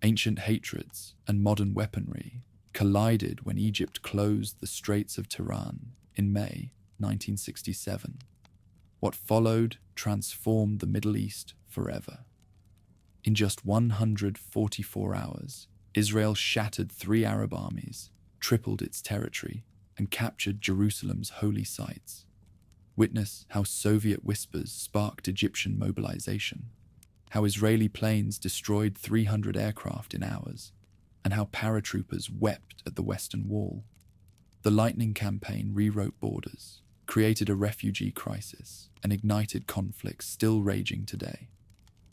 Ancient hatreds and modern weaponry collided when Egypt closed the Straits of Tiran in May 1967. What followed transformed the Middle East forever. In just 144 hours, Israel shattered 3 Arab armies, tripled its territory, and captured Jerusalem's holy sites. Witness how Soviet whispers sparked Egyptian mobilization, how Israeli planes destroyed 300 aircraft in hours, and how paratroopers wept at the Western Wall. The Lightning Campaign rewrote borders, created a refugee crisis, and ignited conflicts still raging today.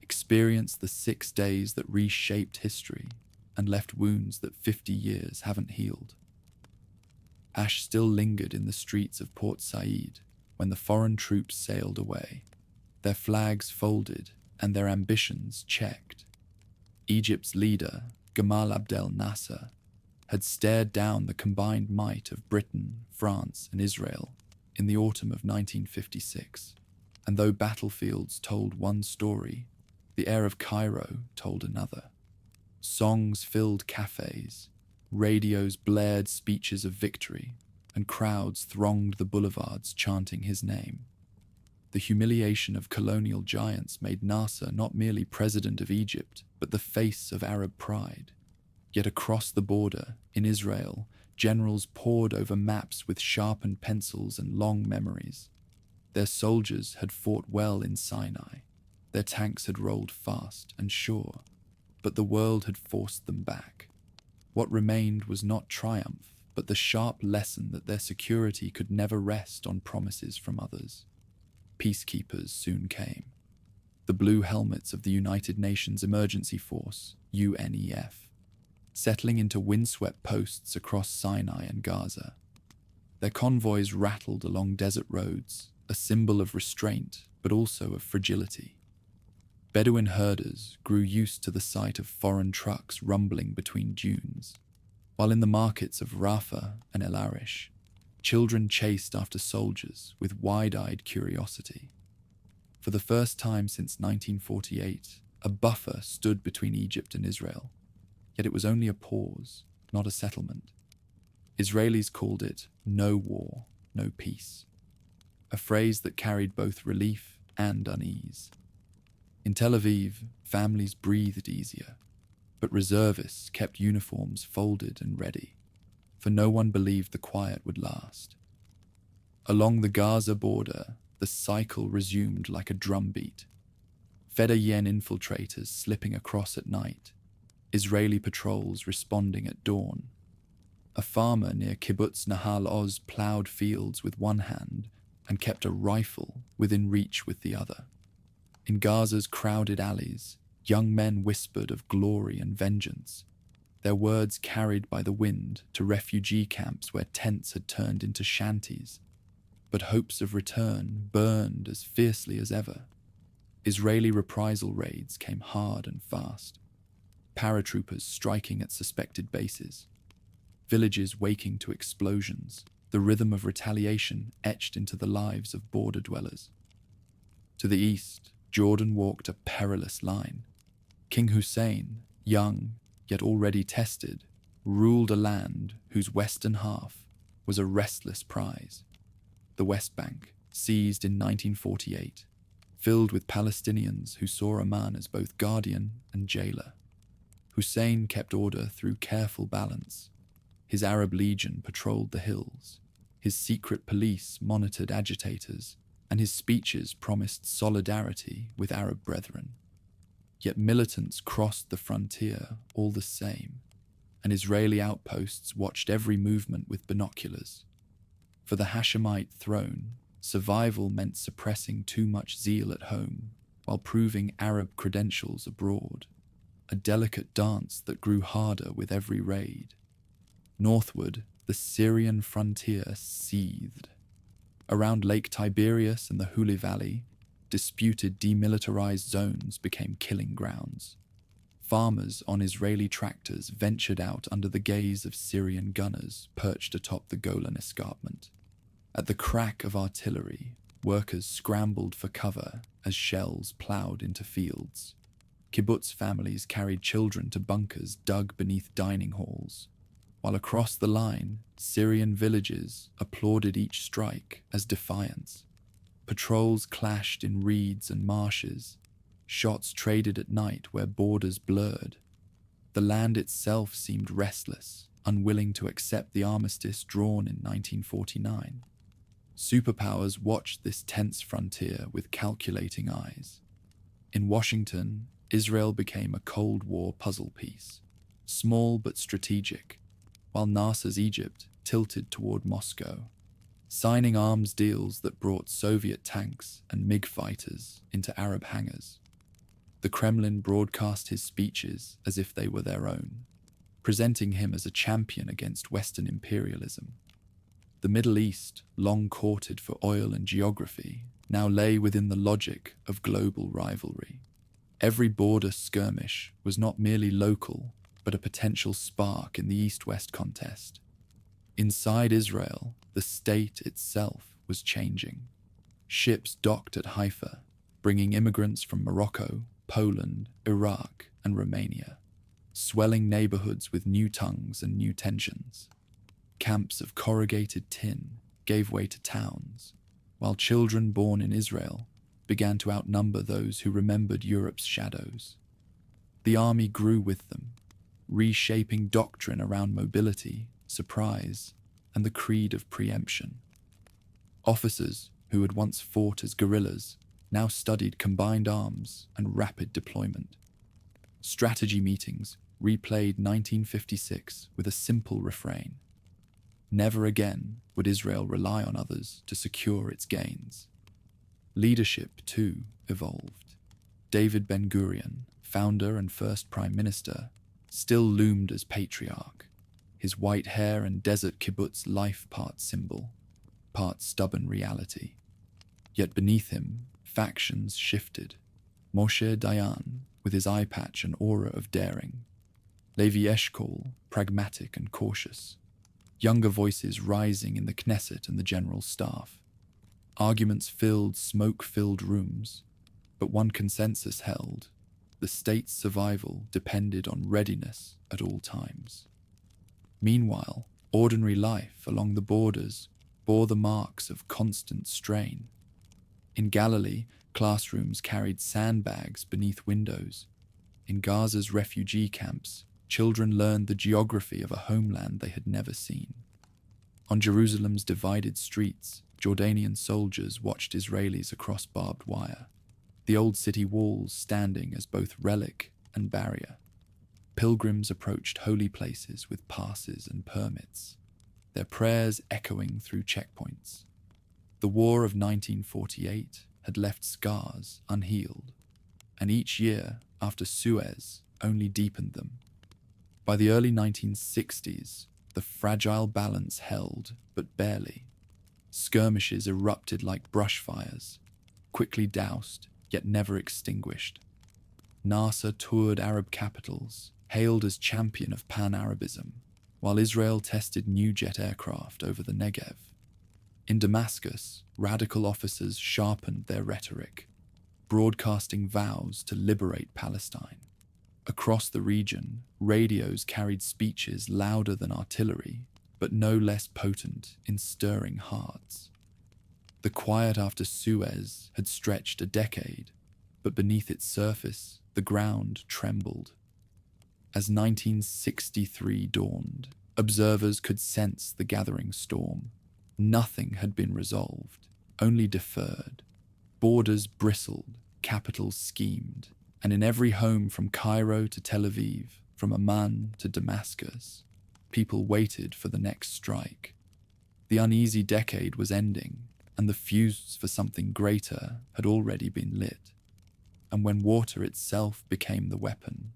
Experience the 6 days that reshaped history and left wounds that 50 years haven't healed. Ash still lingered in the streets of Port Said when the foreign troops sailed away, their flags folded and their ambitions checked. Egypt's leader, Gamal Abdel Nasser, had stared down the combined might of Britain, France, and Israel in the autumn of 1956, and though battlefields told one story, the air of Cairo told another. Songs filled cafes, radios blared speeches of victory, and crowds thronged the boulevards chanting his name. The humiliation of colonial giants made Nasser not merely president of Egypt, but the face of Arab pride. Yet across the border, in Israel, generals pored over maps with sharpened pencils and long memories. Their soldiers had fought well in Sinai. Their tanks had rolled fast and sure, but the world had forced them back. What remained was not triumph, but the sharp lesson that their security could never rest on promises from others. Peacekeepers soon came. The blue helmets of the United Nations Emergency Force, UNEF, settling into windswept posts across Sinai and Gaza. Their convoys rattled along desert roads, a symbol of restraint, but also of fragility. Bedouin herders grew used to the sight of foreign trucks rumbling between dunes, while in the markets of Rafah and El Arish, children chased after soldiers with wide-eyed curiosity. For the first time since 1948, a buffer stood between Egypt and Israel, yet it was only a pause, not a settlement. Israelis called it no war, no peace, a phrase that carried both relief and unease. In Tel Aviv, families breathed easier, but reservists kept uniforms folded and ready, for no one believed the quiet would last. Along the Gaza border, the cycle resumed like a drumbeat. Fedayeen infiltrators slipping across at night, Israeli patrols responding at dawn. A farmer near Kibbutz Nahal Oz ploughed fields with one hand and kept a rifle within reach with the other. In Gaza's crowded alleys, young men whispered of glory and vengeance, their words carried by the wind to refugee camps where tents had turned into shanties. But hopes of return burned as fiercely as ever. Israeli reprisal raids came hard and fast, paratroopers striking at suspected bases, villages waking to explosions, the rhythm of retaliation etched into the lives of border dwellers. To the east, Jordan walked a perilous line. King Hussein, young yet already tested, ruled a land whose western half was a restless prize. The West Bank, seized in 1948, filled with Palestinians who saw Amman as both guardian and jailer. Hussein kept order through careful balance. His Arab legion patrolled the hills. His secret police monitored agitators, and his speeches promised solidarity with Arab brethren. Yet militants crossed the frontier all the same, and Israeli outposts watched every movement with binoculars. For the Hashemite throne, survival meant suppressing too much zeal at home while proving Arab credentials abroad, a delicate dance that grew harder with every raid. Northward, the Syrian frontier seethed. Around Lake Tiberias and the Huli Valley, disputed demilitarized zones became killing grounds. Farmers on Israeli tractors ventured out under the gaze of Syrian gunners perched atop the Golan escarpment. At the crack of artillery, workers scrambled for cover as shells ploughed into fields. Kibbutz families carried children to bunkers dug beneath dining halls, while across the line, Syrian villages applauded each strike as defiance. Patrols clashed in reeds and marshes, shots traded at night where borders blurred. The land itself seemed restless, unwilling to accept the armistice drawn in 1949. Superpowers watched this tense frontier with calculating eyes. In Washington, Israel became a Cold War puzzle piece, small but strategic, while Nasser's Egypt tilted toward Moscow, signing arms deals that brought Soviet tanks and MiG fighters into Arab hangars. The Kremlin broadcast his speeches as if they were their own, presenting him as a champion against Western imperialism. The Middle East, long courted for oil and geography, now lay within the logic of global rivalry. Every border skirmish was not merely local, but a potential spark in the East-West contest. Inside Israel, the state itself was changing. Ships docked at Haifa, bringing immigrants from Morocco, Poland, Iraq, and Romania, swelling neighborhoods with new tongues and new tensions. Camps of corrugated tin gave way to towns, while children born in Israel began to outnumber those who remembered Europe's shadows. The army grew with them, reshaping doctrine around mobility, surprise, and the creed of preemption. Officers who had once fought as guerrillas now studied combined arms and rapid deployment. Strategy meetings replayed 1956 with a simple refrain: never again would Israel rely on others to secure its gains. Leadership, too, evolved. David Ben-Gurion, founder and first prime minister, still loomed as patriarch, his white hair and desert kibbutz life part symbol, part stubborn reality. Yet beneath him, factions shifted. Moshe Dayan, with his eye patch and aura of daring. Levi Eshkol, pragmatic and cautious. Younger voices rising in the Knesset and the general staff. Arguments filled smoke-filled rooms, but one consensus held: the state's survival depended on readiness at all times. Meanwhile, ordinary life along the borders bore the marks of constant strain. In Galilee, classrooms carried sandbags beneath windows. In Gaza's refugee camps, children learned the geography of a homeland they had never seen. On Jerusalem's divided streets, Jordanian soldiers watched Israelis across barbed wire, the old city walls standing as both relic and barrier. Pilgrims approached holy places with passes and permits, their prayers echoing through checkpoints. The War of 1948 had left scars unhealed, and each year after Suez only deepened them. By the early 1960s, the fragile balance held, but barely. Skirmishes erupted like brush fires, quickly doused, yet never extinguished. Nasser toured Arab capitals, hailed as champion of pan-Arabism, while Israel tested new jet aircraft over the Negev. In Damascus, radical officers sharpened their rhetoric, broadcasting vows to liberate Palestine. Across the region, radios carried speeches louder than artillery, but no less potent in stirring hearts. The quiet after Suez had stretched a decade, but beneath its surface, the ground trembled. As 1963 dawned, observers could sense the gathering storm. Nothing had been resolved, only deferred. Borders bristled, capitals schemed, and in every home from Cairo to Tel Aviv, from Amman to Damascus, people waited for the next strike. The uneasy decade was ending, and the fuse for something greater had already been lit. And when water itself became the weapon,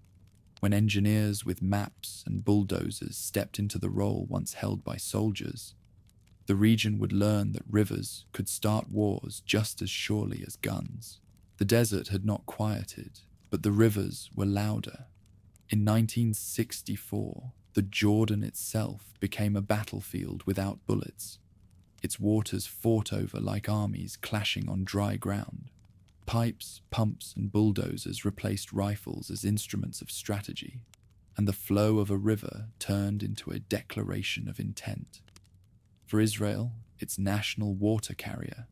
when engineers with maps and bulldozers stepped into the role once held by soldiers, the region would learn that rivers could start wars just as surely as guns. The desert had not quieted, but the rivers were louder. In 1964, the Jordan itself became a battlefield without bullets, its waters fought over like armies clashing on dry ground. Pipes, pumps, and bulldozers replaced rifles as instruments of strategy, and the flow of a river turned into a declaration of intent. For Israel, its national water carrier,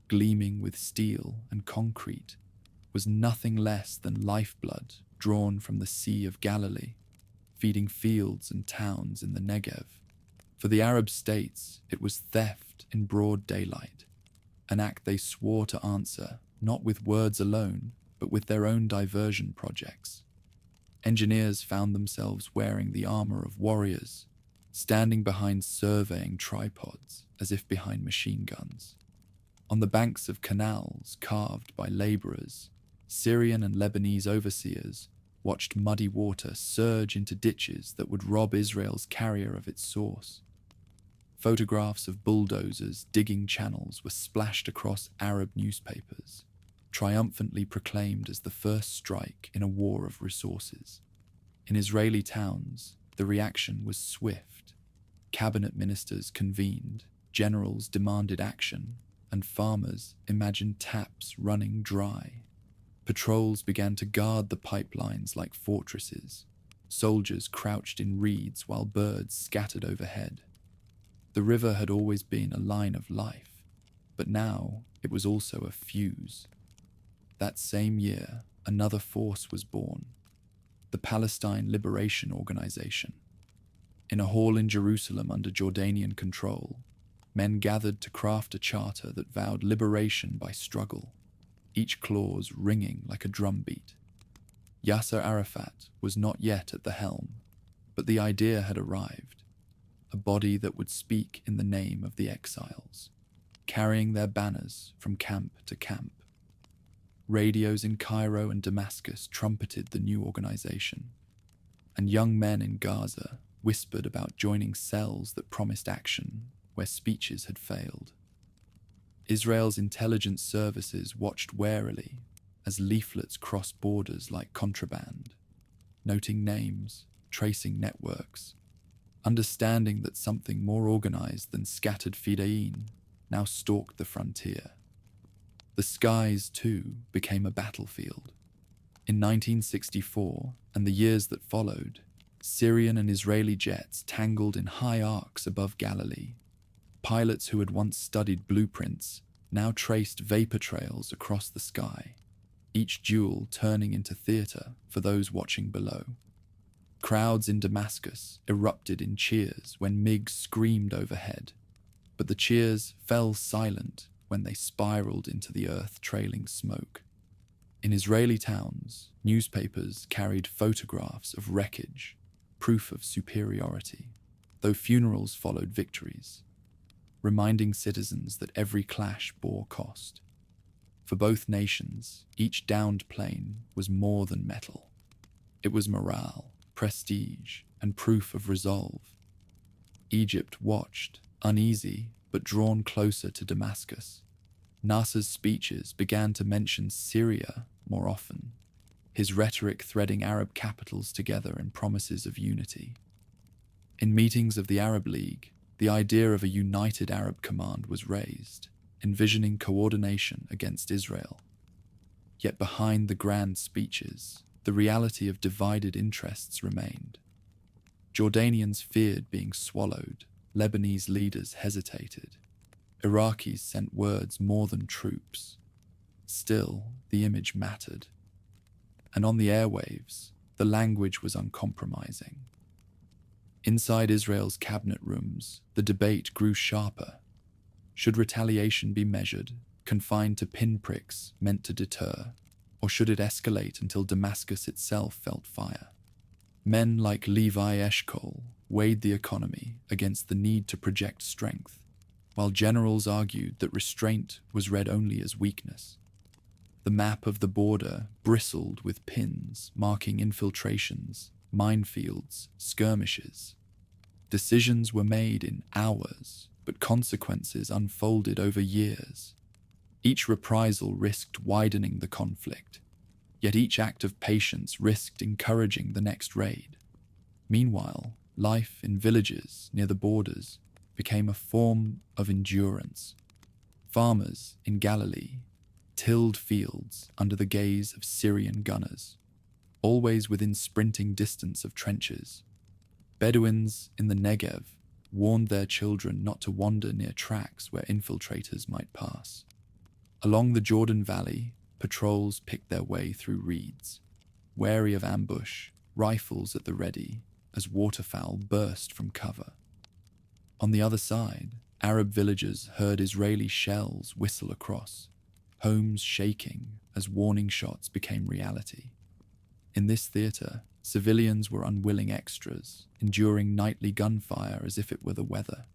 gleaming with steel and concrete, was nothing less than lifeblood drawn from the Sea of Galilee, feeding fields and towns in the Negev. For the Arab states, it was theft in broad daylight, an act they swore to answer not with words alone, but with their own diversion projects. Engineers found themselves wearing the armor of warriors, standing behind surveying tripods as if behind machine guns. On the banks of canals carved by laborers, Syrian and Lebanese overseers watched muddy water surge into ditches that would rob Israel's carrier of its source. Photographs of bulldozers digging channels were splashed across Arab newspapers, triumphantly proclaimed as the first strike in a war of resources. In Israeli towns, the reaction was swift. Cabinet ministers convened, generals demanded action, and farmers imagined taps running dry. Patrols began to guard the pipelines like fortresses. Soldiers crouched in reeds while birds scattered overhead. The river had always been a line of life, but now it was also a fuse. That same year, another force was born, the Palestine Liberation Organization. In a hall in Jerusalem under Jordanian control, men gathered to craft a charter that vowed liberation by struggle, each clause ringing like a drumbeat. Yasser Arafat was not yet at the helm, but the idea had arrived, a body that would speak in the name of the exiles, carrying their banners from camp to camp. Radios in Cairo and Damascus trumpeted the new organization, and young men in Gaza whispered about joining cells that promised action where speeches had failed. Israel's intelligence services watched warily as leaflets crossed borders like contraband, noting names, tracing networks, understanding that something more organized than scattered fida'in now stalked the frontier. The skies, too, became a battlefield. In 1964 and the years that followed, Syrian and Israeli jets tangled in high arcs above Galilee. Pilots who had once studied blueprints now traced vapor trails across the sky, each duel turning into theater for those watching below. Crowds in Damascus erupted in cheers when MiGs screamed overhead, but the cheers fell silent when they spiraled into the earth-trailing smoke. In Israeli towns, newspapers carried photographs of wreckage, proof of superiority, though funerals followed victories, reminding citizens that every clash bore cost. For both nations, each downed plane was more than metal. It was morale, prestige, and proof of resolve. Egypt watched, uneasy but drawn closer to Damascus. Nasser's speeches began to mention Syria more often, his rhetoric threading Arab capitals together in promises of unity. In meetings of the Arab League, the idea of a united Arab command was raised, envisioning coordination against Israel. Yet behind the grand speeches, the reality of divided interests remained. Jordanians feared being swallowed, Lebanese leaders hesitated. Iraqis sent words more than troops. Still, the image mattered. And on the airwaves, the language was uncompromising. Inside Israel's cabinet rooms, the debate grew sharper. Should retaliation be measured, confined to pinpricks meant to deter, or should it escalate until Damascus itself felt fire? Men like Levi Eshkol weighed the economy against the need to project strength, while generals argued that restraint was read only as weakness. The map of the border bristled with pins marking infiltrations, minefields, skirmishes. Decisions were made in hours, but consequences unfolded over years. Each reprisal risked widening the conflict, yet each act of patience risked encouraging the next raid. Meanwhile, life in villages near the borders became a form of endurance. Farmers in Galilee tilled fields under the gaze of Syrian gunners, always within sprinting distance of trenches. Bedouins in the Negev warned their children not to wander near tracks where infiltrators might pass. Along the Jordan Valley, patrols picked their way through reeds, wary of ambush, rifles at the ready as waterfowl burst from cover. On the other side, Arab villagers heard Israeli shells whistle across, homes shaking as warning shots became reality. In this theater, civilians were unwilling extras, enduring nightly gunfire as if it were the weather.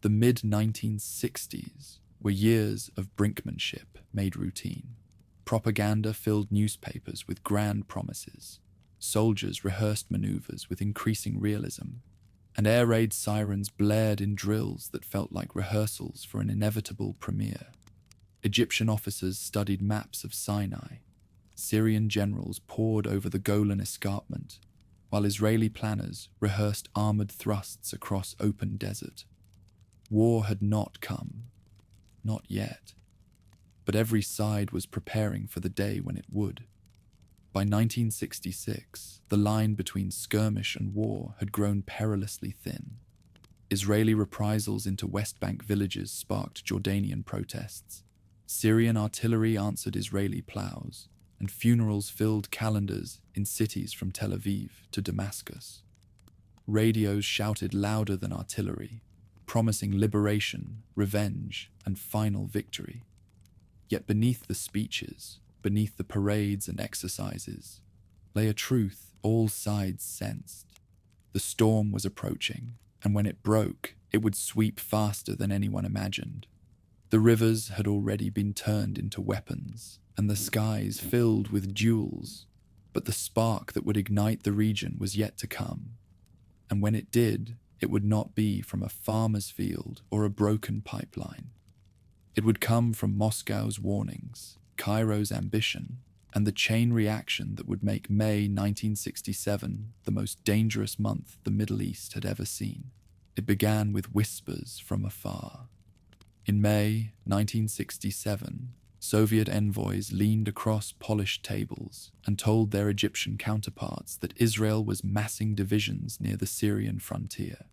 The mid-1960s were years of brinkmanship made routine. Propaganda filled newspapers with grand promises. Soldiers rehearsed maneuvers with increasing realism, and air raid sirens blared in drills that felt like rehearsals for an inevitable premiere. Egyptian officers studied maps of Sinai. Syrian generals pored over the Golan escarpment, while Israeli planners rehearsed armored thrusts across open desert. War had not come. Not yet. But every side was preparing for the day when it would. By 1966, the line between skirmish and war had grown perilously thin. Israeli reprisals into West Bank villages sparked Jordanian protests. Syrian artillery answered Israeli plows, and funerals filled calendars in cities from Tel Aviv to Damascus. Radios shouted louder than artillery, promising liberation, revenge, and final victory. Yet beneath the speeches, beneath the parades and exercises, lay a truth all sides sensed. The storm was approaching, and when it broke, it would sweep faster than anyone imagined. The rivers had already been turned into weapons, and the skies filled with duels, but the spark that would ignite the region was yet to come. And when it did, it would not be from a farmer's field or a broken pipeline. It would come from Moscow's warnings, Cairo's ambition, and the chain reaction that would make May 1967 the most dangerous month the Middle East had ever seen. It began with whispers from afar. In May 1967, Soviet envoys leaned across polished tables and told their Egyptian counterparts that Israel was massing divisions near the Syrian frontier.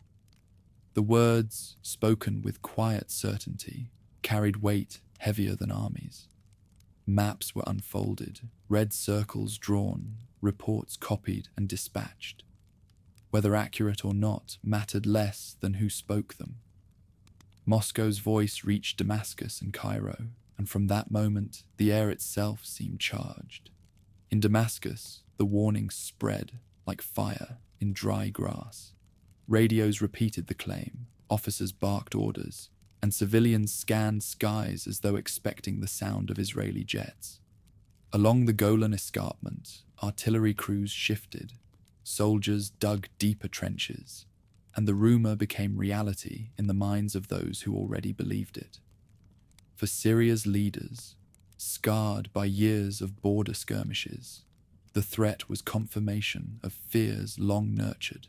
The words, spoken with quiet certainty, carried weight heavier than armies. Maps were unfolded, red circles drawn, reports copied and dispatched. Whether accurate or not mattered less than who spoke them. Moscow's voice reached Damascus and Cairo, and from that moment, the air itself seemed charged. In Damascus, the warning spread like fire in dry grass. Radios repeated the claim, officers barked orders, and civilians scanned skies as though expecting the sound of Israeli jets. Along the Golan escarpment, artillery crews shifted, soldiers dug deeper trenches, and the rumor became reality in the minds of those who already believed it. For Syria's leaders, scarred by years of border skirmishes, the threat was confirmation of fears long nurtured,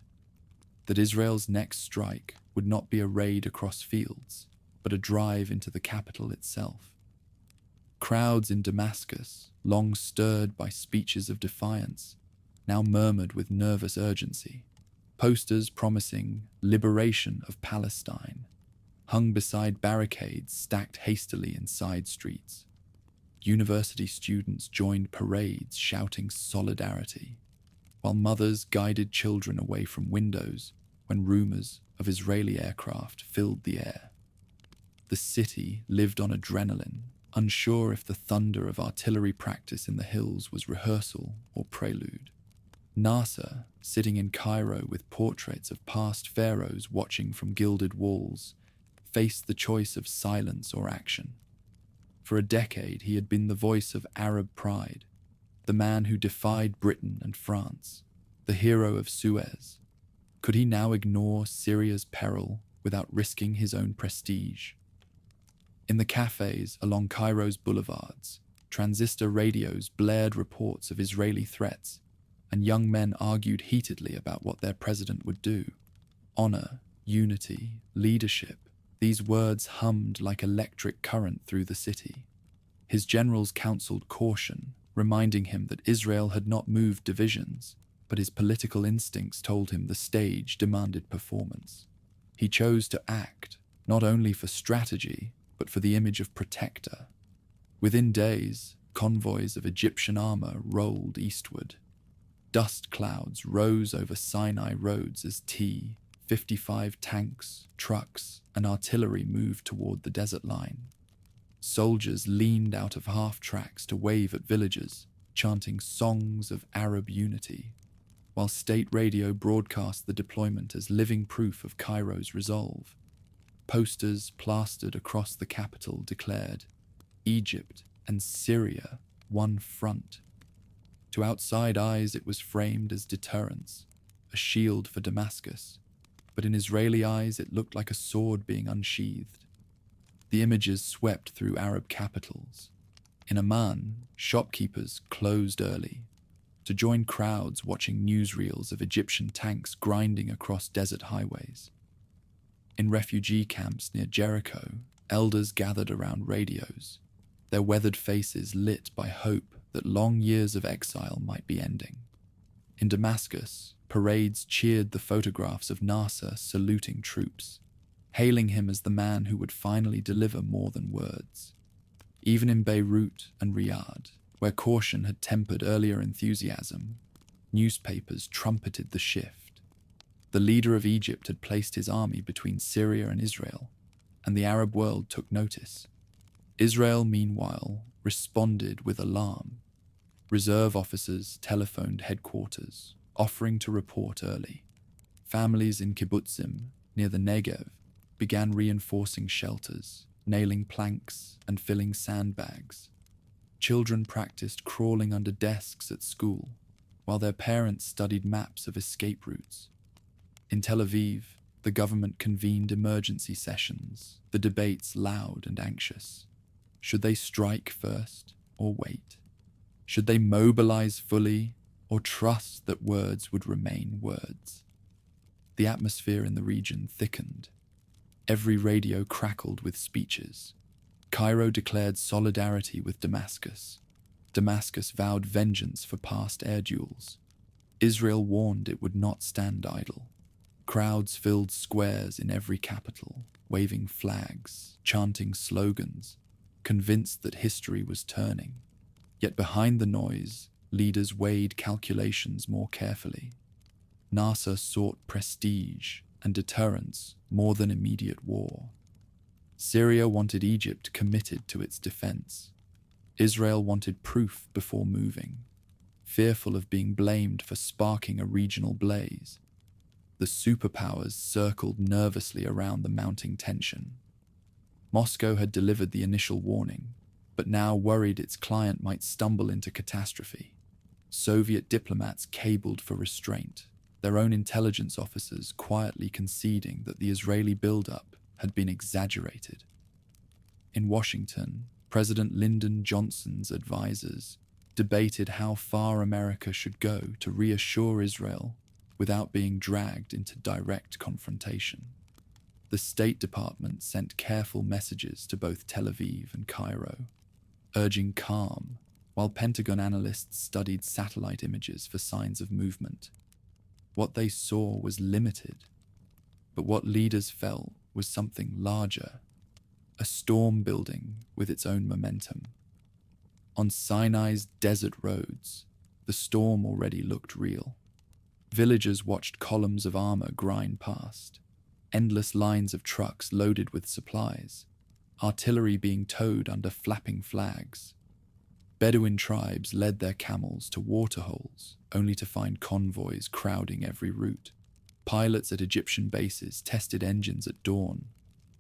that Israel's next strike would not be a raid across fields, but a drive into the capital itself. Crowds in Damascus, long stirred by speeches of defiance, now murmured with nervous urgency. Posters promising liberation of Palestine hung beside barricades stacked hastily in side streets. University students joined parades shouting solidarity, while mothers guided children away from windows when rumors of Israeli aircraft filled the air. The city lived on adrenaline, unsure if the thunder of artillery practice in the hills was rehearsal or prelude. Nasser, sitting in Cairo with portraits of past pharaohs watching from gilded walls, faced the choice of silence or action. For a decade, he had been the voice of Arab pride, the man who defied Britain and France, the hero of Suez. Could he now ignore Syria's peril without risking his own prestige? In the cafes along Cairo's boulevards, transistor radios blared reports of Israeli threats, and young men argued heatedly about what their president would do. Honor, unity, leadership, these words hummed like electric current through the city. His generals counseled caution, reminding him that Israel had not moved divisions, but his political instincts told him the stage demanded performance. He chose to act, not only for strategy, but for the image of protector. Within days, convoys of Egyptian armor rolled eastward. Dust clouds rose over Sinai roads as T-55 tanks, trucks, and artillery moved toward the desert line. Soldiers leaned out of half-tracks to wave at villagers, chanting songs of Arab unity, while state radio broadcast the deployment as living proof of Cairo's resolve. Posters plastered across the capital declared, "Egypt and Syria, one front." To outside eyes it was framed as deterrence, a shield for Damascus, but in Israeli eyes it looked like a sword being unsheathed. The images swept through Arab capitals. In Amman, shopkeepers closed early, to join crowds watching newsreels of Egyptian tanks grinding across desert highways. In refugee camps near Jericho, elders gathered around radios, their weathered faces lit by hope that long years of exile might be ending. In Damascus, parades cheered the photographs of Nasser saluting troops, hailing him as the man who would finally deliver more than words. Even in Beirut and Riyadh, where caution had tempered earlier enthusiasm, newspapers trumpeted the shift. The leader of Egypt had placed his army between Syria and Israel, and the Arab world took notice. Israel, meanwhile, responded with alarm. Reserve officers telephoned headquarters, offering to report early. Families in kibbutzim, near the Negev, began reinforcing shelters, nailing planks and filling sandbags. Children practiced crawling under desks at school, while their parents studied maps of escape routes. In Tel Aviv, the government convened emergency sessions, the debates loud and anxious. Should they strike first or wait? Should they mobilize fully or trust that words would remain words? The atmosphere in the region thickened. Every radio crackled with speeches. Cairo declared solidarity with Damascus. Damascus vowed vengeance for past air duels. Israel warned it would not stand idle. Crowds filled squares in every capital, waving flags, chanting slogans, convinced that history was turning. Yet behind the noise, leaders weighed calculations more carefully. Nasser sought prestige and deterrence more than immediate war. Syria wanted Egypt committed to its defense. Israel wanted proof before moving, fearful of being blamed for sparking a regional blaze. The superpowers circled nervously around the mounting tension. Moscow had delivered the initial warning, but now worried its client might stumble into catastrophe. Soviet diplomats cabled for restraint, their own intelligence officers quietly conceding that the Israeli buildup had been exaggerated. In Washington, President Lyndon Johnson's advisors debated how far America should go to reassure Israel without being dragged into direct confrontation. The State Department sent careful messages to both Tel Aviv and Cairo, urging calm, while Pentagon analysts studied satellite images for signs of movement. What they saw was limited, but what leaders felt was something larger, a storm building with its own momentum. On Sinai's desert roads, the storm already looked real. Villagers watched columns of armor grind past, endless lines of trucks loaded with supplies, artillery being towed under flapping flags. Bedouin tribes led their camels to waterholes, only to find convoys crowding every route. Pilots at Egyptian bases tested engines at dawn,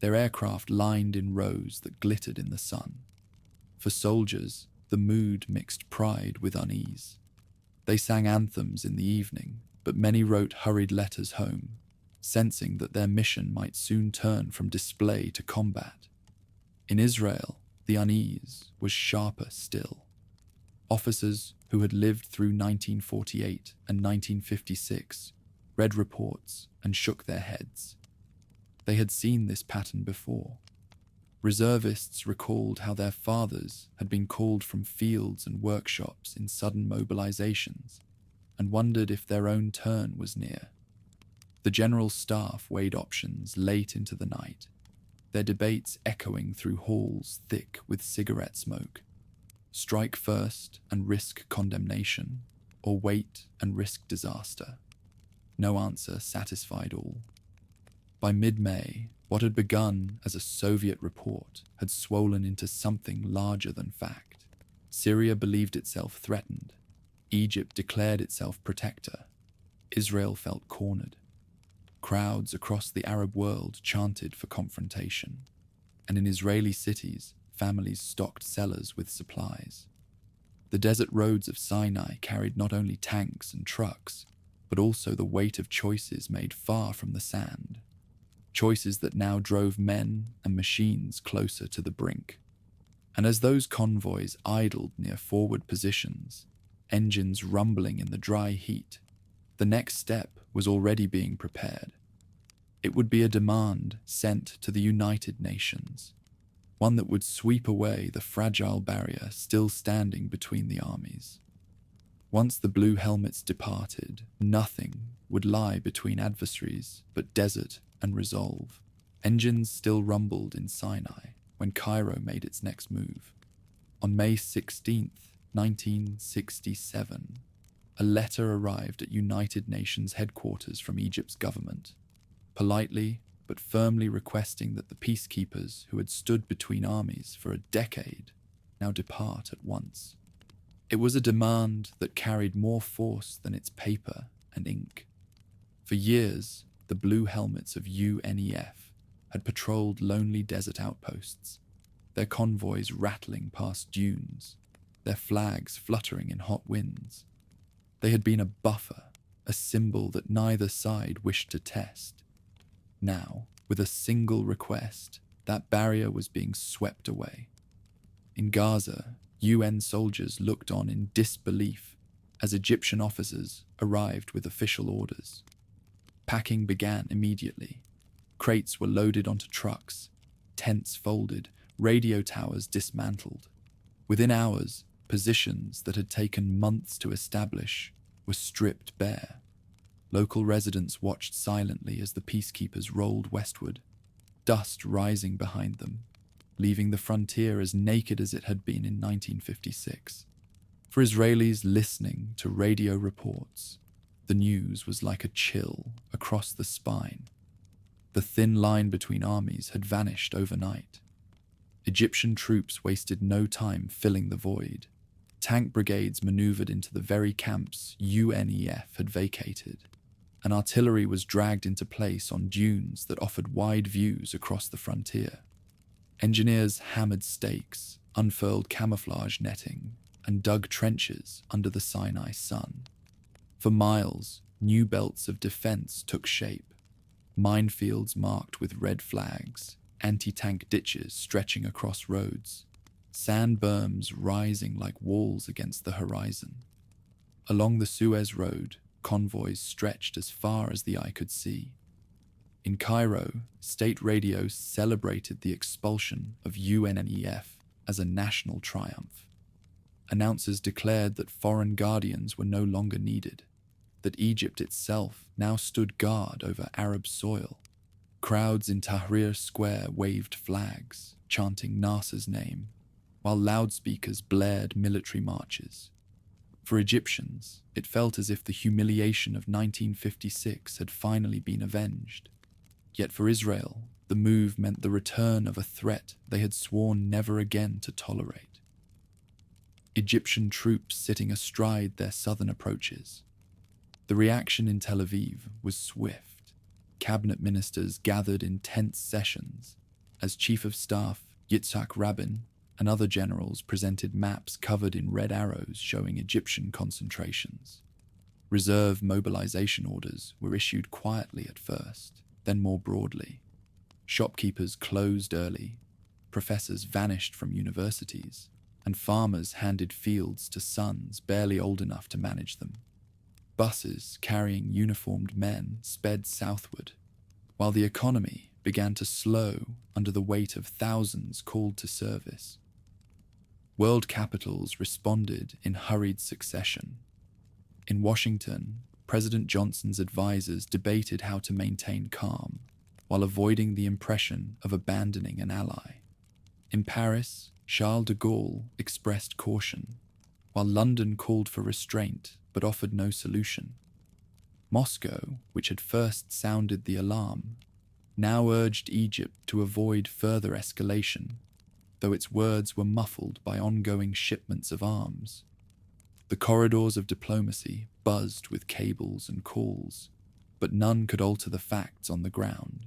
their aircraft lined in rows that glittered in the sun. For soldiers, the mood mixed pride with unease. They sang anthems in the evening, but many wrote hurried letters home, sensing that their mission might soon turn from display to combat. In Israel, the unease was sharper still. Officers who had lived through 1948 and 1956 read reports and shook their heads. They had seen this pattern before. Reservists recalled how their fathers had been called from fields and workshops in sudden mobilizations and wondered if their own turn was near. The general staff weighed options late into the night, their debates echoing through halls thick with cigarette smoke. Strike first and risk condemnation, or wait and risk disaster. No answer satisfied all. By mid-May, what had begun as a Soviet report had swollen into something larger than fact. Syria believed itself threatened. Egypt declared itself protector. Israel felt cornered. Crowds across the Arab world chanted for confrontation. And in Israeli cities, families stocked cellars with supplies. The desert roads of Sinai carried not only tanks and trucks, but also the weight of choices made far from the sand. Choices that now drove men and machines closer to the brink. And as those convoys idled near forward positions, engines rumbling in the dry heat, the next step was already being prepared. It would be a demand sent to the United Nations, one that would sweep away the fragile barrier still standing between the armies. Once the blue helmets departed, nothing would lie between adversaries but desert and resolve. Engines still rumbled in Sinai when Cairo made its next move. On May 16th, 1967, a letter arrived at United Nations headquarters from Egypt's government, politely but firmly requesting that the peacekeepers who had stood between armies for a decade now depart at once. It was a demand that carried more force than its paper and ink. For years, the blue helmets of UNEF had patrolled lonely desert outposts, their convoys rattling past dunes, their flags fluttering in hot winds. They had been a buffer, a symbol that neither side wished to test. Now, with a single request, that barrier was being swept away. In Gaza, UN soldiers looked on in disbelief as Egyptian officers arrived with official orders. Packing began immediately. Crates were loaded onto trucks, tents folded, radio towers dismantled. Within hours, positions that had taken months to establish were stripped bare. Local residents watched silently as the peacekeepers rolled westward, dust rising behind them, leaving the frontier as naked as it had been in 1956. For Israelis listening to radio reports, the news was like a chill across the spine. The thin line between armies had vanished overnight. Egyptian troops wasted no time filling the void. Tank brigades maneuvered into the very camps UNEF had vacated, and artillery was dragged into place on dunes that offered wide views across the frontier. Engineers hammered stakes, unfurled camouflage netting, and dug trenches under the Sinai sun. For miles, new belts of defense took shape, minefields marked with red flags, anti-tank ditches stretching across roads, sand berms rising like walls against the horizon. Along the Suez road, convoys stretched as far as the eye could see. In Cairo, state radio celebrated the expulsion of UNEF as a national triumph. Announcers declared that foreign guardians were no longer needed, that Egypt itself now stood guard over Arab soil. Crowds in Tahrir Square waved flags, chanting Nasser's name, while loudspeakers blared military marches. For Egyptians, it felt as if the humiliation of 1956 had finally been avenged. Yet for Israel, the move meant the return of a threat they had sworn never again to tolerate. Egyptian troops sitting astride their southern approaches. The reaction in Tel Aviv was swift. Cabinet ministers gathered in tense sessions as Chief of Staff Yitzhak Rabin and other generals presented maps covered in red arrows showing Egyptian concentrations. Reserve mobilization orders were issued quietly at first, then more broadly. Shopkeepers closed early, professors vanished from universities, and farmers handed fields to sons barely old enough to manage them. Buses carrying uniformed men sped southward. while the economy began to slow under the weight of thousands called to service. World capitals responded in hurried succession. In Washington, President Johnson's advisors debated how to maintain calm while avoiding the impression of abandoning an ally. In Paris, Charles de Gaulle expressed caution, while London called for restraint but offered no solution. Moscow, which had first sounded the alarm, now urged Egypt to avoid further escalation, though its words were muffled by ongoing shipments of arms. The corridors of diplomacy buzzed with cables and calls, but none could alter the facts on the ground.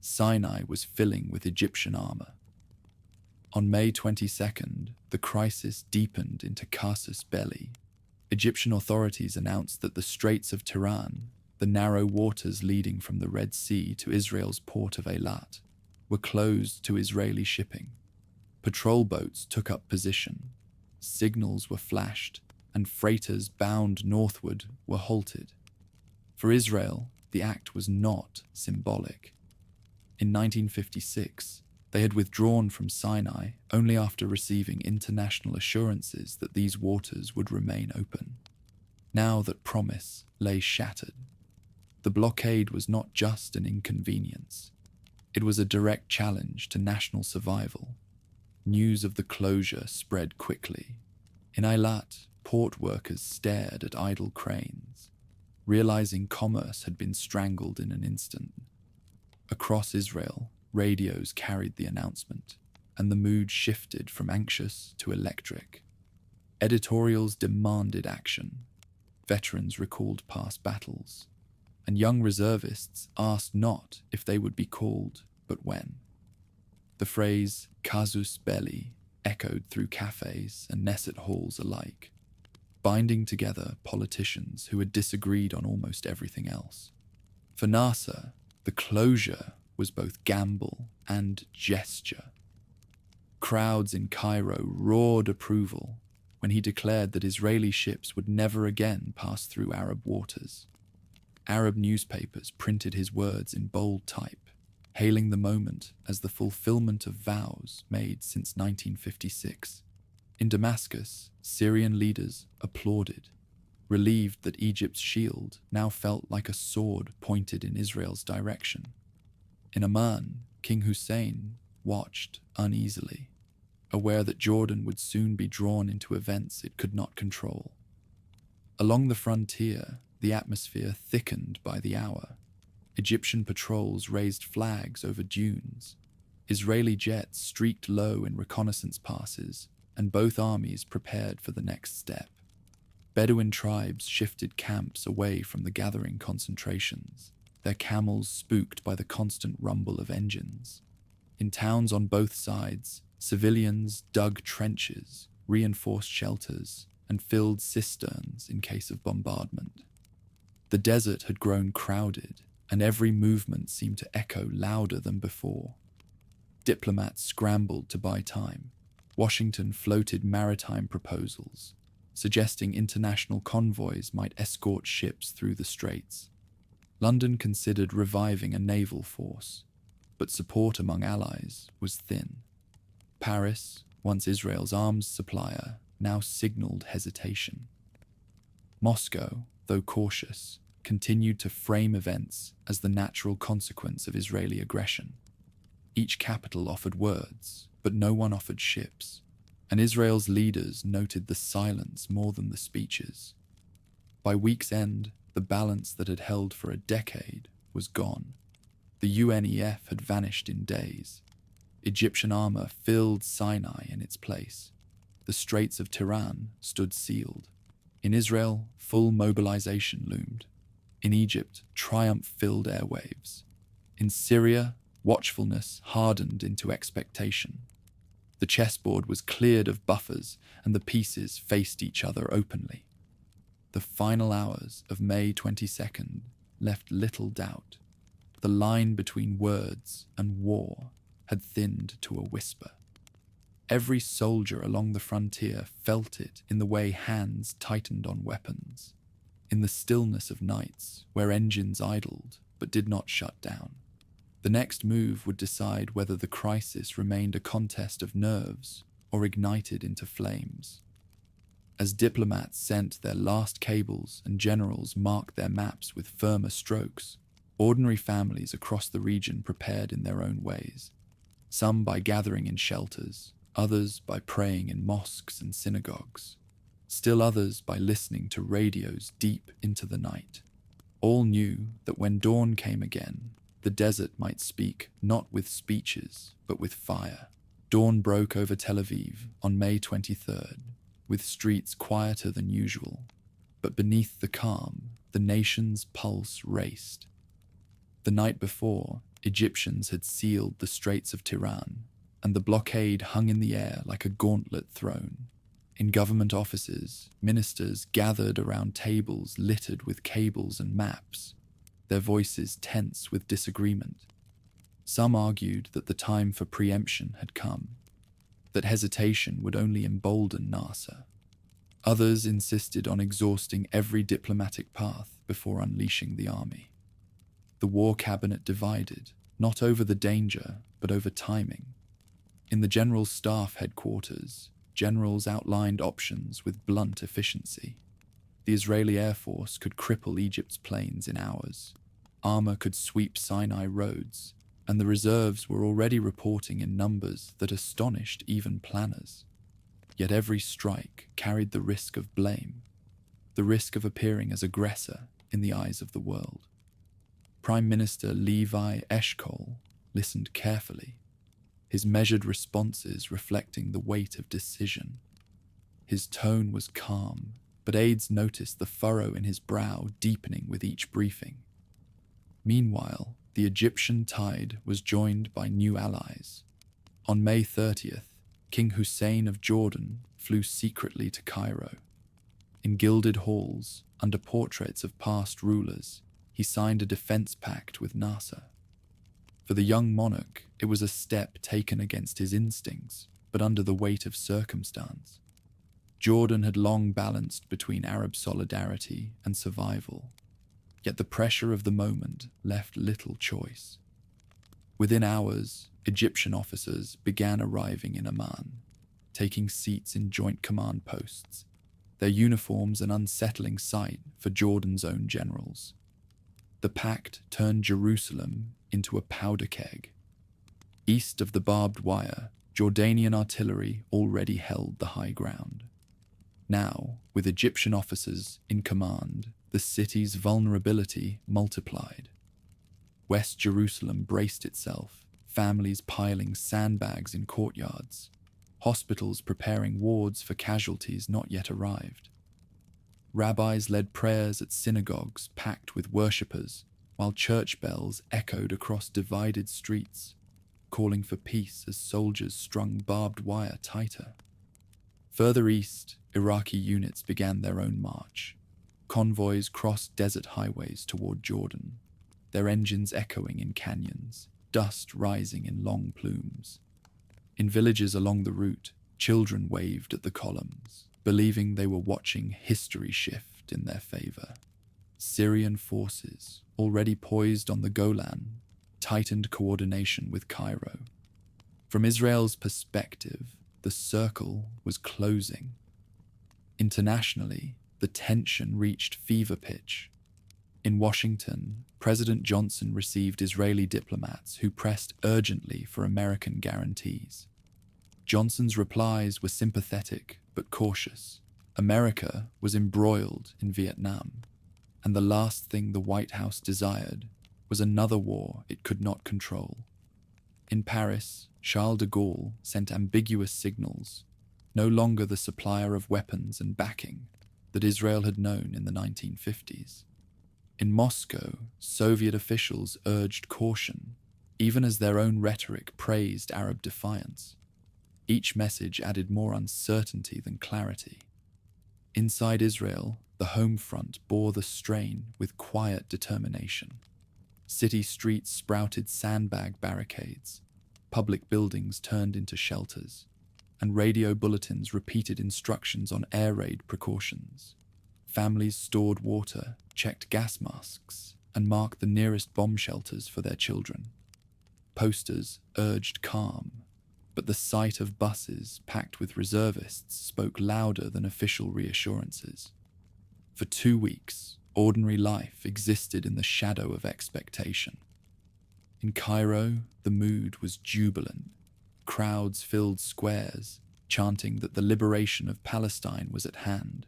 Sinai was filling with Egyptian armor. On May 22nd, the crisis deepened into casus belli. Egyptian authorities announced that the Straits of Tiran, the narrow waters leading from the Red Sea to Israel's port of Eilat, were closed to Israeli shipping. Patrol boats took up position, signals were flashed, and freighters bound northward were halted. For Israel, the act was not symbolic. In 1956, they had withdrawn from Sinai only after receiving international assurances that these waters would remain open. Now that promise lay shattered, the blockade was not just an inconvenience. It was a direct challenge to national survival. News of the closure spread quickly. In Eilat, port workers stared at idle cranes, realizing commerce had been strangled in an instant. Across Israel, radios carried the announcement, and the mood shifted from anxious to electric. Editorials demanded action. Veterans recalled past battles, and young reservists asked not if they would be called, but when. The phrase casus belli echoed through cafes and Knesset halls alike, binding together politicians who had disagreed on almost everything else. For Nasser, the closure was both gamble and gesture. Crowds in Cairo roared approval when he declared that Israeli ships would never again pass through Arab waters. Arab newspapers printed his words in bold type, hailing the moment as the fulfillment of vows made since 1956. In Damascus, Syrian leaders applauded, relieved that Egypt's shield now felt like a sword pointed in Israel's direction. In Amman, King Hussein watched uneasily, aware that Jordan would soon be drawn into events it could not control. Along the frontier, the atmosphere thickened by the hour. Egyptian patrols raised flags over dunes. Israeli jets streaked low in reconnaissance passes, and both armies prepared for the next step. Bedouin tribes shifted camps away from the gathering concentrations, their camels spooked by the constant rumble of engines. In towns on both sides, civilians dug trenches, reinforced shelters, and filled cisterns in case of bombardment. The desert had grown crowded, and every movement seemed to echo louder than before. Diplomats scrambled to buy time. Washington floated maritime proposals, suggesting international convoys might escort ships through the Straits. London considered reviving a naval force, but support among allies was thin. Paris, once Israel's arms supplier, now signaled hesitation. Moscow, though cautious, continued to frame events as the natural consequence of Israeli aggression. Each capital offered words, but no one offered ships, and Israel's leaders noted the silence more than the speeches. By week's end, the balance that had held for a decade was gone. The UNEF had vanished in days. Egyptian armor filled Sinai in its place. The Straits of Tiran stood sealed. In Israel, full mobilization loomed. In Egypt, triumph filled airwaves. In Syria, watchfulness hardened into expectation. The chessboard was cleared of buffers, and the pieces faced each other openly. The final hours of May 22nd left little doubt. The line between words and war had thinned to a whisper. Every soldier along the frontier felt it in the way hands tightened on weapons, in the stillness of nights where engines idled but did not shut down. The next move would decide whether the crisis remained a contest of nerves or ignited into flames. As diplomats sent their last cables and generals marked their maps with firmer strokes, ordinary families across the region prepared in their own ways, some by gathering in shelters, others by praying in mosques and synagogues, still others by listening to radios deep into the night. All knew that when dawn came again, the desert might speak not with speeches, but with fire. Dawn broke over Tel Aviv on May 23rd, with streets quieter than usual, but beneath the calm, the nation's pulse raced. The night before, Egyptians had sealed the Straits of Tiran, and the blockade hung in the air like a gauntlet thrown. In government offices, ministers gathered around tables littered with cables and maps, their voices tense with disagreement. Some argued that the time for preemption had come, that hesitation would only embolden Nasser. Others insisted on exhausting every diplomatic path before unleashing the army. The war cabinet divided, not over the danger, but over timing. In the General Staff headquarters, generals outlined options with blunt efficiency. The Israeli Air Force could cripple Egypt's plains in hours. Armor could sweep Sinai roads, and the reserves were already reporting in numbers that astonished even planners. Yet every strike carried the risk of blame, the risk of appearing as aggressor in the eyes of the world. Prime Minister Levi Eshkol listened carefully, his measured responses reflecting the weight of decision. His tone was calm, but aides noticed the furrow in his brow deepening with each briefing. Meanwhile, the Egyptian tide was joined by new allies. On May 30th, King Hussein of Jordan flew secretly to Cairo. In gilded halls, under portraits of past rulers, he signed a defense pact with Nasser. For the young monarch, it was a step taken against his instincts, but under the weight of circumstance. Jordan had long balanced between Arab solidarity and survival, yet the pressure of the moment left little choice. Within hours, Egyptian officers began arriving in Amman, taking seats in joint command posts, their uniforms an unsettling sight for Jordan's own generals. The pact turned Jerusalem into a powder keg. East of the barbed wire, Jordanian artillery already held the high ground. Now, with Egyptian officers in command, the city's vulnerability multiplied. West Jerusalem braced itself, families piling sandbags in courtyards, hospitals preparing wards for casualties not yet arrived. Rabbis led prayers at synagogues packed with worshippers, while church bells echoed across divided streets, calling for peace as soldiers strung barbed wire tighter. Further east, Iraqi units began their own march. Convoys crossed desert highways toward Jordan, their engines echoing in canyons, dust rising in long plumes. In villages along the route, children waved at the columns, believing they were watching history shift in their favor. Syrian forces, already poised on the Golan, tightened coordination with Cairo. From Israel's perspective, the circle was closing. Internationally, the tension reached fever pitch. In Washington, President Johnson received Israeli diplomats who pressed urgently for American guarantees. Johnson's replies were sympathetic but cautious. America was embroiled in Vietnam, and the last thing the White House desired was another war it could not control. In Paris, Charles de Gaulle sent ambiguous signals, no longer the supplier of weapons and backing that Israel had known in the 1950s. In Moscow, Soviet officials urged caution, even as their own rhetoric praised Arab defiance. Each message added more uncertainty than clarity. Inside Israel, the home front bore the strain with quiet determination. City streets sprouted sandbag barricades, public buildings turned into shelters, and radio bulletins repeated instructions on air raid precautions. Families stored water, checked gas masks, and marked the nearest bomb shelters for their children. Posters urged calm, but the sight of buses packed with reservists spoke louder than official reassurances. For 2 weeks, ordinary life existed in the shadow of expectation. In Cairo, the mood was jubilant. Crowds filled squares, chanting that the liberation of Palestine was at hand.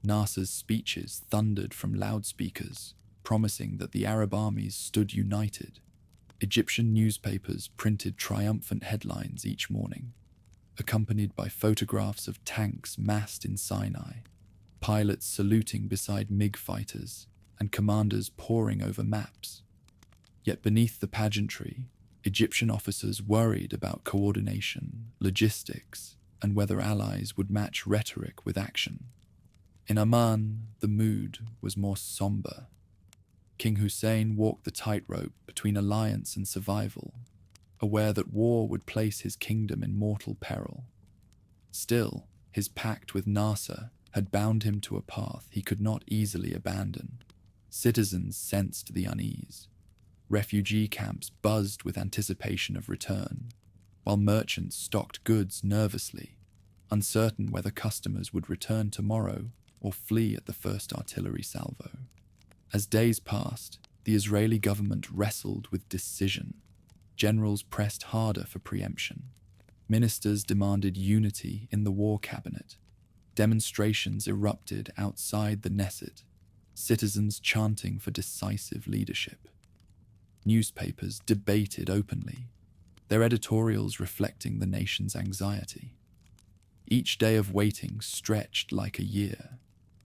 Nasser's speeches thundered from loudspeakers, promising that the Arab armies stood united. Egyptian newspapers printed triumphant headlines each morning, accompanied by photographs of tanks massed in Sinai, pilots saluting beside MiG fighters, and commanders poring over maps. Yet beneath the pageantry, Egyptian officers worried about coordination, logistics, and whether allies would match rhetoric with action. In Amman, the mood was more somber. King Hussein walked the tightrope between alliance and survival, aware that war would place his kingdom in mortal peril. Still, his pact with Nasser had bound him to a path he could not easily abandon. Citizens sensed the unease. Refugee camps buzzed with anticipation of return, while merchants stocked goods nervously, uncertain whether customers would return tomorrow or flee at the first artillery salvo. As days passed, the Israeli government wrestled with decision. Generals pressed harder for preemption. Ministers demanded unity in the war cabinet. Demonstrations erupted outside the Knesset, citizens chanting for decisive leadership. Newspapers debated openly, their editorials reflecting the nation's anxiety. Each day of waiting stretched like a year,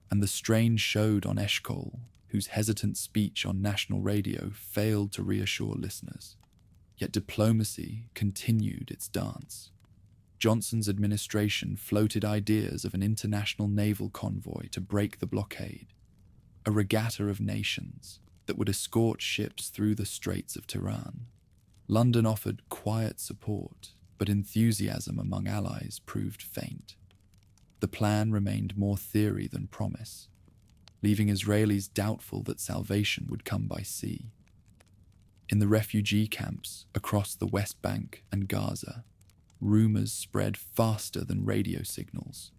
and the strain showed on Eshkol, whose hesitant speech on national radio failed to reassure listeners. Yet diplomacy continued its dance. Johnson's administration floated ideas of an international naval convoy to break the blockade, a regatta of nations that would escort ships through the Straits of Tehran. London offered quiet support, but enthusiasm among allies proved faint. The plan remained more theory than promise, leaving Israelis doubtful that salvation would come by sea. In the refugee camps across the West Bank and Gaza, rumors spread faster than radio signals.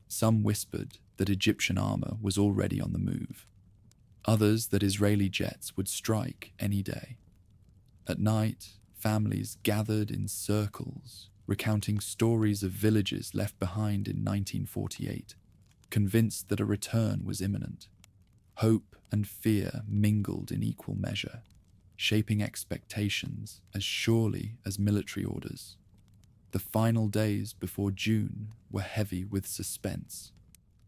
Some whispered that Egyptian armor was already on the move. Others that Israeli jets would strike any day. At night, families gathered in circles, recounting stories of villages left behind in 1948, convinced that a return was imminent. Hope and fear mingled in equal measure, shaping expectations as surely as military orders. The final days before June were heavy with suspense.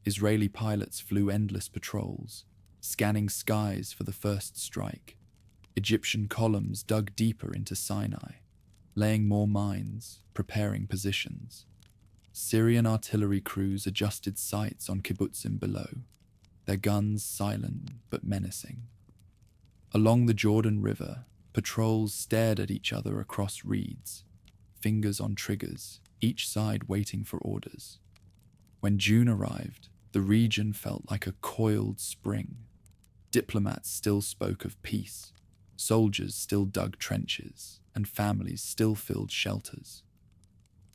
Israeli pilots flew endless patrols, scanning skies for the first strike. Egyptian columns dug deeper into Sinai, laying more mines, preparing positions. Syrian artillery crews adjusted sights on kibbutzim below, their guns silent but menacing. Along the Jordan River, patrols stared at each other across reeds, fingers on triggers, each side waiting for orders. When June arrived, the region felt like a coiled spring. Diplomats still spoke of peace, soldiers still dug trenches, and families still filled shelters.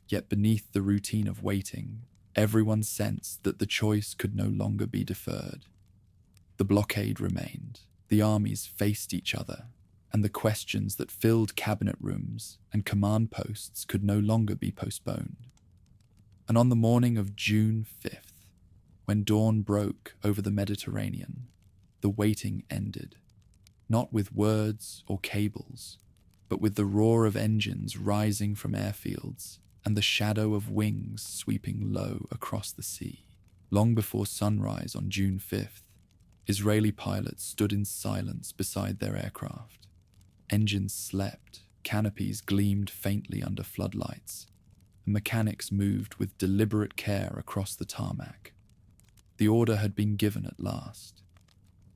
Yet beneath the routine of waiting, everyone sensed that the choice could no longer be deferred. The blockade remained, the armies faced each other, and the questions that filled cabinet rooms and command posts could no longer be postponed. And on the morning of June 5th, when dawn broke over the Mediterranean, the waiting ended, not with words or cables, but with the roar of engines rising from airfields and the shadow of wings sweeping low across the sea. Long before sunrise on June 5th, Israeli pilots stood in silence beside their aircraft. Engines slept, canopies gleamed faintly under floodlights, and mechanics moved with deliberate care across the tarmac. The order had been given at last.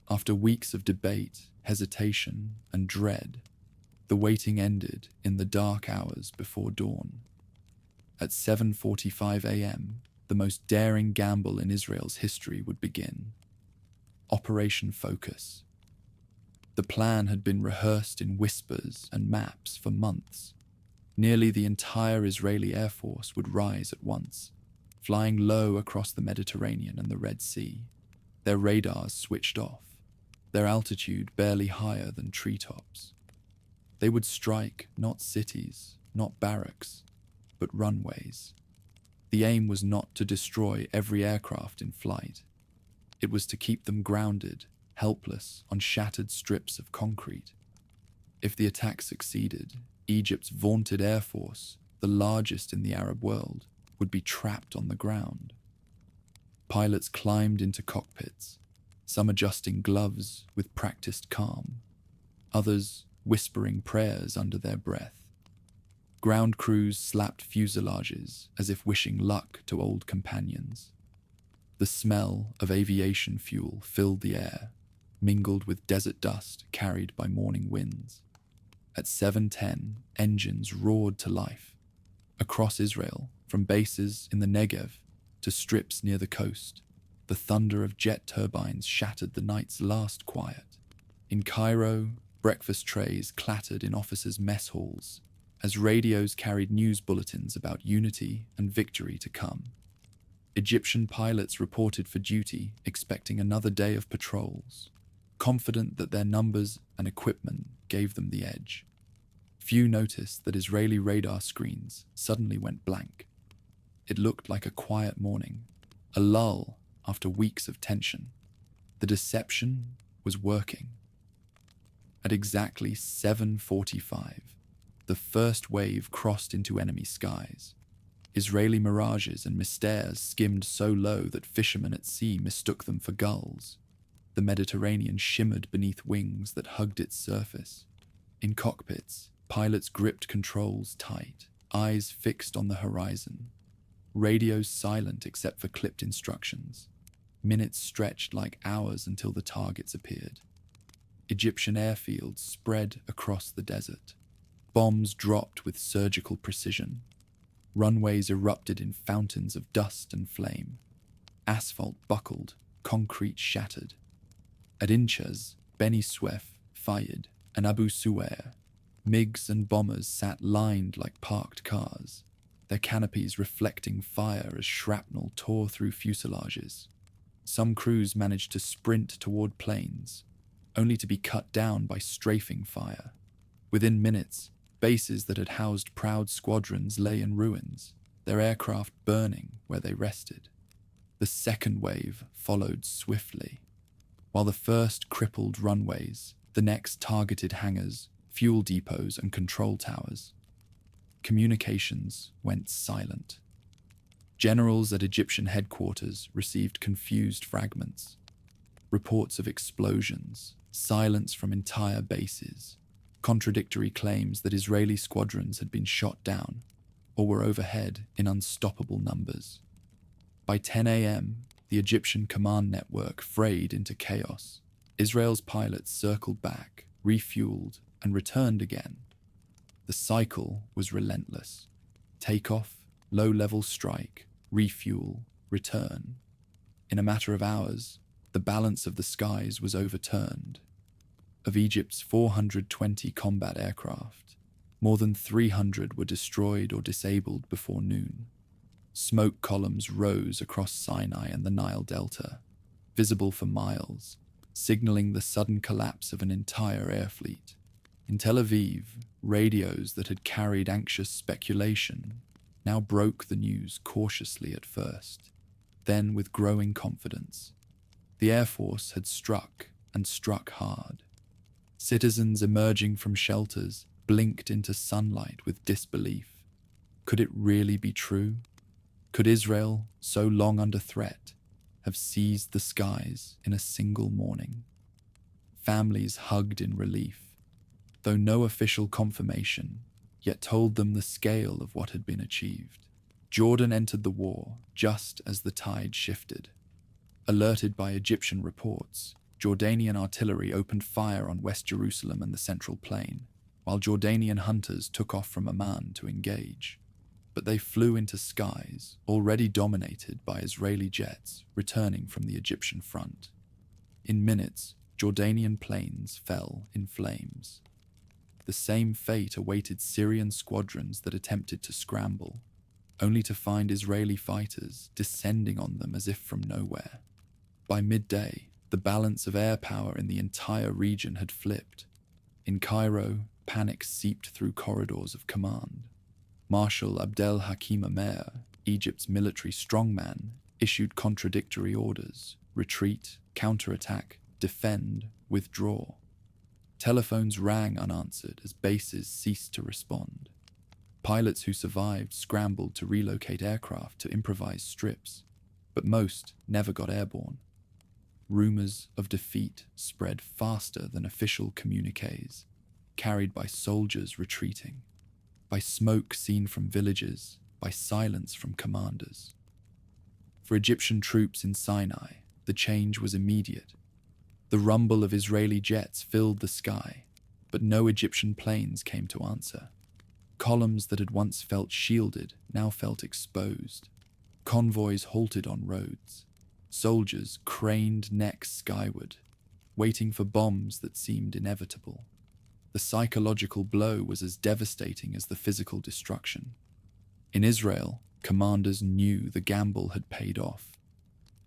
After weeks of debate, hesitation, and dread, the waiting ended in the dark hours before dawn. At 7:45 a.m., the most daring gamble in Israel's history would begin. Operation Focus. The plan had been rehearsed in whispers and maps for months. Nearly the entire Israeli Air Force would rise at once, flying low across the Mediterranean and the Red Sea, their radars switched off, their altitude barely higher than treetops. They would strike not cities, not barracks, but runways. The aim was not to destroy every aircraft in flight. It was to keep them grounded, helpless on shattered strips of concrete. If the attack succeeded, Egypt's vaunted air force, the largest in the Arab world, would be trapped on the ground. Pilots climbed into cockpits, some adjusting gloves with practiced calm, others whispering prayers under their breath. Ground crews slapped fuselages as if wishing luck to old companions. The smell of aviation fuel filled the air, mingled with desert dust carried by morning winds. At 7:10, engines roared to life. Across Israel, from bases in the Negev to strips near the coast, the thunder of jet turbines shattered the night's last quiet. In Cairo, breakfast trays clattered in officers' mess halls as radios carried news bulletins about unity and victory to come. Egyptian pilots reported for duty, expecting another day of patrols, confident that their numbers and equipment gave them the edge. Few noticed that Israeli radar screens suddenly went blank. It looked like a quiet morning, a lull after weeks of tension. The deception was working. At exactly 7:45, the first wave crossed into enemy skies. Israeli mirages and mystères skimmed so low that fishermen at sea mistook them for gulls. The Mediterranean shimmered beneath wings that hugged its surface. In cockpits, pilots gripped controls tight, eyes fixed on the horizon. Radios silent except for clipped instructions. Minutes stretched like hours until the targets appeared. Egyptian airfields spread across the desert. Bombs dropped with surgical precision. Runways erupted in fountains of dust and flame. Asphalt buckled, concrete shattered. At Inchas, Beni Suef, VIII, and Abu-Ageila, MiGs and bombers sat lined like parked cars, their canopies reflecting fire as shrapnel tore through fuselages. Some crews managed to sprint toward planes, only to be cut down by strafing fire. Within minutes, bases that had housed proud squadrons lay in ruins, their aircraft burning where they rested. The second wave followed swiftly. While the first crippled runways, the next targeted hangars, fuel depots, and control towers. Communications went silent. Generals at Egyptian headquarters received confused fragments. Reports of explosions, silence from entire bases, contradictory claims that Israeli squadrons had been shot down or were overhead in unstoppable numbers. By 10 a.m., the Egyptian command network frayed into chaos. Israel's pilots circled back, refueled, and returned again. The cycle was relentless. Takeoff, low-level strike, refuel, return. In a matter of hours, the balance of the skies was overturned. Of Egypt's 420 combat aircraft, more than 300 were destroyed or disabled before noon. Smoke columns rose across Sinai and the Nile Delta, visible for miles, signaling the sudden collapse of an entire air fleet. In Tel Aviv, radios that had carried anxious speculation now broke the news cautiously at first, then with growing confidence. The Air Force had struck, and struck hard. Citizens emerging from shelters blinked into sunlight with disbelief. Could it really be true? Could Israel, so long under threat, have seized the skies in a single morning? Families hugged in relief, though no official confirmation yet told them the scale of what had been achieved. Jordan entered the war just as the tide shifted. Alerted by Egyptian reports, Jordanian artillery opened fire on West Jerusalem and the Central Plain, while Jordanian hunters took off from Amman to engage. But they flew into skies already dominated by Israeli jets returning from the Egyptian front. In minutes, Jordanian plains fell in flames. The same fate awaited Syrian squadrons that attempted to scramble, only to find Israeli fighters descending on them as if from nowhere. By midday, the balance of air power in the entire region had flipped. In Cairo, panic seeped through corridors of command. Marshal Abdel Hakim Amer, Egypt's military strongman, issued contradictory orders: retreat, counterattack, defend, withdraw. Telephones rang unanswered as bases ceased to respond. Pilots who survived scrambled to relocate aircraft to improvise strips, but most never got airborne. Rumors of defeat spread faster than official communiques, carried by soldiers retreating, by smoke seen from villages, by silence from commanders. For Egyptian troops in Sinai, the change was immediate. The rumble of Israeli jets filled the sky, but no Egyptian planes came to answer. Columns that had once felt shielded now felt exposed. Convoys halted on roads. Soldiers craned necks skyward, waiting for bombs that seemed inevitable. The psychological blow was as devastating as the physical destruction. In Israel, commanders knew the gamble had paid off.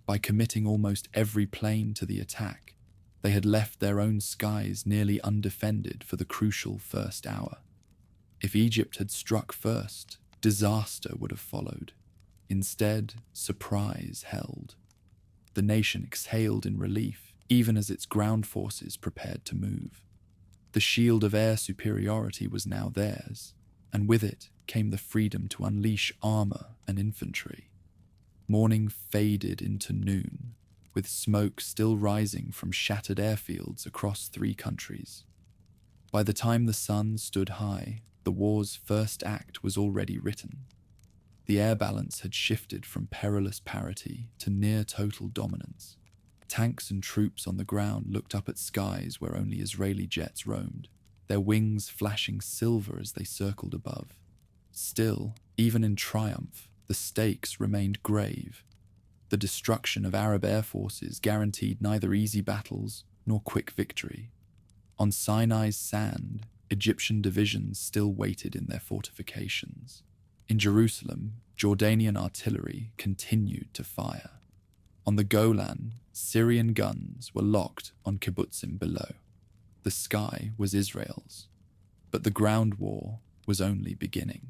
By committing almost every plane to the attack, they had left their own skies nearly undefended for the crucial first hour. If Egypt had struck first, disaster would have followed. Instead, surprise held. The nation exhaled in relief, even as its ground forces prepared to move. The shield of air superiority was now theirs, and with it came the freedom to unleash armor and infantry. Morning faded into noon, with smoke still rising from shattered airfields across 3 countries. By the time the sun stood high, the war's first act was already written. The air balance had shifted from perilous parity to near total dominance. Tanks and troops on the ground looked up at skies where only Israeli jets roamed, their wings flashing silver as they circled above. Still, even in triumph, the stakes remained grave. The destruction of Arab air forces guaranteed neither easy battles nor quick victory. On Sinai's sand, Egyptian divisions still waited in their fortifications. In Jerusalem, Jordanian artillery continued to fire. On the Golan, Syrian guns were locked on kibbutzim below. The sky was Israel's, but the ground war was only beginning.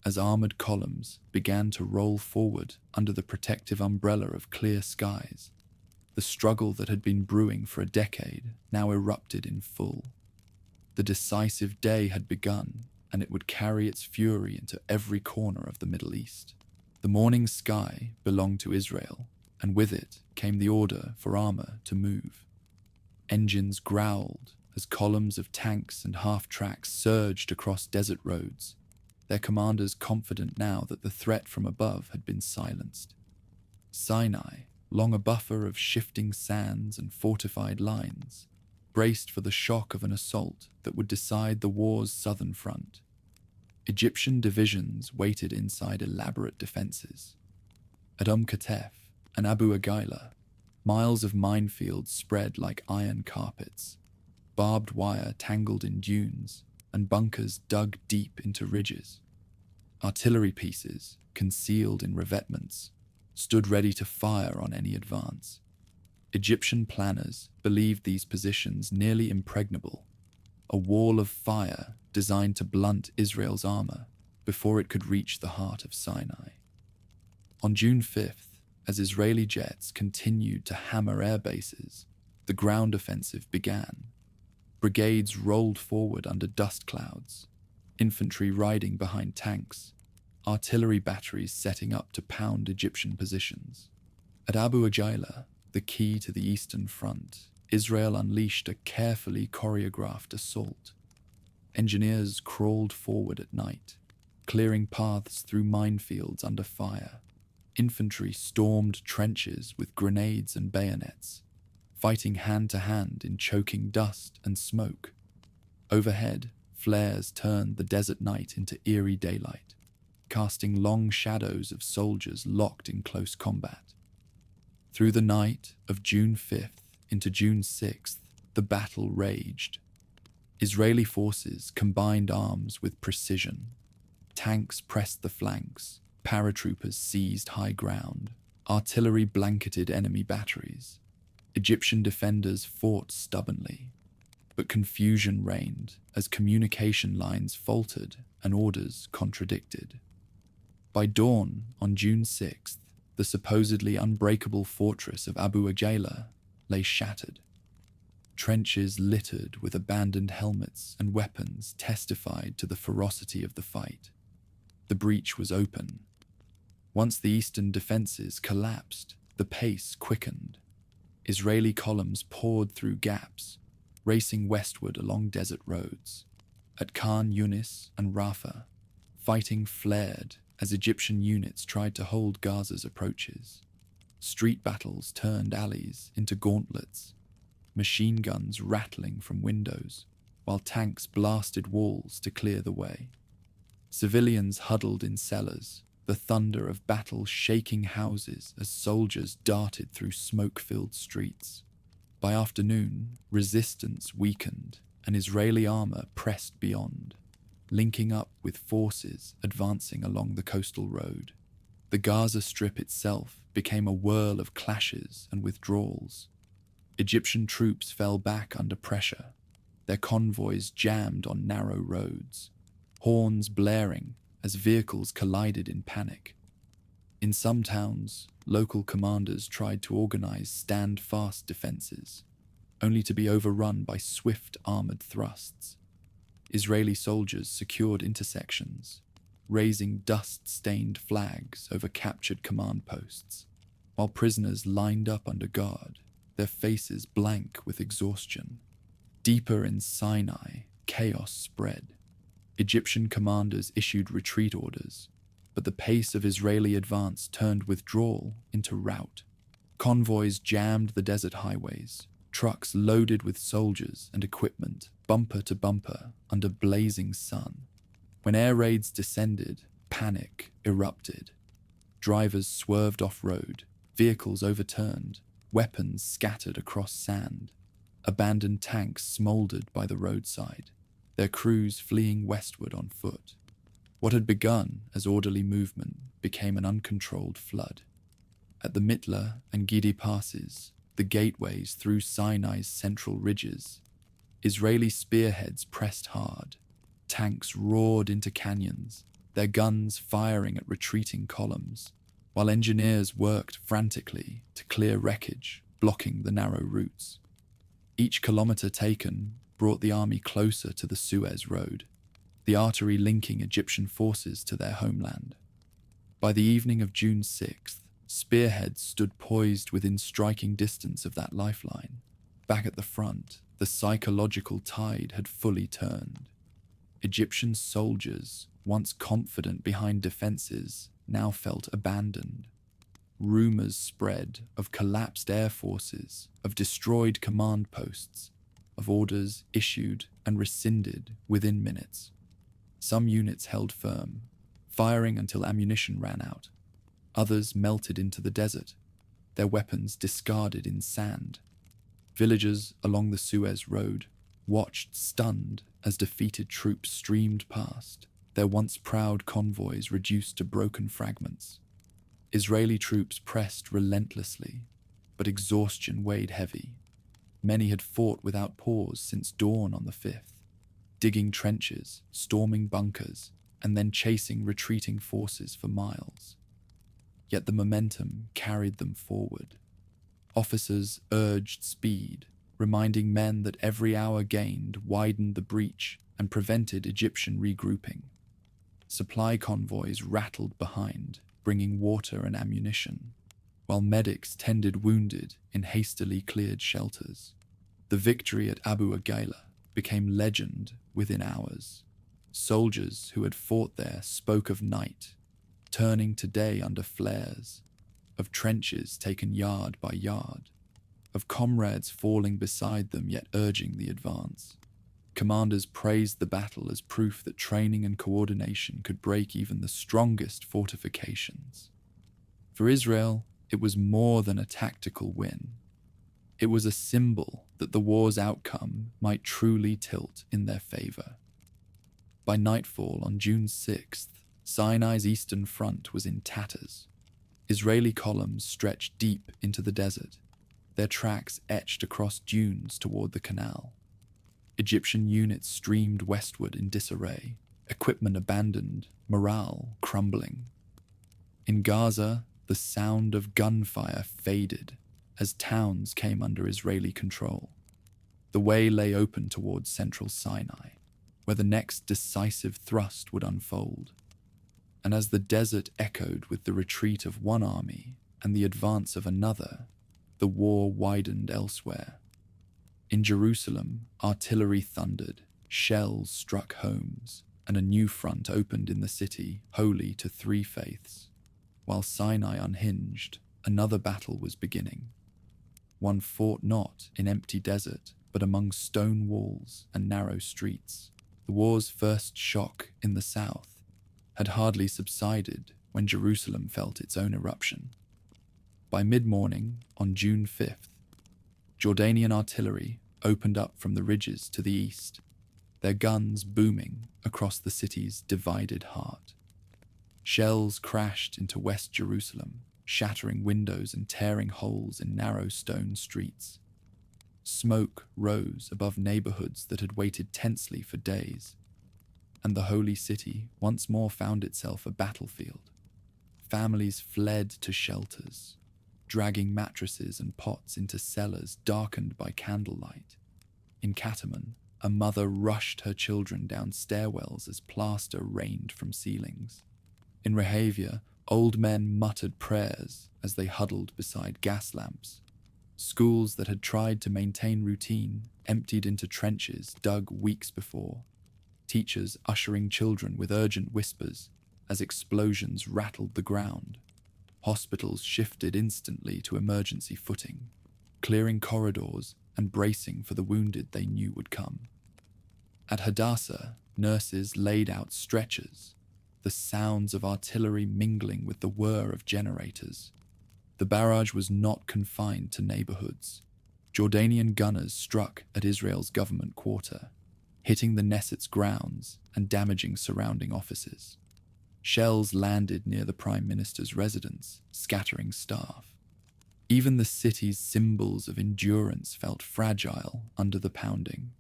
As armored columns began to roll forward under the protective umbrella of clear skies, the struggle that had been brewing for a decade now erupted in full. The decisive day had begun, and it would carry its fury into every corner of the Middle East. The morning sky belonged to Israel, and with it came the order for armor to move. Engines growled as columns of tanks and half-tracks surged across desert roads, their commanders confident now that the threat from above had been silenced. Sinai, long a buffer of shifting sands and fortified lines, braced for the shock of an assault that would decide the war's southern front. Egyptian divisions waited inside elaborate defenses. At Ketef and Abu-Ageila, miles of minefields spread like iron carpets, barbed wire tangled in dunes, and bunkers dug deep into ridges. Artillery pieces, concealed in revetments, stood ready to fire on any advance. Egyptian planners believed these positions nearly impregnable, a wall of fire designed to blunt Israel's armor before it could reach the heart of Sinai. On June 5th, as Israeli jets continued to hammer air bases, the ground offensive began. Brigades rolled forward under dust clouds, infantry riding behind tanks, artillery batteries setting up to pound Egyptian positions. At Abu-Ageila, the key to the Eastern Front, Israel unleashed a carefully choreographed assault. Engineers crawled forward at night, clearing paths through minefields under fire. Infantry stormed trenches with grenades and bayonets, fighting hand-to-hand in choking dust and smoke. Overhead, flares turned the desert night into eerie daylight, casting long shadows of soldiers locked in close combat. Through the night of June 5th, into June 6th, the battle raged. Israeli forces combined arms with precision. Tanks pressed the flanks, paratroopers seized high ground, artillery blanketed enemy batteries. Egyptian defenders fought stubbornly, but confusion reigned as communication lines faltered and orders contradicted. By dawn on June 6th, the supposedly unbreakable fortress of Abu-Ageila lay shattered. Trenches littered with abandoned helmets and weapons testified to the ferocity of the fight. The breach was open. Once the eastern defenses collapsed, the pace quickened. Israeli columns poured through gaps, racing westward along desert roads. At Khan Yunis and Rafah, fighting flared as Egyptian units tried to hold Gaza's approaches. Street battles turned alleys into gauntlets, machine guns rattling from windows, while tanks blasted walls to clear the way. Civilians huddled in cellars, the thunder of battle shaking houses as soldiers darted through smoke-filled streets. By afternoon, resistance weakened and Israeli armor pressed beyond, linking up with forces advancing along the coastal road. The Gaza Strip itself became a whirl of clashes and withdrawals. Egyptian troops fell back under pressure, their convoys jammed on narrow roads, horns blaring as vehicles collided in panic. In some towns, local commanders tried to organize stand-fast defenses, only to be overrun by swift armored thrusts. Israeli soldiers secured intersections, raising dust-stained flags over captured command posts, while prisoners lined up under guard, their faces blank with exhaustion. Deeper in Sinai, chaos spread. Egyptian commanders issued retreat orders, but the pace of Israeli advance turned withdrawal into rout. Convoys jammed the desert highways, trucks loaded with soldiers and equipment, bumper to bumper, under blazing sun. When air raids descended, panic erupted. Drivers swerved off-road, vehicles overturned, weapons scattered across sand. Abandoned tanks smoldered by the roadside, their crews fleeing westward on foot. What had begun as orderly movement became an uncontrolled flood. At the Mitla and Gidi passes, the gateways through Sinai's central ridges, Israeli spearheads pressed hard. Tanks roared into canyons, their guns firing at retreating columns, while engineers worked frantically to clear wreckage, blocking the narrow routes. Each kilometer taken brought the army closer to the Suez road, the artery linking Egyptian forces to their homeland. By the evening of June 6th, spearheads stood poised within striking distance of that lifeline. Back at the front, the psychological tide had fully turned. Egyptian soldiers, once confident behind defenses, now felt abandoned. Rumors spread of collapsed air forces, of destroyed command posts, of orders issued and rescinded within minutes. Some units held firm, firing until ammunition ran out. Others melted into the desert, their weapons discarded in sand. Villagers along the Suez road watched stunned as defeated troops streamed past, their once proud convoys reduced to broken fragments. Israeli troops pressed relentlessly, but exhaustion weighed heavy. Many had fought without pause since dawn on the 5th, digging trenches, storming bunkers, and then chasing retreating forces for miles. Yet the momentum carried them forward. Officers urged speed, reminding men that every hour gained widened the breach and prevented Egyptian regrouping. Supply convoys rattled behind, bringing water and ammunition, while medics tended wounded in hastily cleared shelters. The victory at Abu-Ageila became legend within hours. Soldiers who had fought there spoke of night, turning to day under flares, of trenches taken yard by yard, of comrades falling beside them yet urging the advance. Commanders praised the battle as proof that training and coordination could break even the strongest fortifications. For Israel, it was more than a tactical win. It was a symbol that the war's outcome might truly tilt in their favor. By nightfall on June 6th, Sinai's eastern front was in tatters. Israeli columns stretched deep into the desert, their tracks etched across dunes toward the canal. Egyptian units streamed westward in disarray, equipment abandoned, morale crumbling. In Gaza, the sound of gunfire faded as towns came under Israeli control. The way lay open towards central Sinai, where the next decisive thrust would unfold. And as the desert echoed with the retreat of one army and the advance of another, the war widened elsewhere. In Jerusalem, artillery thundered, shells struck homes, and a new front opened in the city, holy to three faiths. While Sinai unhinged, another battle was beginning. One fought not in empty desert, but among stone walls and narrow streets. The war's first shock in the south had hardly subsided when Jerusalem felt its own eruption. By mid-morning on June 5th, Jordanian artillery opened up from the ridges to the east, their guns booming across the city's divided heart. Shells crashed into West Jerusalem, shattering windows and tearing holes in narrow stone streets. Smoke rose above neighborhoods that had waited tensely for days, and the holy city once more found itself a battlefield. Families fled to shelters, dragging mattresses and pots into cellars darkened by candlelight. In Kataman, a mother rushed her children down stairwells as plaster rained from ceilings. In Rehavia, old men muttered prayers as they huddled beside gas lamps. Schools that had tried to maintain routine emptied into trenches dug weeks before, teachers ushering children with urgent whispers as explosions rattled the ground. Hospitals shifted instantly to emergency footing, clearing corridors and bracing for the wounded they knew would come. At Hadassah, nurses laid out stretchers, the sounds of artillery mingling with the whir of generators. The barrage was not confined to neighborhoods. Jordanian gunners struck at Israel's government quarter, hitting the Knesset's grounds and damaging surrounding offices. Shells landed near the Prime Minister's residence, scattering staff. Even the city's symbols of endurance felt fragile under the pounding.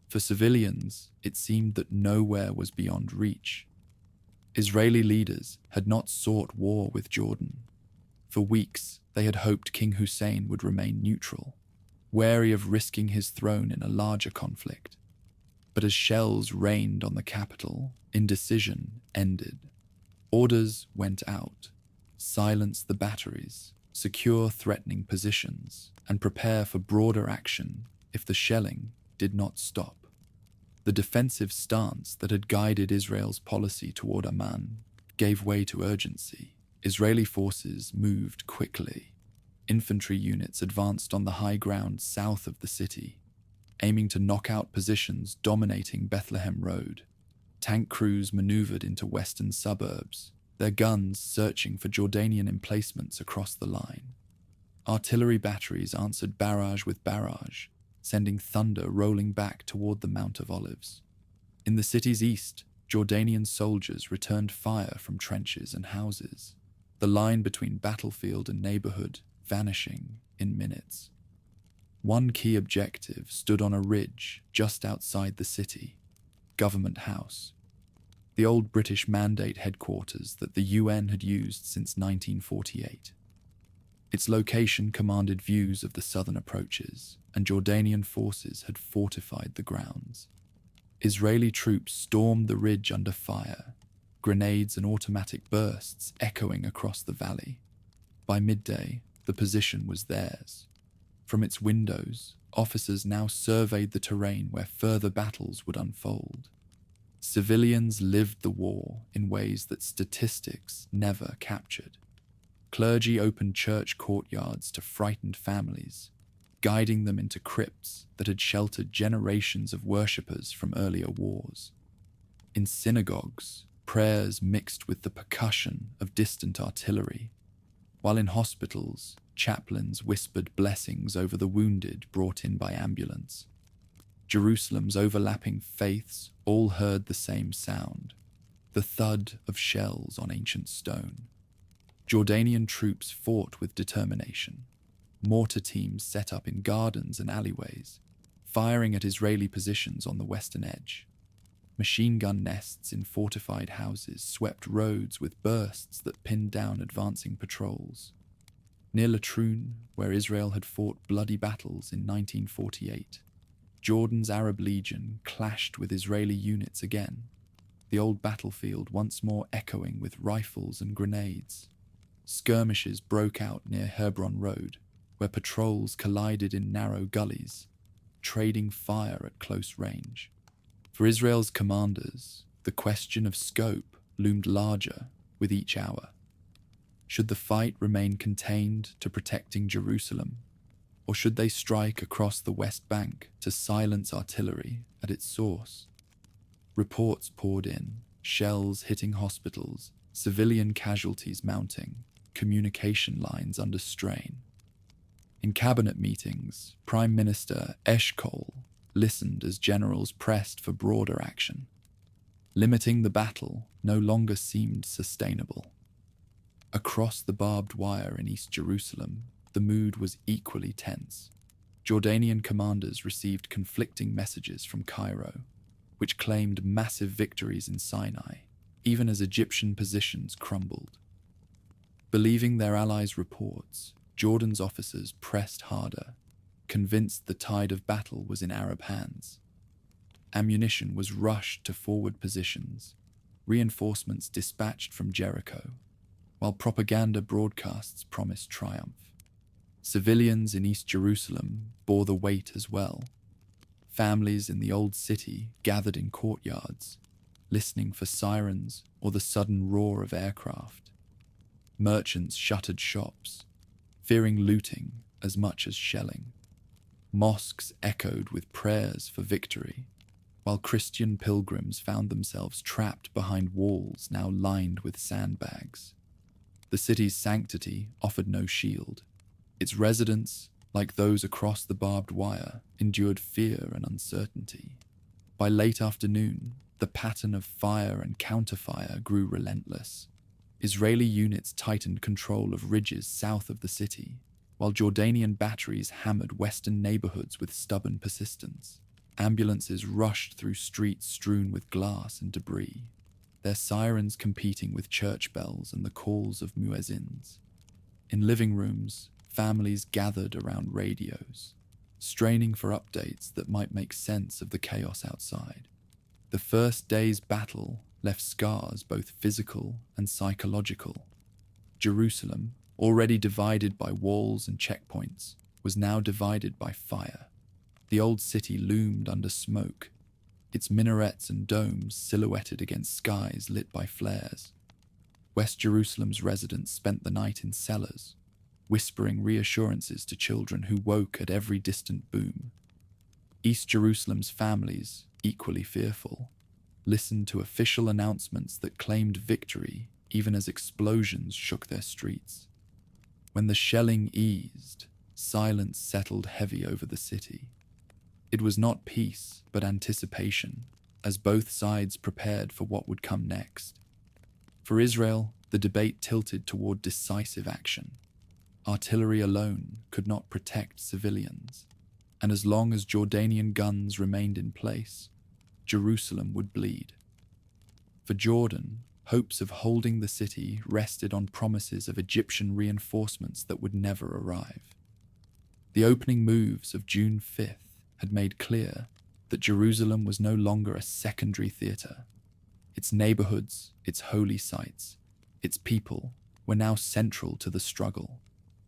For civilians, it seemed that nowhere was beyond reach. Israeli leaders had not sought war with Jordan. For weeks, they had hoped King Hussein would remain neutral, wary of risking his throne in a larger conflict. But as shells rained on the capital, indecision ended. Orders went out: silence the batteries, secure threatening positions, and prepare for broader action if the shelling did not stop. The defensive stance that had guided Israel's policy toward Amman gave way to urgency. Israeli forces moved quickly. Infantry units advanced on the high ground south of the city, aiming to knock out positions dominating Bethlehem Road. Tank crews maneuvered into western suburbs, their guns searching for Jordanian emplacements across the line. Artillery batteries answered barrage with barrage, sending thunder rolling back toward the Mount of Olives. In the city's east, Jordanian soldiers returned fire from trenches and houses, the line between battlefield and neighborhood vanishing in minutes. One key objective stood on a ridge just outside the city: Government House, the old British Mandate headquarters that the UN had used since 1948. Its location commanded views of the southern approaches, and Jordanian forces had fortified the grounds. Israeli troops stormed the ridge under fire, grenades and automatic bursts echoing across the valley. By midday, the position was theirs. From its windows, officers now surveyed the terrain where further battles would unfold. Civilians lived the war in ways that statistics never captured. Clergy opened church courtyards to frightened families, guiding them into crypts that had sheltered generations of worshippers from earlier wars. In synagogues, prayers mixed with the percussion of distant artillery, while in hospitals, Chaplains whispered blessings over the wounded brought in by ambulance. Jerusalem's overlapping faiths all heard the same sound, the thud of shells on ancient stone. Jordanian troops fought with determination. Mortar teams set up in gardens and alleyways, firing at Israeli positions on the western edge. Machine gun nests in fortified houses swept roads with bursts that pinned down advancing patrols. Near Latrun, where Israel had fought bloody battles in 1948, Jordan's Arab Legion clashed with Israeli units again, the old battlefield once more echoing with rifles and grenades. Skirmishes broke out near Hebron Road, where patrols collided in narrow gullies, trading fire at close range. For Israel's commanders, the question of scope loomed larger with each hour. Should the fight remain contained to protecting Jerusalem, or should they strike across the West Bank to silence artillery at its source? Reports poured in, shells hitting hospitals, civilian casualties mounting, communication lines under strain. In cabinet meetings, Prime Minister Eshkol listened as generals pressed for broader action. Limiting the battle no longer seemed sustainable. Across the barbed wire in East Jerusalem, the mood was equally tense. Jordanian commanders received conflicting messages from Cairo, which claimed massive victories in Sinai, even as Egyptian positions crumbled. Believing their allies' reports, Jordan's officers pressed harder, convinced the tide of battle was in Arab hands. Ammunition was rushed to forward positions, reinforcements dispatched from Jericho, while propaganda broadcasts promised triumph. Civilians in East Jerusalem bore the weight as well. Families in the old city gathered in courtyards, listening for sirens or the sudden roar of aircraft. Merchants shuttered shops, fearing looting as much as shelling. Mosques echoed with prayers for victory, while Christian pilgrims found themselves trapped behind walls now lined with sandbags. The city's sanctity offered no shield. Its residents, like those across the barbed wire, endured fear and uncertainty. By late afternoon, the pattern of fire and counterfire grew relentless. Israeli units tightened control of ridges south of the city, while Jordanian batteries hammered western neighborhoods with stubborn persistence. Ambulances rushed through streets strewn with glass and debris, their sirens competing with church bells and the calls of muezzins. In living rooms, families gathered around radios, straining for updates that might make sense of the chaos outside. The first day's battle left scars both physical and psychological. Jerusalem, already divided by walls and checkpoints, was now divided by fire. The old city loomed under smoke, its minarets and domes silhouetted against skies lit by flares. West Jerusalem's residents spent the night in cellars, whispering reassurances to children who woke at every distant boom. East Jerusalem's families, equally fearful, listened to official announcements that claimed victory even as explosions shook their streets. When the shelling eased, silence settled heavy over the city. It was not peace, but anticipation, as both sides prepared for what would come next. For Israel, the debate tilted toward decisive action. Artillery alone could not protect civilians, and as long as Jordanian guns remained in place, Jerusalem would bleed. For Jordan, hopes of holding the city rested on promises of Egyptian reinforcements that would never arrive. The opening moves of June 5th had made clear that Jerusalem was no longer a secondary theatre. Its neighborhoods, its holy sites, its people were now central to the struggle.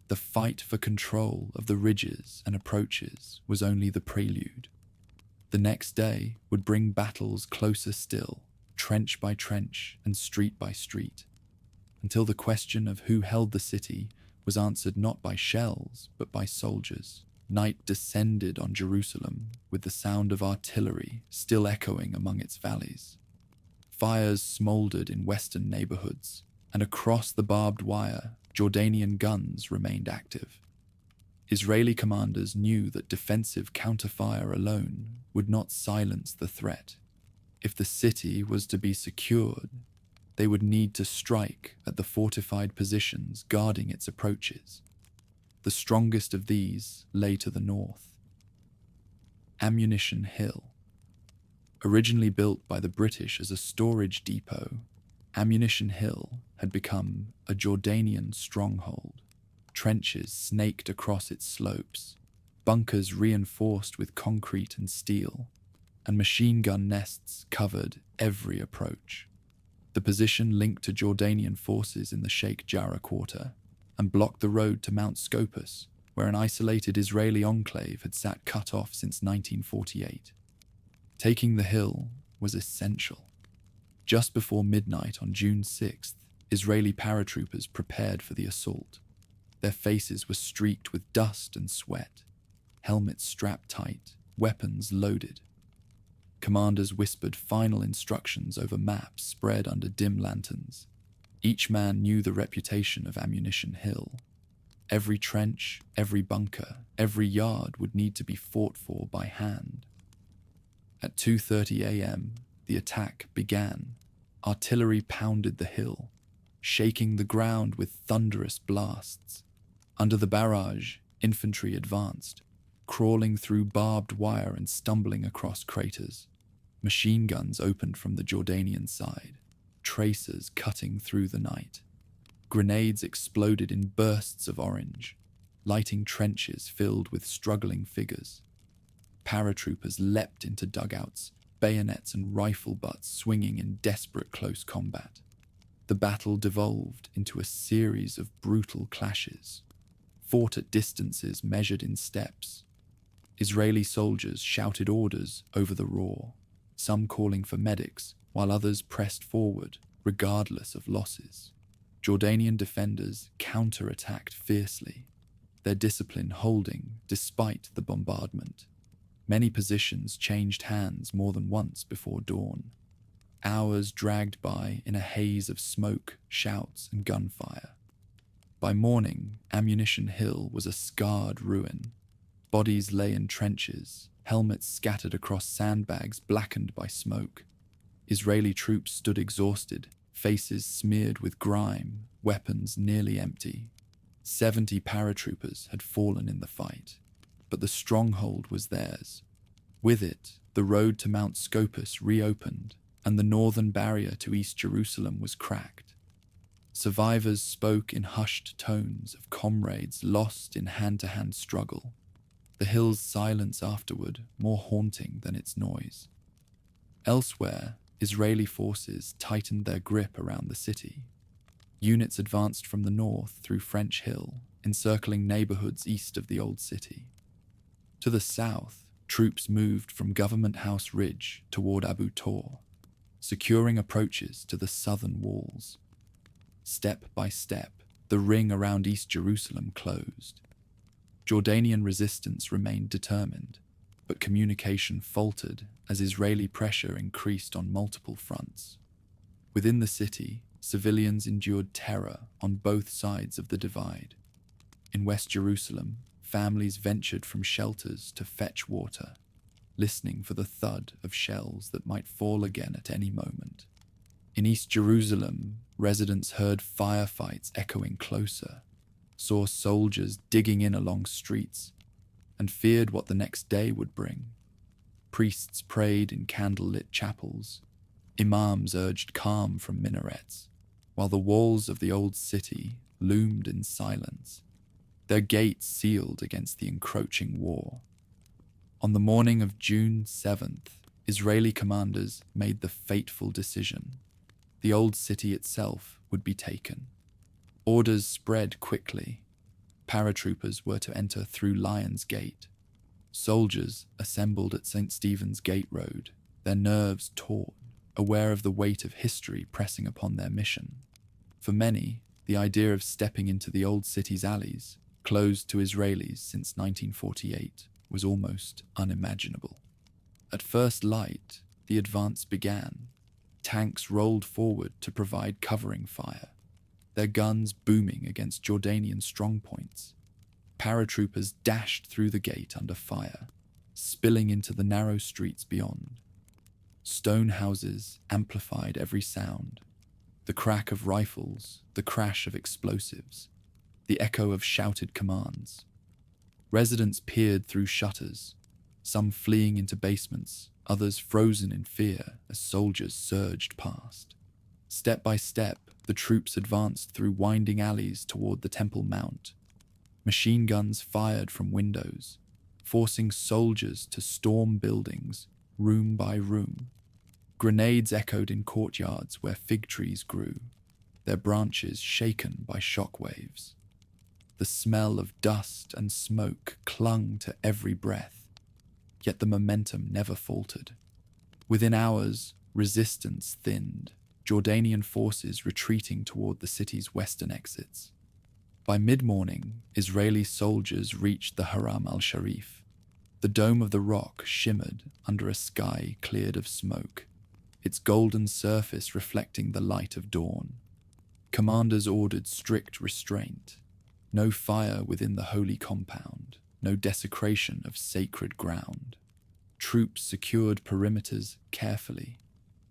The fight for control of the ridges and approaches was only the prelude. The next day would bring battles closer still, trench by trench and street by street, until the question of who held the city was answered not by shells but by soldiers. Night descended on Jerusalem with the sound of artillery still echoing among its valleys. Fires smoldered in western neighborhoods, and across the barbed wire, Jordanian guns remained active. Israeli commanders knew that defensive counterfire alone would not silence the threat. If the city was to be secured, they would need to strike at the fortified positions guarding its approaches. The strongest of these lay to the north. Ammunition Hill. Originally built by the British as a storage depot, Ammunition Hill had become a Jordanian stronghold. Trenches snaked across its slopes, bunkers reinforced with concrete and steel, and machine gun nests covered every approach. The position linked to Jordanian forces in the Sheikh Jarrah quarter and blocked the road to Mount Scopus, where an isolated Israeli enclave had sat cut off since 1948. Taking the hill was essential. Just before midnight on June 6th, Israeli paratroopers prepared for the assault. Their faces were streaked with dust and sweat, helmets strapped tight, weapons loaded. Commanders whispered final instructions over maps spread under dim lanterns. Each man knew the reputation of Ammunition Hill. Every trench, every bunker, every yard would need to be fought for by hand. At 2:30 a.m., the attack began. Artillery pounded the hill, shaking the ground with thunderous blasts. Under the barrage, infantry advanced, crawling through barbed wire and stumbling across craters. Machine guns opened from the Jordanian side, tracers cutting through the night. Grenades exploded in bursts of orange, lighting trenches filled with struggling figures. Paratroopers leapt into dugouts, bayonets and rifle butts swinging in desperate close combat. The battle devolved into a series of brutal clashes, fought at distances measured in steps. Israeli soldiers shouted orders over the roar, some calling for medics, while others pressed forward, regardless of losses. Jordanian defenders counterattacked fiercely, their discipline holding despite the bombardment. Many positions changed hands more than once before dawn. Hours dragged by in a haze of smoke, shouts, and gunfire. By morning, Ammunition Hill was a scarred ruin. Bodies lay in trenches, helmets scattered across sandbags blackened by smoke. Israeli troops stood exhausted, faces smeared with grime, weapons nearly empty. 70 paratroopers had fallen in the fight, but the stronghold was theirs. With it, the road to Mount Scopus reopened, and the northern barrier to East Jerusalem was cracked. Survivors spoke in hushed tones of comrades lost in hand-to-hand struggle, the hill's silence afterward more haunting than its noise. Elsewhere, Israeli forces tightened their grip around the city. Units advanced from the north through French Hill, encircling neighborhoods east of the old city. To the south, troops moved from Government House Ridge toward Abu Tor, securing approaches to the southern walls. Step by step, the ring around East Jerusalem closed. Jordanian resistance remained determined, but communication faltered as Israeli pressure increased on multiple fronts. Within the city, civilians endured terror on both sides of the divide. In West Jerusalem, families ventured from shelters to fetch water, listening for the thud of shells that might fall again at any moment. In East Jerusalem, residents heard firefights echoing closer, saw soldiers digging in along streets, and feared what the next day would bring. Priests prayed in candlelit chapels. Imams urged calm from minarets, while the walls of the old city loomed in silence, their gates sealed against the encroaching war. On the morning of June 7th, Israeli commanders made the fateful decision. The old city itself would be taken. Orders spread quickly. Paratroopers were to enter through Lion's Gate. Soldiers assembled at St. Stephen's Gate Road, their nerves taut, aware of the weight of history pressing upon their mission. For many, the idea of stepping into the old city's alleys, closed to Israelis since 1948, was almost unimaginable. At first light, the advance began. Tanks rolled forward to provide covering fire, their guns booming against Jordanian strongpoints. Paratroopers dashed through the gate under fire, spilling into the narrow streets beyond. Stone houses amplified every sound. The crack of rifles, the crash of explosives, the echo of shouted commands. Residents peered through shutters, some fleeing into basements, others frozen in fear as soldiers surged past. Step by step, the troops advanced through winding alleys toward the Temple Mount. Machine guns fired from windows, forcing soldiers to storm buildings, room by room. Grenades echoed in courtyards where fig trees grew, their branches shaken by shock waves. The smell of dust and smoke clung to every breath, yet the momentum never faltered. Within hours, resistance thinned, Jordanian forces retreating toward the city's western exits. By mid-morning, Israeli soldiers reached the Haram al-Sharif. The dome of the rock shimmered under a sky cleared of smoke, its golden surface reflecting the light of dawn. Commanders ordered strict restraint. No fire within the holy compound, no desecration of sacred ground. Troops secured perimeters carefully,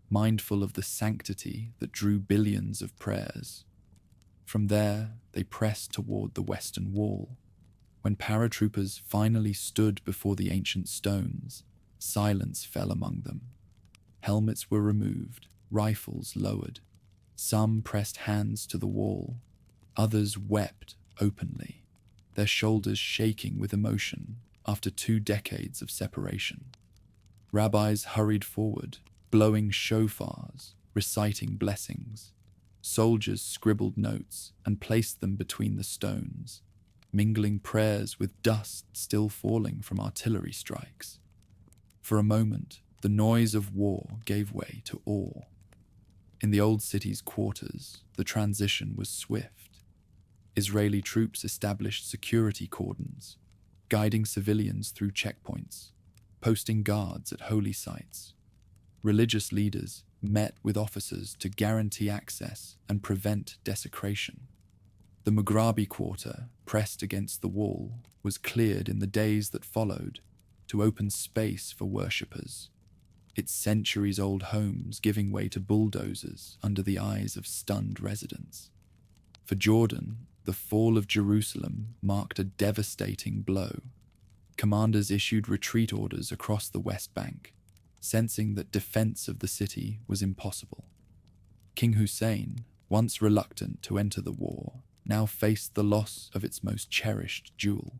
mindful of the sanctity that drew billions of prayers. From there, they pressed toward the western wall. When paratroopers finally stood before the ancient stones, silence fell among them. Helmets were removed, rifles lowered. Some pressed hands to the wall, others wept openly, their shoulders shaking with emotion after 2 decades of separation. Rabbis hurried forward, blowing shofars, reciting blessings. Soldiers scribbled notes and placed them between the stones, mingling prayers with dust still falling from artillery strikes. For a moment, the noise of war gave way to awe. In the old city's quarters, the transition was swift. Israeli troops established security cordons, guiding civilians through checkpoints, posting guards at holy sites. Religious leaders met with officers to guarantee access and prevent desecration. The Mughrabi quarter, pressed against the wall, was cleared in the days that followed to open space for worshippers, its centuries-old homes giving way to bulldozers under the eyes of stunned residents. For Jordan, the fall of Jerusalem marked a devastating blow. Commanders issued retreat orders across the West Bank, sensing that defense of the city was impossible. King Hussein, once reluctant to enter the war, now faced the loss of its most cherished jewel.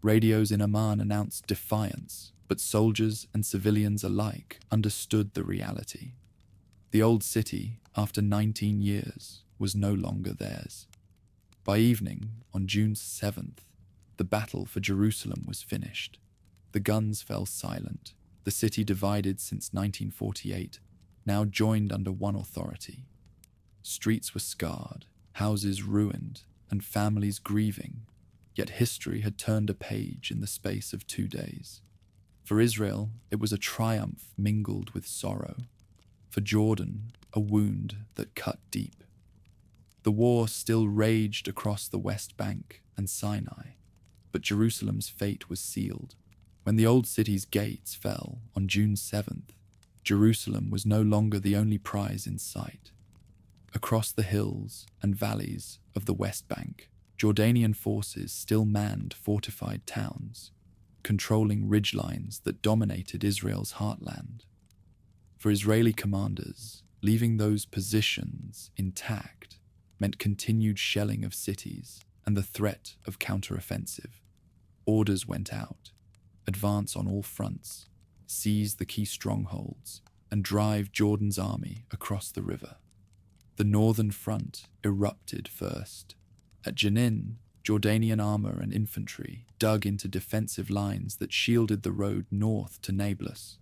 Radios in Amman announced defiance, but soldiers and civilians alike understood the reality. The old city, after 19 years, was no longer theirs. By evening, on June 7th, the battle for Jerusalem was finished. The guns fell silent. The city, divided since 1948, now joined under one authority. Streets were scarred, houses ruined, and families grieving, yet history had turned a page in the space of 2 days. For Israel, it was a triumph mingled with sorrow. For Jordan, a wound that cut deep. The war still raged across the West Bank and Sinai, but Jerusalem's fate was sealed. When the old city's gates fell on June 7th, Jerusalem was no longer the only prize in sight. Across the hills and valleys of the West Bank, Jordanian forces still manned fortified towns, controlling ridgelines that dominated Israel's heartland. For Israeli commanders, leaving those positions intact meant continued shelling of cities and the threat of counteroffensive. Orders went out: advance on all fronts, seize the key strongholds, and drive Jordan's army across the river. The northern front erupted first. At Jenin, Jordanian armor and infantry dug into defensive lines that shielded the road north to Nablus.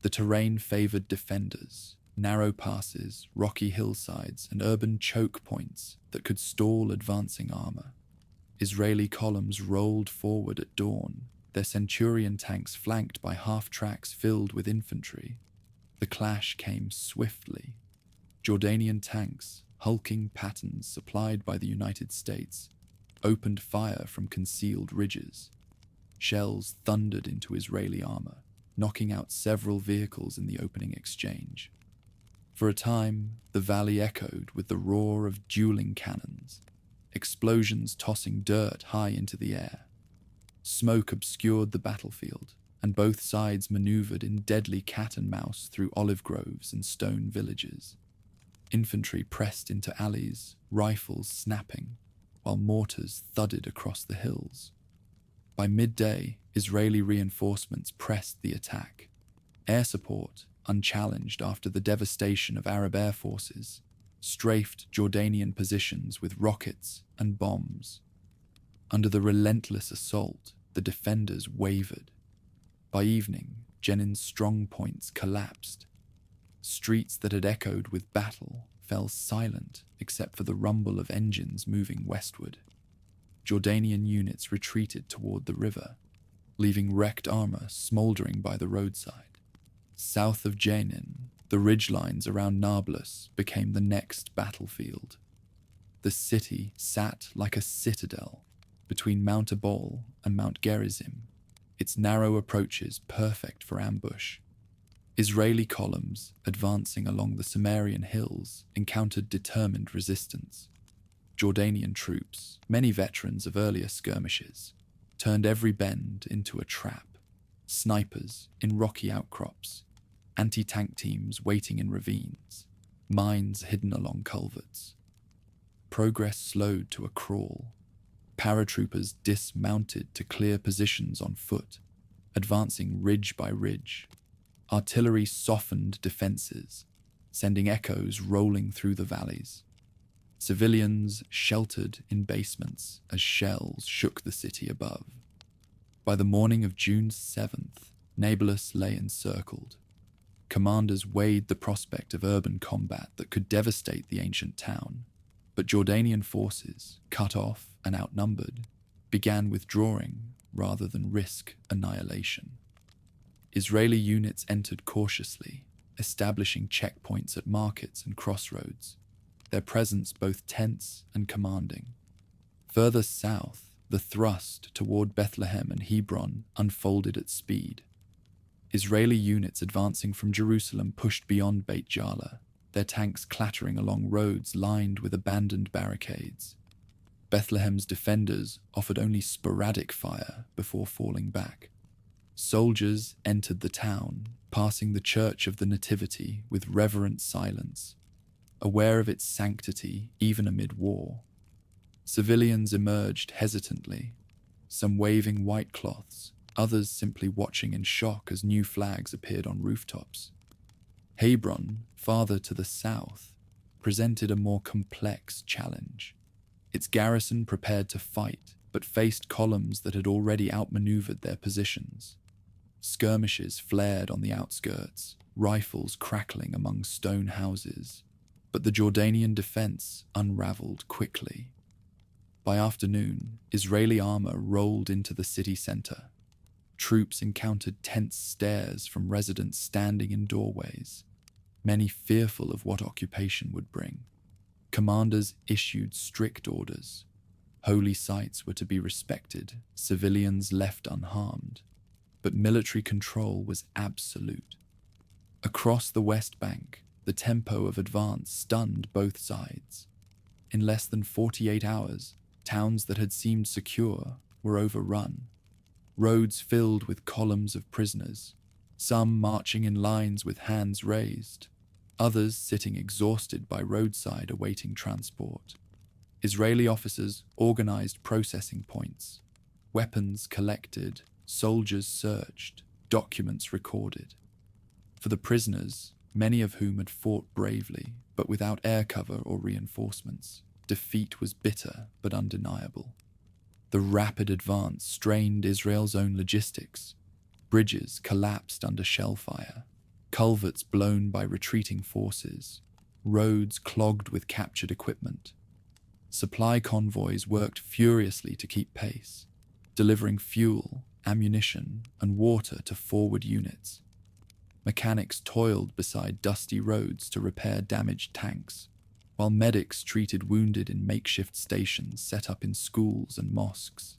The terrain favored defenders, narrow passes, rocky hillsides, and urban choke points that could stall advancing armor. Israeli columns rolled forward at dawn, their Centurion tanks flanked by half-tracks filled with infantry. The clash came swiftly. Jordanian tanks, hulking patterns supplied by the United States, opened fire from concealed ridges. Shells thundered into Israeli armor, knocking out several vehicles in the opening exchange. For a time, the valley echoed with the roar of dueling cannons, explosions tossing dirt high into the air. Smoke obscured the battlefield, and both sides maneuvered in deadly cat and mouse through olive groves and stone villages. Infantry pressed into alleys, rifles snapping, while mortars thudded across the hills. By midday, Israeli reinforcements pressed the attack. Air support, unchallenged after the devastation of Arab air forces, strafed Jordanian positions with rockets and bombs. Under the relentless assault, the defenders wavered. By evening, Jenin's strong points collapsed. Streets that had echoed with battle fell silent except for the rumble of engines moving westward. Jordanian units retreated toward the river, leaving wrecked armor smoldering by the roadside. South of Jenin, the ridgelines around Nablus became the next battlefield. The city sat like a citadel between Mount Ebal and Mount Gerizim, its narrow approaches perfect for ambush. Israeli columns advancing along the Sumerian hills encountered determined resistance. Jordanian troops, many veterans of earlier skirmishes, turned every bend into a trap. Snipers in rocky outcrops, anti-tank teams waiting in ravines, mines hidden along culverts. Progress slowed to a crawl. Paratroopers dismounted to clear positions on foot, advancing ridge by ridge. Artillery softened defenses, sending echoes rolling through the valleys. Civilians sheltered in basements as shells shook the city above. By the morning of June 7th, Nablus lay encircled. Commanders weighed the prospect of urban combat that could devastate the ancient town, but Jordanian forces, cut off and outnumbered, began withdrawing rather than risk annihilation. Israeli units entered cautiously, establishing checkpoints at markets and crossroads, their presence both tense and commanding. Further south, the thrust toward Bethlehem and Hebron unfolded at speed. Israeli units advancing from Jerusalem pushed beyond Beit-Jala, their tanks clattering along roads lined with abandoned barricades. Bethlehem's defenders offered only sporadic fire before falling back. Soldiers entered the town, passing the Church of the Nativity with reverent silence, aware of its sanctity even amid war. Civilians emerged hesitantly, some waving white cloths, others simply watching in shock as new flags appeared on rooftops. Hebron, farther to the south, presented a more complex challenge. Its garrison prepared to fight, but faced columns that had already outmaneuvered their positions. Skirmishes flared on the outskirts, rifles crackling among stone houses, but the Jordanian defense unraveled quickly. By afternoon, Israeli armor rolled into the city center. Troops encountered tense stares from residents standing in doorways, many fearful of what occupation would bring. Commanders issued strict orders. Holy sites were to be respected, civilians left unharmed, but military control was absolute. Across the West Bank, the tempo of advance stunned both sides. In less than 48 hours, towns that had seemed secure were overrun. Roads filled with columns of prisoners, some marching in lines with hands raised, others sitting exhausted by roadside awaiting transport. Israeli officers organized processing points, weapons collected, soldiers searched, documents recorded. For the prisoners, many of whom had fought bravely, but without air cover or reinforcements, defeat was bitter but undeniable. The rapid advance strained Israel's own logistics. Bridges collapsed under shell fire, culverts blown by retreating forces, roads clogged with captured equipment. Supply convoys worked furiously to keep pace, delivering fuel, ammunition, and water to forward units. Mechanics toiled beside dusty roads to repair damaged tanks, while while medics treated wounded in makeshift stations set up in schools and mosques.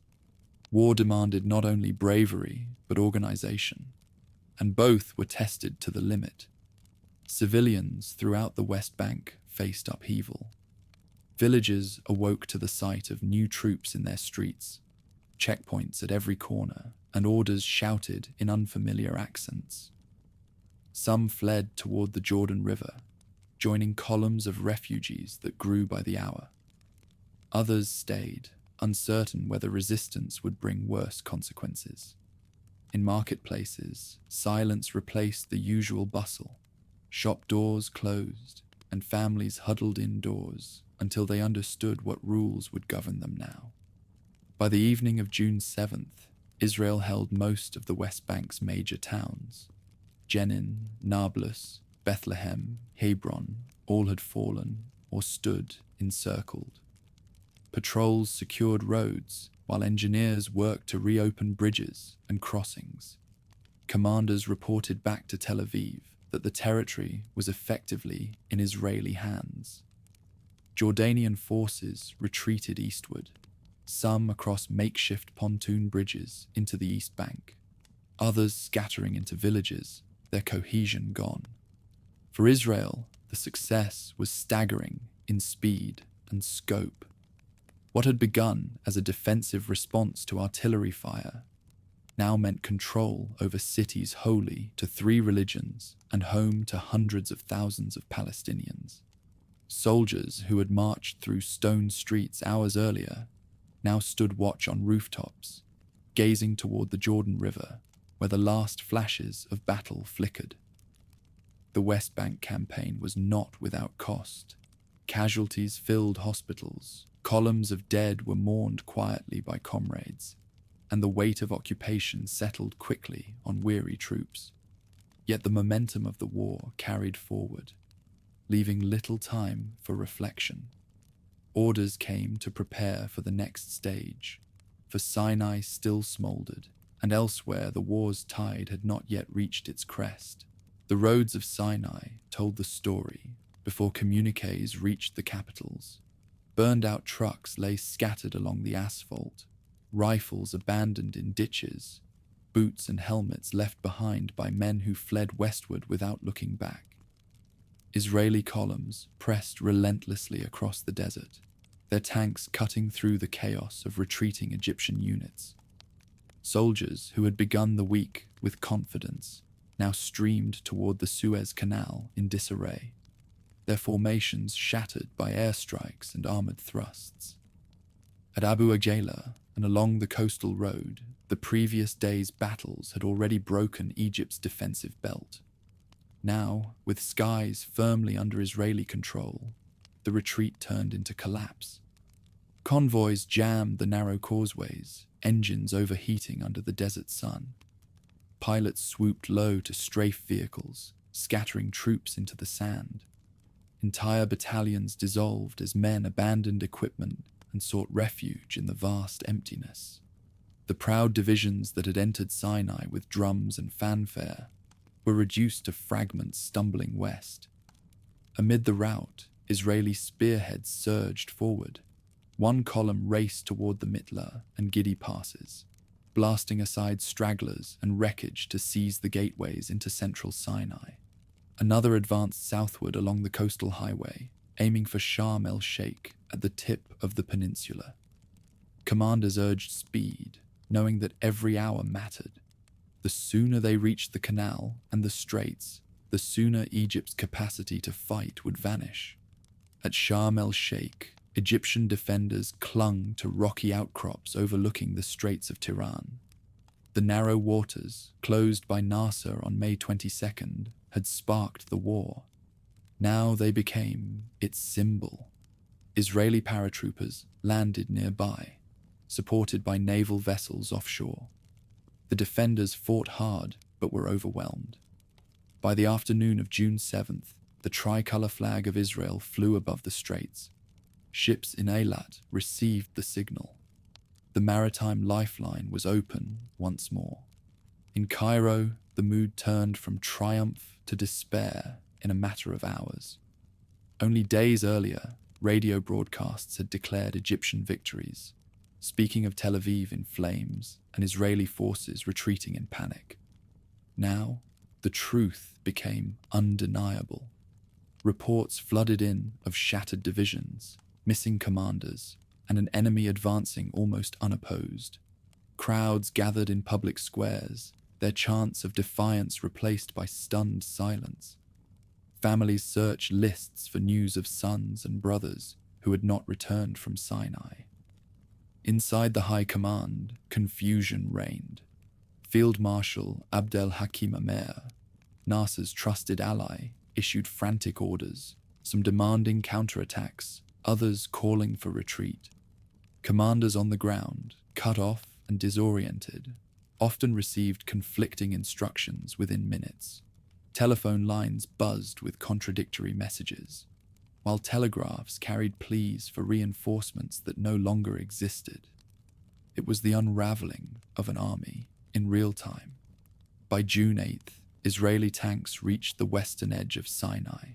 War demanded not only bravery, but organization, and both were tested to the limit. Civilians throughout the West Bank faced upheaval. Villagers awoke to the sight of new troops in their streets, checkpoints at every corner, and orders shouted in unfamiliar accents. Some fled toward the Jordan River, joining columns of refugees that grew by the hour. Others stayed, uncertain whether resistance would bring worse consequences. In marketplaces, silence replaced the usual bustle. Shop doors closed, and families huddled indoors until they understood what rules would govern them now. By the evening of June 7th, Israel held most of the West Bank's major towns. Jenin, Nablus, Bethlehem, Hebron, all had fallen or stood encircled. Patrols secured roads, while engineers worked to reopen bridges and crossings. Commanders reported back to Tel Aviv that the territory was effectively in Israeli hands. Jordanian forces retreated eastward, some across makeshift pontoon bridges into the East Bank, others scattering into villages, their cohesion gone. For Israel, the success was staggering in speed and scope. What had begun as a defensive response to artillery fire now meant control over cities holy to 3 religions and home to hundreds of thousands of Palestinians. Soldiers who had marched through stone streets hours earlier now stood watch on rooftops, gazing toward the Jordan River, where the last flashes of battle flickered. The West Bank campaign was not without cost. Casualties filled hospitals, columns of dead were mourned quietly by comrades, and the weight of occupation settled quickly on weary troops. Yet the momentum of the war carried forward, leaving little time for reflection. Orders came to prepare for the next stage, for Sinai still smoldered, and elsewhere the war's tide had not yet reached its crest. The roads of Sinai told the story before communiques reached the capitals. Burned-out trucks lay scattered along the asphalt, rifles abandoned in ditches, boots and helmets left behind by men who fled westward without looking back. Israeli columns pressed relentlessly across the desert, their tanks cutting through the chaos of retreating Egyptian units. Soldiers who had begun the week with confidence now streamed toward the Suez Canal in disarray, their formations shattered by airstrikes and armored thrusts. At Abu-Ageila and along the coastal road, the previous day's battles had already broken Egypt's defensive belt. Now, with skies firmly under Israeli control, the retreat turned into collapse. Convoys jammed the narrow causeways, engines overheating under the desert sun. Pilots swooped low to strafe vehicles, scattering troops into the sand. Entire battalions dissolved as men abandoned equipment and sought refuge in the vast emptiness. The proud divisions that had entered Sinai with drums and fanfare were reduced to fragments stumbling west. Amid the rout, Israeli spearheads surged forward. One column raced toward the Mitla and Gidi passes, blasting aside stragglers and wreckage to seize the gateways into central Sinai. Another advanced southward along the coastal highway, aiming for Sharm el-Sheikh at the tip of the peninsula. Commanders urged speed, knowing that every hour mattered. The sooner they reached the canal and the Straits, the sooner Egypt's capacity to fight would vanish. At Sharm el-Sheikh, Egyptian defenders clung to rocky outcrops overlooking the Straits of Tiran. The narrow waters, closed by Nasser on May 22nd, had sparked the war. Now they became its symbol. Israeli paratroopers landed nearby, supported by naval vessels offshore. The defenders fought hard but were overwhelmed. By the afternoon of June 7th, the tricolour flag of Israel flew above the Straits. Ships in Eilat received the signal. The maritime lifeline was open once more. In Cairo, the mood turned from triumph to despair in a matter of hours. Only days earlier, radio broadcasts had declared Egyptian victories, speaking of Tel Aviv in flames and Israeli forces retreating in panic. Now, the truth became undeniable. Reports flooded in of shattered divisions, missing commanders, and an enemy advancing almost unopposed. Crowds gathered in public squares, their chants of defiance replaced by stunned silence. Families searched lists for news of sons and brothers who had not returned from Sinai. Inside the high command, confusion reigned. Field Marshal Abdel Hakim Amer, Nasser's trusted ally, issued frantic orders, some demanding counterattacks, others calling for retreat. Commanders on the ground, cut off and disoriented, often received conflicting instructions within minutes. Telephone lines buzzed with contradictory messages, while telegraphs carried pleas for reinforcements that no longer existed. It was the unraveling of an army in real time. By June 8th, Israeli tanks reached the western edge of Sinai,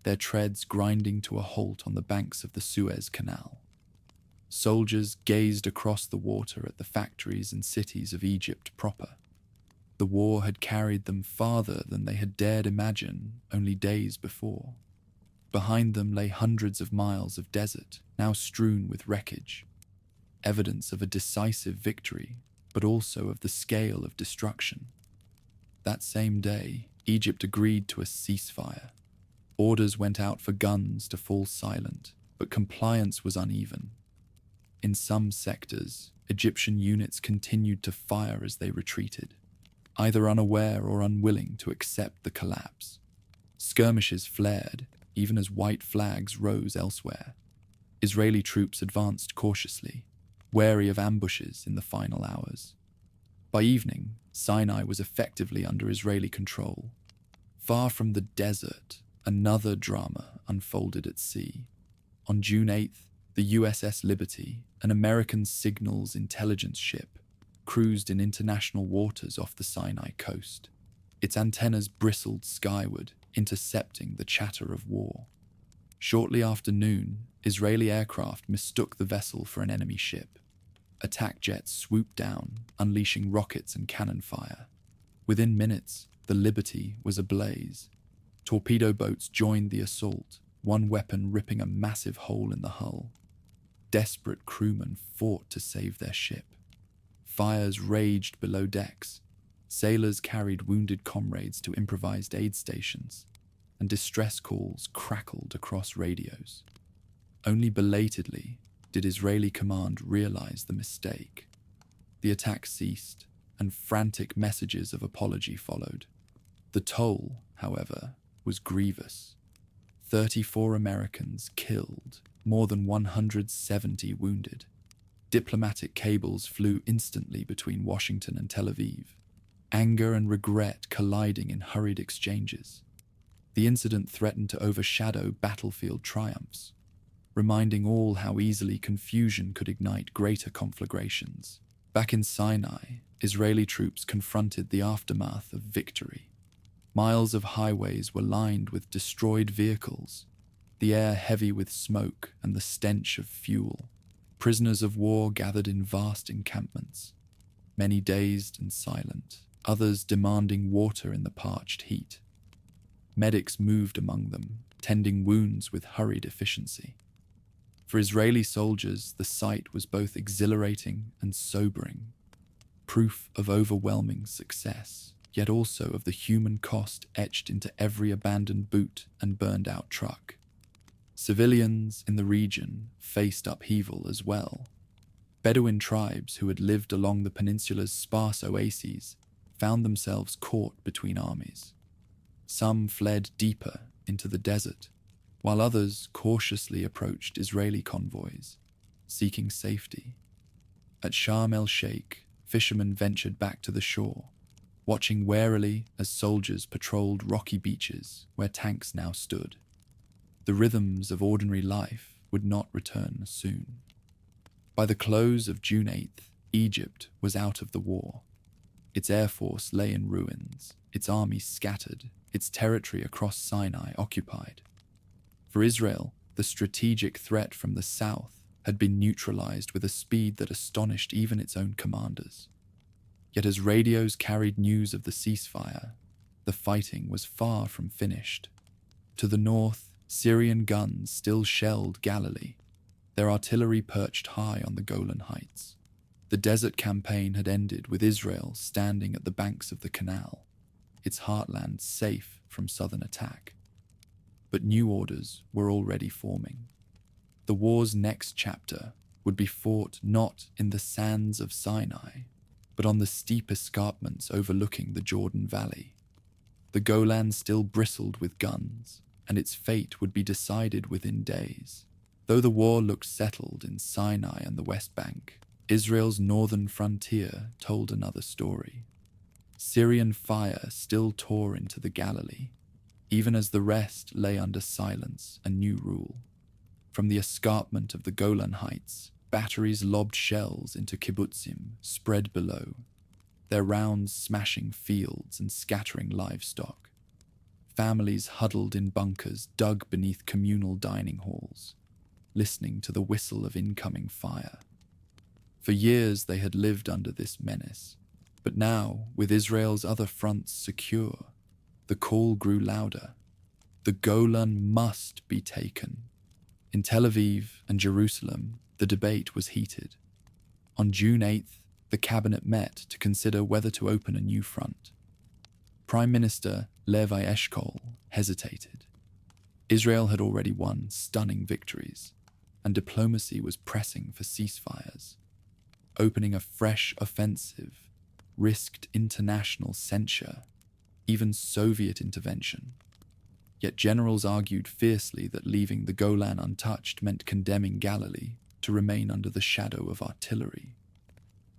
their treads grinding to a halt on the banks of the Suez Canal. Soldiers gazed across the water at the factories and cities of Egypt proper. The war had carried them farther than they had dared imagine only days before. Behind them lay hundreds of miles of desert, now strewn with wreckage, evidence of a decisive victory, but also of the scale of destruction. That same day, Egypt agreed to a ceasefire. Orders went out for guns to fall silent, but compliance was uneven. In some sectors, Egyptian units continued to fire as they retreated, either unaware or unwilling to accept the collapse. Skirmishes flared, even as white flags rose elsewhere. Israeli troops advanced cautiously, wary of ambushes in the final hours. By evening, Sinai was effectively under Israeli control. Far from the desert, another drama unfolded at sea. On June 8th, the USS Liberty, an American signals intelligence ship, cruised in international waters off the Sinai coast. Its antennas bristled skyward, intercepting the chatter of war. Shortly after noon, Israeli aircraft mistook the vessel for an enemy ship. Attack jets swooped down, unleashing rockets and cannon fire. Within minutes, the Liberty was ablaze. Torpedo boats joined the assault, one weapon ripping a massive hole in the hull. Desperate crewmen fought to save their ship. Fires raged below decks. Sailors carried wounded comrades to improvised aid stations, and distress calls crackled across radios. Only belatedly did Israeli command realize the mistake. The attack ceased, and frantic messages of apology followed. The toll, however, was grievous. 34 Americans killed, more than 170 wounded. Diplomatic cables flew instantly between Washington and Tel Aviv, anger and regret colliding in hurried exchanges. The incident threatened to overshadow battlefield triumphs, reminding all how easily confusion could ignite greater conflagrations. Back in Sinai, Israeli troops confronted the aftermath of victory. Miles of highways were lined with destroyed vehicles, the air heavy with smoke and the stench of fuel. Prisoners of war gathered in vast encampments, many dazed and silent, others demanding water in the parched heat. Medics moved among them, tending wounds with hurried efficiency. For Israeli soldiers, the sight was both exhilarating and sobering, proof of overwhelming success, yet also of the human cost etched into every abandoned boot and burned-out truck. Civilians in the region faced upheaval as well. Bedouin tribes who had lived along the peninsula's sparse oases found themselves caught between armies. Some fled deeper into the desert, while others cautiously approached Israeli convoys, seeking safety. At Sharm el-Sheikh, fishermen ventured back to the shore, watching warily as soldiers patrolled rocky beaches where tanks now stood. The rhythms of ordinary life would not return soon. By the close of June 8th, Egypt was out of the war. Its air force lay in ruins, its army scattered, its territory across Sinai occupied. For Israel, the strategic threat from the south had been neutralized with a speed that astonished even its own commanders. Yet as radios carried news of the ceasefire, the fighting was far from finished. To the north, Syrian guns still shelled Galilee, their artillery perched high on the Golan heights. The desert campaign had ended with Israel standing at the banks of the canal, its heartland safe from southern attack. But new orders were already forming. The war's next chapter would be fought not in the sands of Sinai, but on the steep escarpments overlooking the Jordan Valley. The Golan still bristled with guns, and its fate would be decided within days. Though the war looked settled in Sinai and the West Bank, Israel's northern frontier told another story. Syrian fire still tore into the Galilee, even as the rest lay under silence and new rule. From the escarpment of the Golan Heights, batteries lobbed shells into kibbutzim spread below, their rounds smashing fields and scattering livestock. Families huddled in bunkers dug beneath communal dining halls, listening to the whistle of incoming fire. For years they had lived under this menace, but now, with Israel's other fronts secure, the call grew louder. The Golan must be taken. In Tel Aviv and Jerusalem, the debate was heated. On June 8th, the cabinet met to consider whether to open a new front. Prime Minister Levi Eshkol hesitated. Israel had already won stunning victories, and diplomacy was pressing for ceasefires. Opening a fresh offensive risked international censure, even Soviet intervention. Yet generals argued fiercely that leaving the Golan untouched meant condemning Galilee to remain under the shadow of artillery.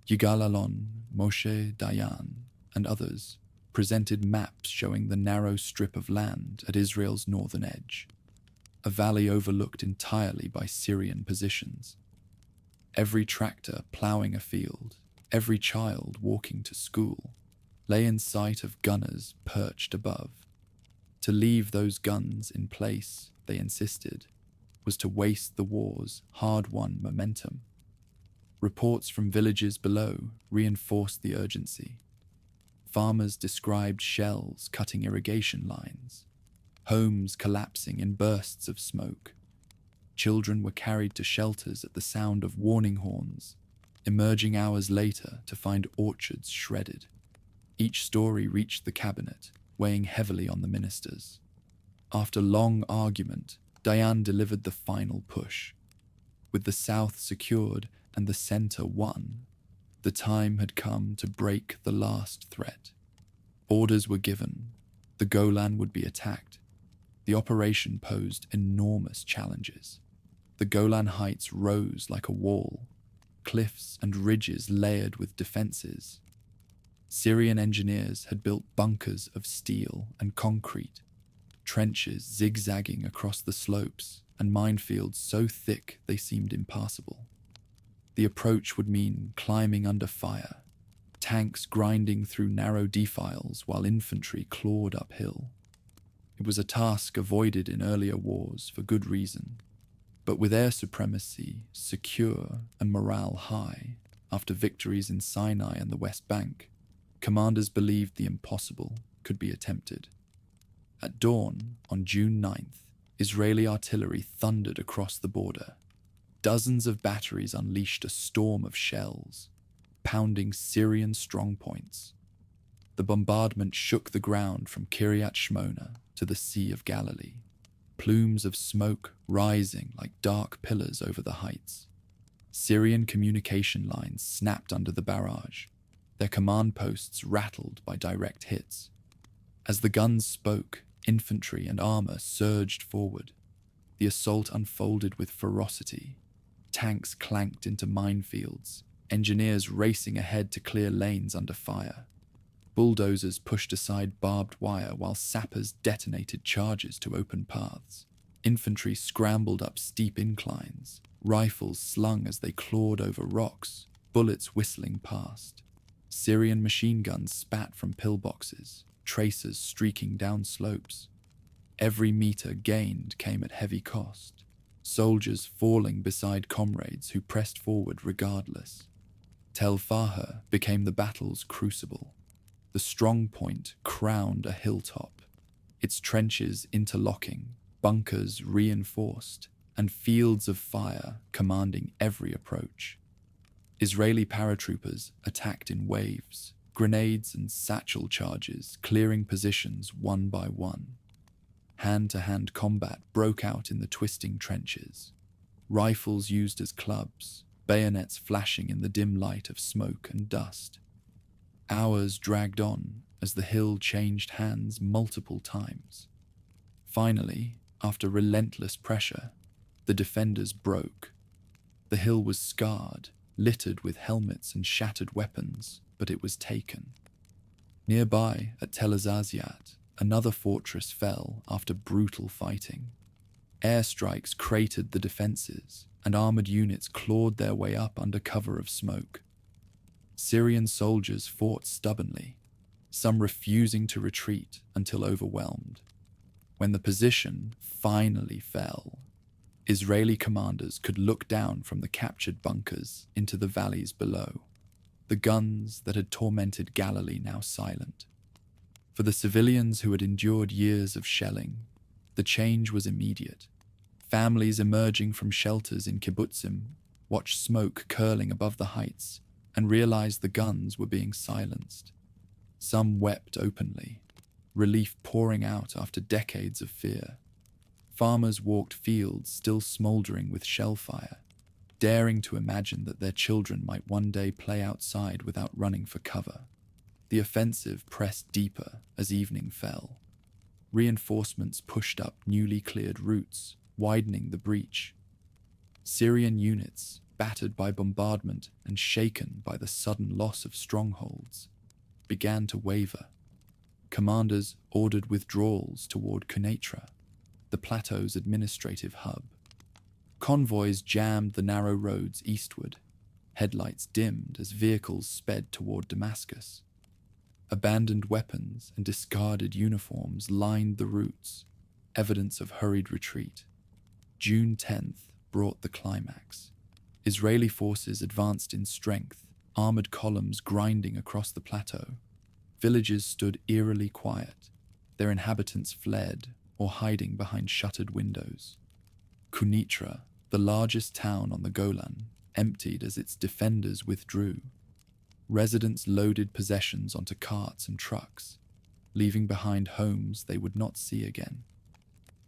Yigal Allon, Moshe Dayan, and others presented maps showing the narrow strip of land at Israel's northern edge, a valley overlooked entirely by Syrian positions. Every tractor ploughing a field, every child walking to school, lay in sight of gunners perched above. To leave those guns in place, they insisted, was to waste the war's hard-won momentum. Reports from villages below reinforced the urgency. Farmers described shells cutting irrigation lines, homes collapsing in bursts of smoke. Children were carried to shelters at the sound of warning horns, emerging hours later to find orchards shredded. Each story reached the cabinet, weighing heavily on the ministers. After long argument, Dayan delivered the final push. With the south secured and the center won, the time had come to break the last threat. Orders were given. The Golan would be attacked. The operation posed enormous challenges. The Golan Heights rose like a wall, cliffs and ridges layered with defenses. Syrian engineers had built bunkers of steel and concrete, trenches zigzagging across the slopes, and minefields so thick they seemed impassable. The approach would mean climbing under fire, tanks grinding through narrow defiles while infantry clawed uphill. It was a task avoided in earlier wars for good reason, but with air supremacy secure and morale high after victories in Sinai and the West Bank, commanders believed the impossible could be attempted. At dawn on June 9th, Israeli artillery thundered across the border. Dozens of batteries unleashed a storm of shells, pounding Syrian strongpoints. The bombardment shook the ground from Kiryat Shmona to the Sea of Galilee, plumes of smoke rising like dark pillars over the heights. Syrian communication lines snapped under the barrage, their command posts rattled by direct hits. As the guns spoke, infantry and armor surged forward. The assault unfolded with ferocity. Tanks clanked into minefields, engineers racing ahead to clear lanes under fire. Bulldozers pushed aside barbed wire while sappers detonated charges to open paths. Infantry scrambled up steep inclines, rifles slung as they clawed over rocks, bullets whistling past. Syrian machine guns spat from pillboxes, tracers streaking down slopes. Every meter gained came at heavy cost, soldiers falling beside comrades who pressed forward regardless. Tel Faher became the battle's crucible. The strong point crowned a hilltop, its trenches interlocking, bunkers reinforced, and fields of fire commanding every approach. Israeli paratroopers attacked in waves, grenades and satchel charges clearing positions one by one. Hand-to-hand combat broke out in the twisting trenches. Rifles used as clubs, bayonets flashing in the dim light of smoke and dust. Hours dragged on as the hill changed hands multiple times. Finally, after relentless pressure, the defenders broke. The hill was scarred, littered with helmets and shattered weapons, but it was taken. Nearby, at Tel Azaziat, another fortress fell after brutal fighting. Airstrikes cratered the defenses, and armored units clawed their way up under cover of smoke. Syrian soldiers fought stubbornly, some refusing to retreat until overwhelmed. When the position finally fell, Israeli commanders could look down from the captured bunkers into the valleys below, the guns that had tormented Galilee now silent. For the civilians who had endured years of shelling, the change was immediate. Families emerging from shelters in kibbutzim watched smoke curling above the heights and realized the guns were being silenced. Some wept openly, relief pouring out after decades of fear. Farmers walked fields still smoldering with shell fire, daring to imagine that their children might one day play outside without running for cover. The offensive pressed deeper as evening fell. Reinforcements pushed up newly cleared routes, widening the breach. Syrian units, battered by bombardment and shaken by the sudden loss of strongholds, began to waver. Commanders ordered withdrawals toward Quneitra, the plateau's administrative hub. Convoys jammed the narrow roads eastward, headlights dimmed as vehicles sped toward Damascus. Abandoned weapons and discarded uniforms lined the routes, evidence of hurried retreat. June 10th brought the climax. Israeli forces advanced in strength, armored columns grinding across the plateau. Villages stood eerily quiet, their inhabitants fled or hiding behind shuttered windows. Quneitra, the largest town on the Golan, emptied as its defenders withdrew. Residents loaded possessions onto carts and trucks, leaving behind homes they would not see again.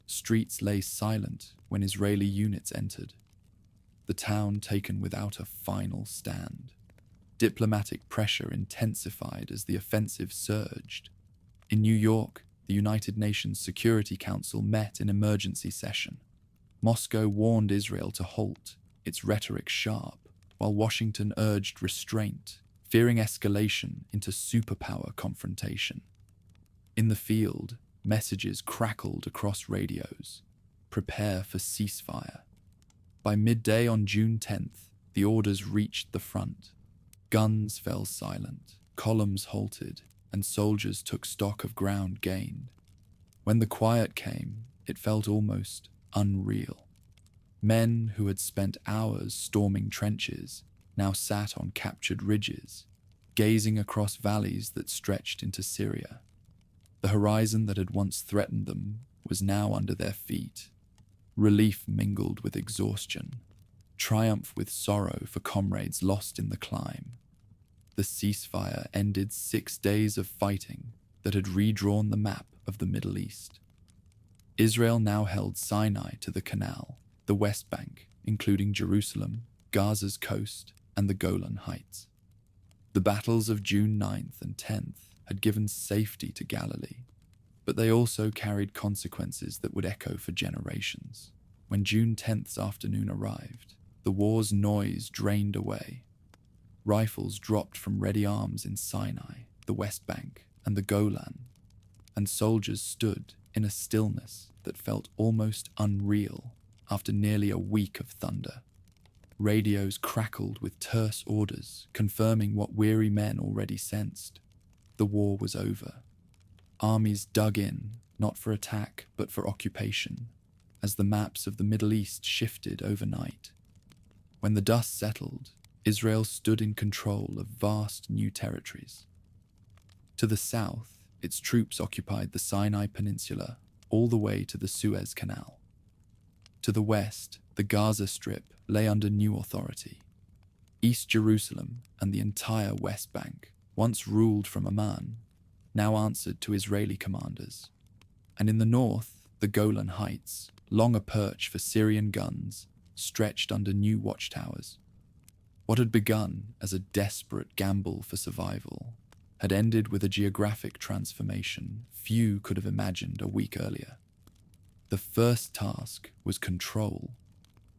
Streets lay silent when Israeli units entered, the town taken without a final stand. Diplomatic pressure intensified as the offensive surged. In New York, the United Nations Security Council met in emergency session. Moscow warned Israel to halt, its rhetoric sharp, while Washington urged restraint, fearing escalation into superpower confrontation. In the field, messages crackled across radios. Prepare for ceasefire. By midday on June 10th, the orders reached the front. Guns fell silent, columns halted, and soldiers took stock of ground gained. When the quiet came, it felt almost unreal. Men who had spent hours storming trenches now sat on captured ridges, gazing across valleys that stretched into Syria. The horizon that had once threatened them was now under their feet. Relief mingled with exhaustion, triumph with sorrow for comrades lost in the climb. The ceasefire ended 6 days of fighting that had redrawn the map of the Middle East. Israel now held Sinai to the Canal, the West Bank, including Jerusalem, Gaza's coast, and the Golan Heights. The battles of June 9th and 10th had given safety to Galilee, but they also carried consequences that would echo for generations. When June 10th's afternoon arrived, the war's noise drained away. Rifles dropped from ready arms in Sinai, the West Bank, and the Golan, and soldiers stood in a stillness that felt almost unreal after nearly a week of thunder. Radios crackled with terse orders, confirming what weary men already sensed. The war was over. Armies dug in, not for attack but for occupation, as the maps of the Middle East shifted overnight. When the dust settled, Israel stood in control of vast new territories. To the south, its troops occupied the Sinai Peninsula all the way to the Suez Canal. To the west, the Gaza Strip lay under new authority. East Jerusalem and the entire West Bank, once ruled from Amman, now answered to Israeli commanders. And in the north, the Golan Heights, long a perch for Syrian guns, stretched under new watchtowers. What had begun as a desperate gamble for survival had ended with a geographic transformation few could have imagined a week earlier. The first task was control.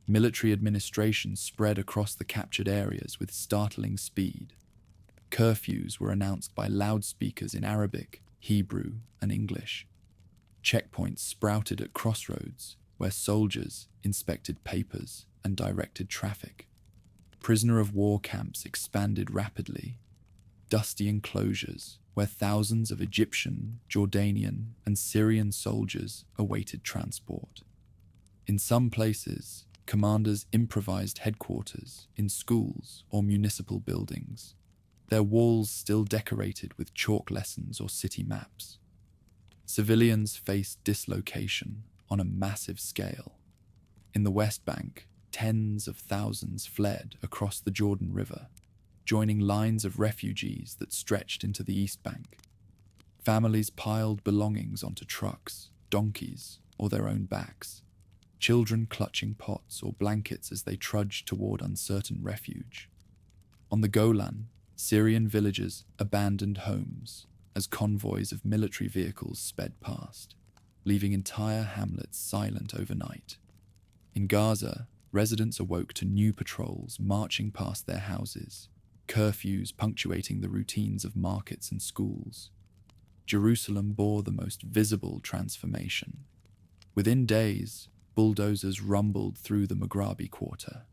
Military administration spread across the captured areas with startling speed. Curfews were announced by loudspeakers in Arabic, Hebrew, and English. Checkpoints sprouted at crossroads where soldiers inspected papers and directed traffic. Prisoner of war camps expanded rapidly. Dusty enclosures where thousands of Egyptian, Jordanian, and Syrian soldiers awaited transport. In some places, commanders improvised headquarters in schools or municipal buildings, their walls still decorated with chalk lessons or city maps. Civilians faced dislocation on a massive scale. In the West Bank, tens of thousands fled across the Jordan River, joining lines of refugees that stretched into the East Bank. Families piled belongings onto trucks, donkeys, or their own backs, children clutching pots or blankets as they trudged toward uncertain refuge. On the Golan, Syrian villagers abandoned homes as convoys of military vehicles sped past, leaving entire hamlets silent overnight. In Gaza, residents awoke to new patrols marching past their houses, curfews punctuating the routines of markets and schools. Jerusalem bore the most visible transformation. Within days, bulldozers rumbled through the Maghrabi Quarter,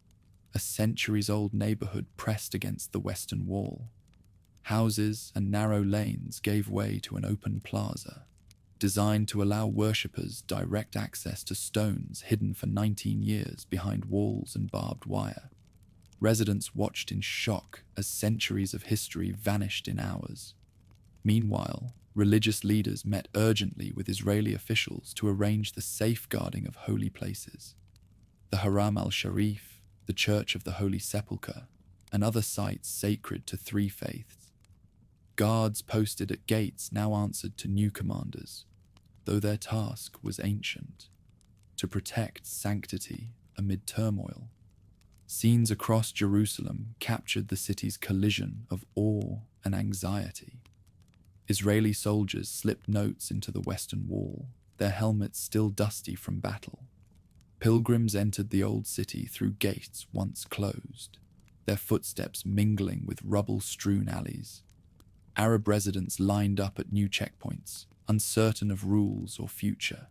a centuries-old neighborhood pressed against the western wall. Houses and narrow lanes gave way to an open plaza, designed to allow worshippers direct access to stones hidden for 19 years behind walls and barbed wire. Residents watched in shock as centuries of history vanished in hours. Meanwhile, religious leaders met urgently with Israeli officials to arrange the safeguarding of holy places. The Haram al-Sharif, the Church of the Holy Sepulchre, and other sites sacred to three faiths. Guards posted at gates now answered to new commanders, though their task was ancient: to protect sanctity amid turmoil. Scenes across Jerusalem captured the city's collision of awe and anxiety. Israeli soldiers slipped notes into the western wall, their helmets still dusty from battle. Pilgrims entered the old city through gates once closed, their footsteps mingling with rubble-strewn alleys. Arab residents lined up at new checkpoints, uncertain of rules or future.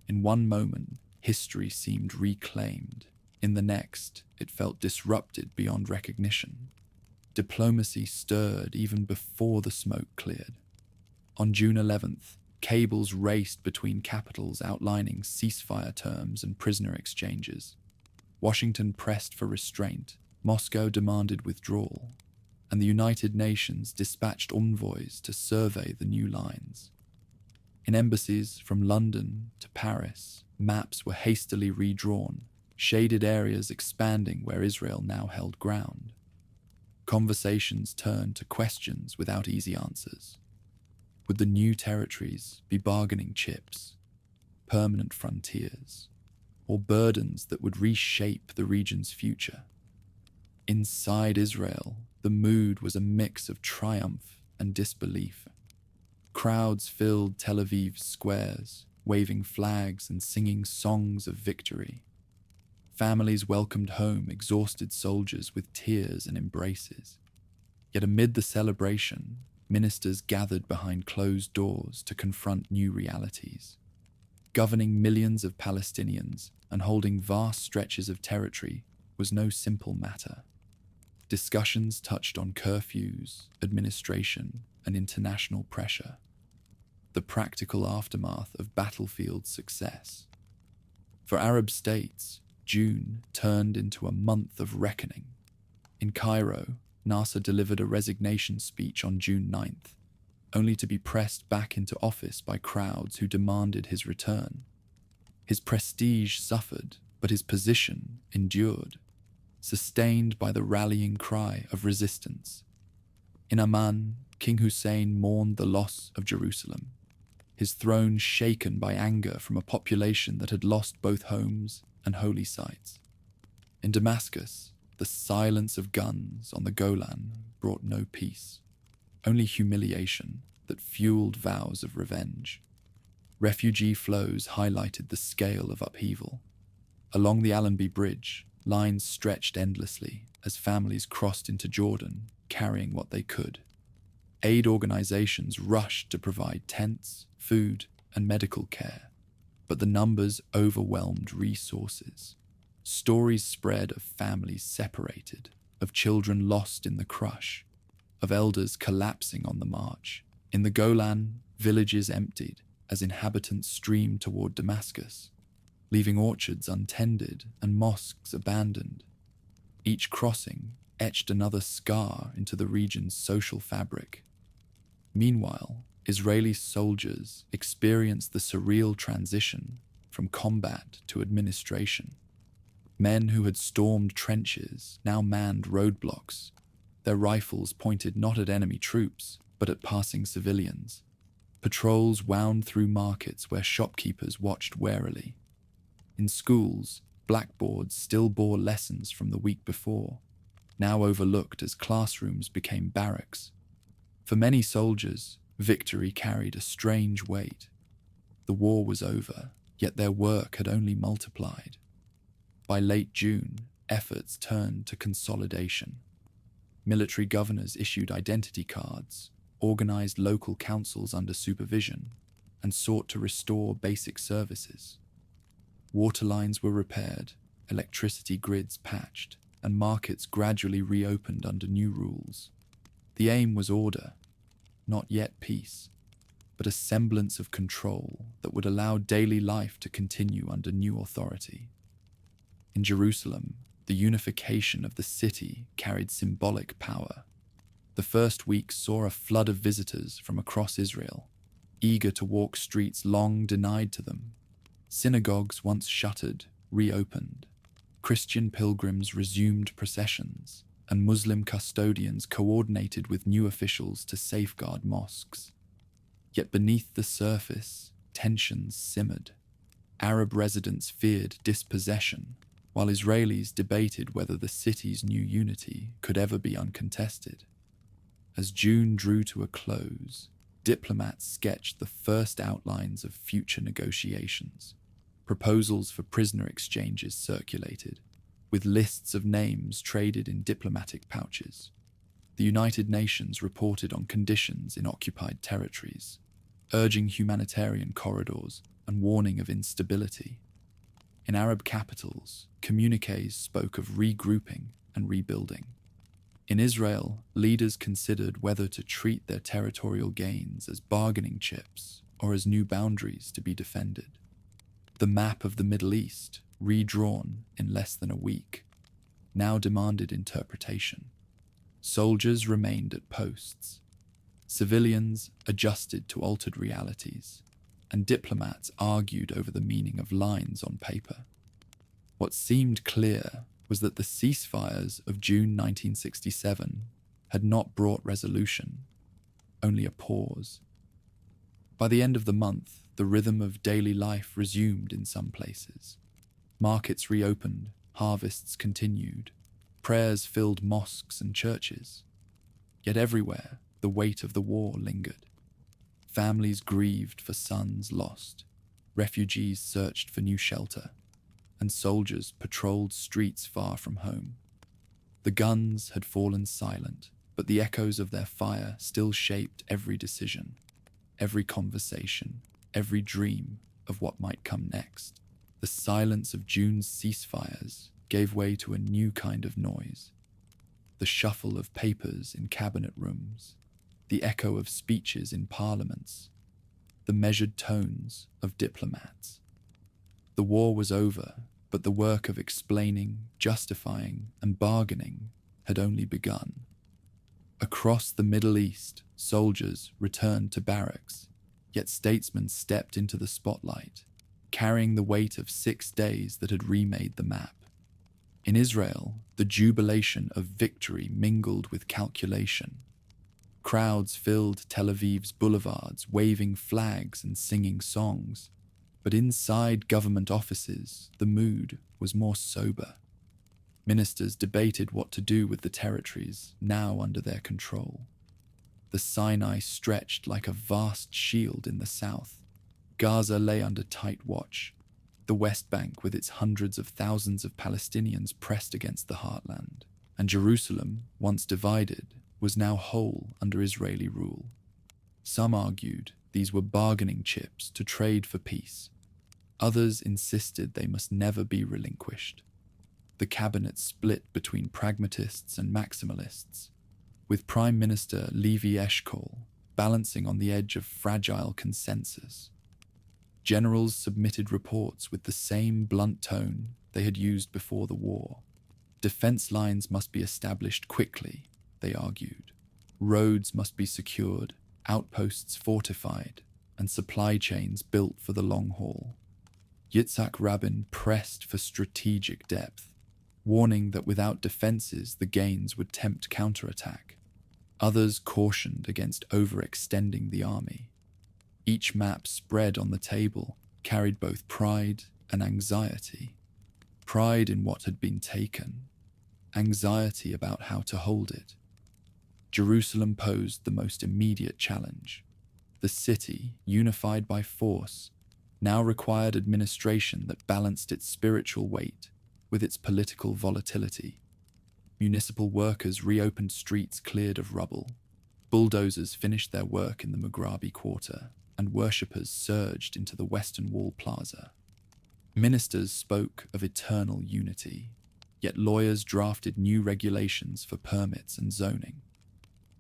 In one moment, history seemed reclaimed. In the next, it felt disrupted beyond recognition. Diplomacy stirred even before the smoke cleared. On June 11th, cables raced between capitals outlining ceasefire terms and prisoner exchanges. Washington pressed for restraint, Moscow demanded withdrawal, and the United Nations dispatched envoys to survey the new lines. In embassies from London to Paris, maps were hastily redrawn, shaded areas expanding where Israel now held ground. Conversations turned to questions without easy answers. Would the new territories be bargaining chips, permanent frontiers, or burdens that would reshape the region's future? Inside Israel, the mood was a mix of triumph and disbelief. Crowds filled Tel Aviv's squares, waving flags and singing songs of victory. Families welcomed home exhausted soldiers with tears and embraces. Yet amid the celebration, ministers gathered behind closed doors to confront new realities. Governing millions of Palestinians and holding vast stretches of territory was no simple matter. Discussions touched on curfews, administration, and international pressure. the practical aftermath of battlefield success. For Arab states, June turned into a month of reckoning. In Cairo, Nasser delivered a resignation speech on June 9th, only to be pressed back into office by crowds who demanded his return. His prestige suffered, but his position endured, sustained by the rallying cry of resistance. In Amman, King Hussein mourned the loss of Jerusalem, his throne shaken by anger from a population that had lost both homes and holy sites. In Damascus, the silence of guns on the Golan brought no peace, only humiliation that fueled vows of revenge. Refugee flows highlighted the scale of upheaval. Along the Allenby Bridge, lines stretched endlessly as families crossed into Jordan, carrying what they could. Aid organizations rushed to provide tents, food, and medical care, but the numbers overwhelmed resources. Stories spread of families separated, of children lost in the crush, of elders collapsing on the march. In the Golan, villages emptied as inhabitants streamed toward Damascus, leaving orchards untended and mosques abandoned. Each crossing etched another scar into the region's social fabric. Meanwhile, Israeli soldiers experienced the surreal transition from combat to administration. Men who had stormed trenches now manned roadblocks, their rifles pointed not at enemy troops, but at passing civilians. Patrols wound through markets where shopkeepers watched warily. In schools, blackboards still bore lessons from the week before, now overlooked as classrooms became barracks. For many soldiers, victory carried a strange weight. The war was over, yet their work had only multiplied. By late June, efforts turned to consolidation. Military governors issued identity cards, organized local councils under supervision, and sought to restore basic services. Water lines were repaired, electricity grids patched, and markets gradually reopened under new rules. The aim was order, not yet peace, but a semblance of control that would allow daily life to continue under new authority. In Jerusalem, the unification of the city carried symbolic power. The first week saw a flood of visitors from across Israel, eager to walk streets long denied to them. Synagogues once shuttered reopened. Christian pilgrims resumed processions, and Muslim custodians coordinated with new officials to safeguard mosques. Yet beneath the surface, tensions simmered. Arab residents feared dispossession, while Israelis debated whether the city's new unity could ever be uncontested. As June drew to a close, diplomats sketched the first outlines of future negotiations. Proposals for prisoner exchanges circulated, with lists of names traded in diplomatic pouches. The United Nations reported on conditions in occupied territories, urging humanitarian corridors and warning of instability. In Arab capitals, communiques spoke of regrouping and rebuilding. In Israel, leaders considered whether to treat their territorial gains as bargaining chips or as new boundaries to be defended. The map of the Middle East, redrawn in less than a week, now demanded interpretation. Soldiers remained at posts. Civilians adjusted to altered realities, and diplomats argued over the meaning of lines on paper. What seemed clear was that the ceasefires of June 1967 had not brought resolution, only a pause. By the end of the month, the rhythm of daily life resumed in some places. Markets reopened, harvests continued, prayers filled mosques and churches. Yet everywhere, the weight of the war lingered. Families grieved for sons lost, refugees searched for new shelter, and soldiers patrolled streets far from home. The guns had fallen silent, but the echoes of their fire still shaped every decision, every conversation, every dream of what might come next. The silence of June's ceasefires gave way to a new kind of noise. The shuffle of papers in cabinet rooms, the echo of speeches in parliaments, the measured tones of diplomats. The war was over, but the work of explaining, justifying, and bargaining had only begun. Across the Middle East, soldiers returned to barracks, yet statesmen stepped into the spotlight, carrying the weight of 6 days that had remade the map. In Israel, the jubilation of victory mingled with calculation. Crowds filled Tel Aviv's boulevards, waving flags and singing songs. But inside government offices, the mood was more sober. Ministers debated what to do with the territories now under their control. The Sinai stretched like a vast shield in the south. Gaza lay under tight watch. The West Bank, with its hundreds of thousands of Palestinians pressed against the heartland. And Jerusalem, once divided, was now whole under Israeli rule. Some argued these were bargaining chips to trade for peace. Others insisted they must never be relinquished. The cabinet split between pragmatists and maximalists, with Prime Minister Levi Eshkol balancing on the edge of fragile consensus. Generals submitted reports with the same blunt tone they had used before the war. Defense lines must be established quickly, they argued. Roads must be secured, outposts fortified, and supply chains built for the long haul. Yitzhak Rabin pressed for strategic depth, warning that without defenses the gains would tempt counterattack. Others cautioned against overextending the army. Each map spread on the table carried both pride and anxiety. Pride in what had been taken, anxiety about how to hold it. Jerusalem posed the most immediate challenge. The city, unified by force, now required administration that balanced its spiritual weight with its political volatility. Municipal workers reopened streets cleared of rubble. Bulldozers finished their work in the Mughrabi Quarter, and worshippers surged into the Western Wall Plaza. Ministers spoke of eternal unity, yet lawyers drafted new regulations for permits and zoning.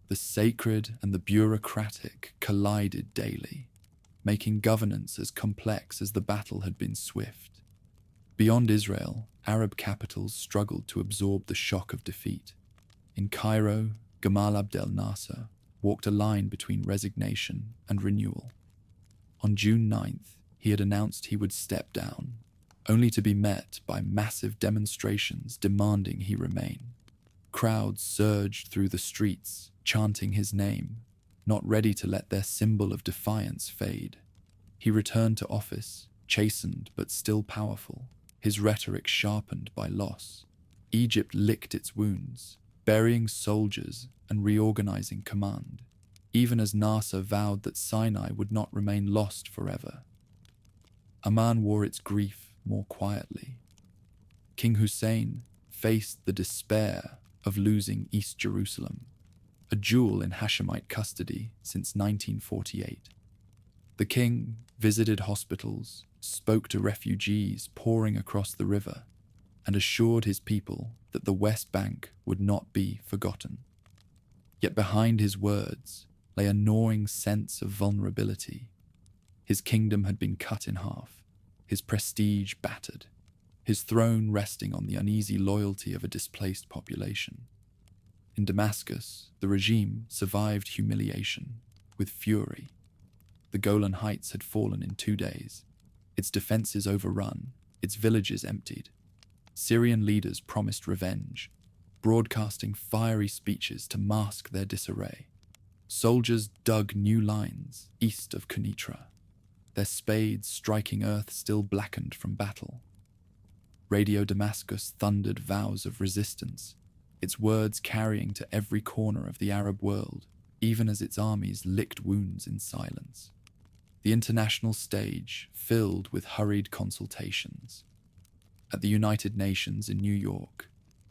The sacred and the bureaucratic collided daily, making governance as complex as the battle had been swift. Beyond Israel, Arab capitals struggled to absorb the shock of defeat. In Cairo, Gamal Abdel Nasser walked a line between resignation and renewal. On June 9th, he had announced he would step down, only to be met by massive demonstrations demanding he remain. Crowds surged through the streets, chanting his name, not ready to let their symbol of defiance fade. He returned to office, chastened but still powerful, his rhetoric sharpened by loss. Egypt licked its wounds, burying soldiers and reorganizing command, even as Nasser vowed that Sinai would not remain lost forever. Amman wore its grief more quietly. King Hussein faced the despair of losing East Jerusalem, a jewel in Hashemite custody since 1948. The king visited hospitals, spoke to refugees pouring across the river, and assured his people that the West Bank would not be forgotten. Yet behind his words lay a gnawing sense of vulnerability. His kingdom had been cut in half, his prestige battered, his throne resting on the uneasy loyalty of a displaced population. In Damascus, the regime survived humiliation with fury. The Golan Heights had fallen in 2 days, its defenses overrun, its villages emptied. Syrian leaders promised revenge, broadcasting fiery speeches to mask their disarray. Soldiers dug new lines east of Quneitra, their spades striking earth still blackened from battle. Radio Damascus thundered vows of resistance, its words carrying to every corner of the Arab world, even as its armies licked wounds in silence. The international stage filled with hurried consultations. At the United Nations in New York,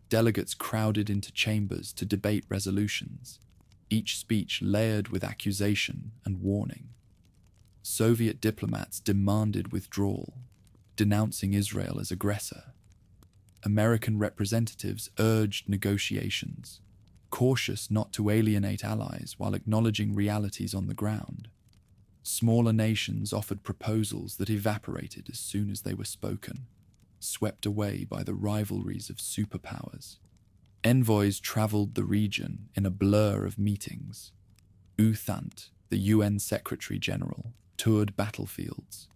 delegates crowded into chambers to debate resolutions, each speech layered with accusation and warning. Soviet diplomats demanded withdrawal, denouncing Israel as aggressor. American representatives urged negotiations, cautious not to alienate allies while acknowledging realities on the ground. Smaller nations offered proposals that evaporated as soon as they were spoken, swept away by the rivalries of superpowers. Envoys traveled the region in a blur of meetings. Uthant, the UN Secretary General, toured battlefields,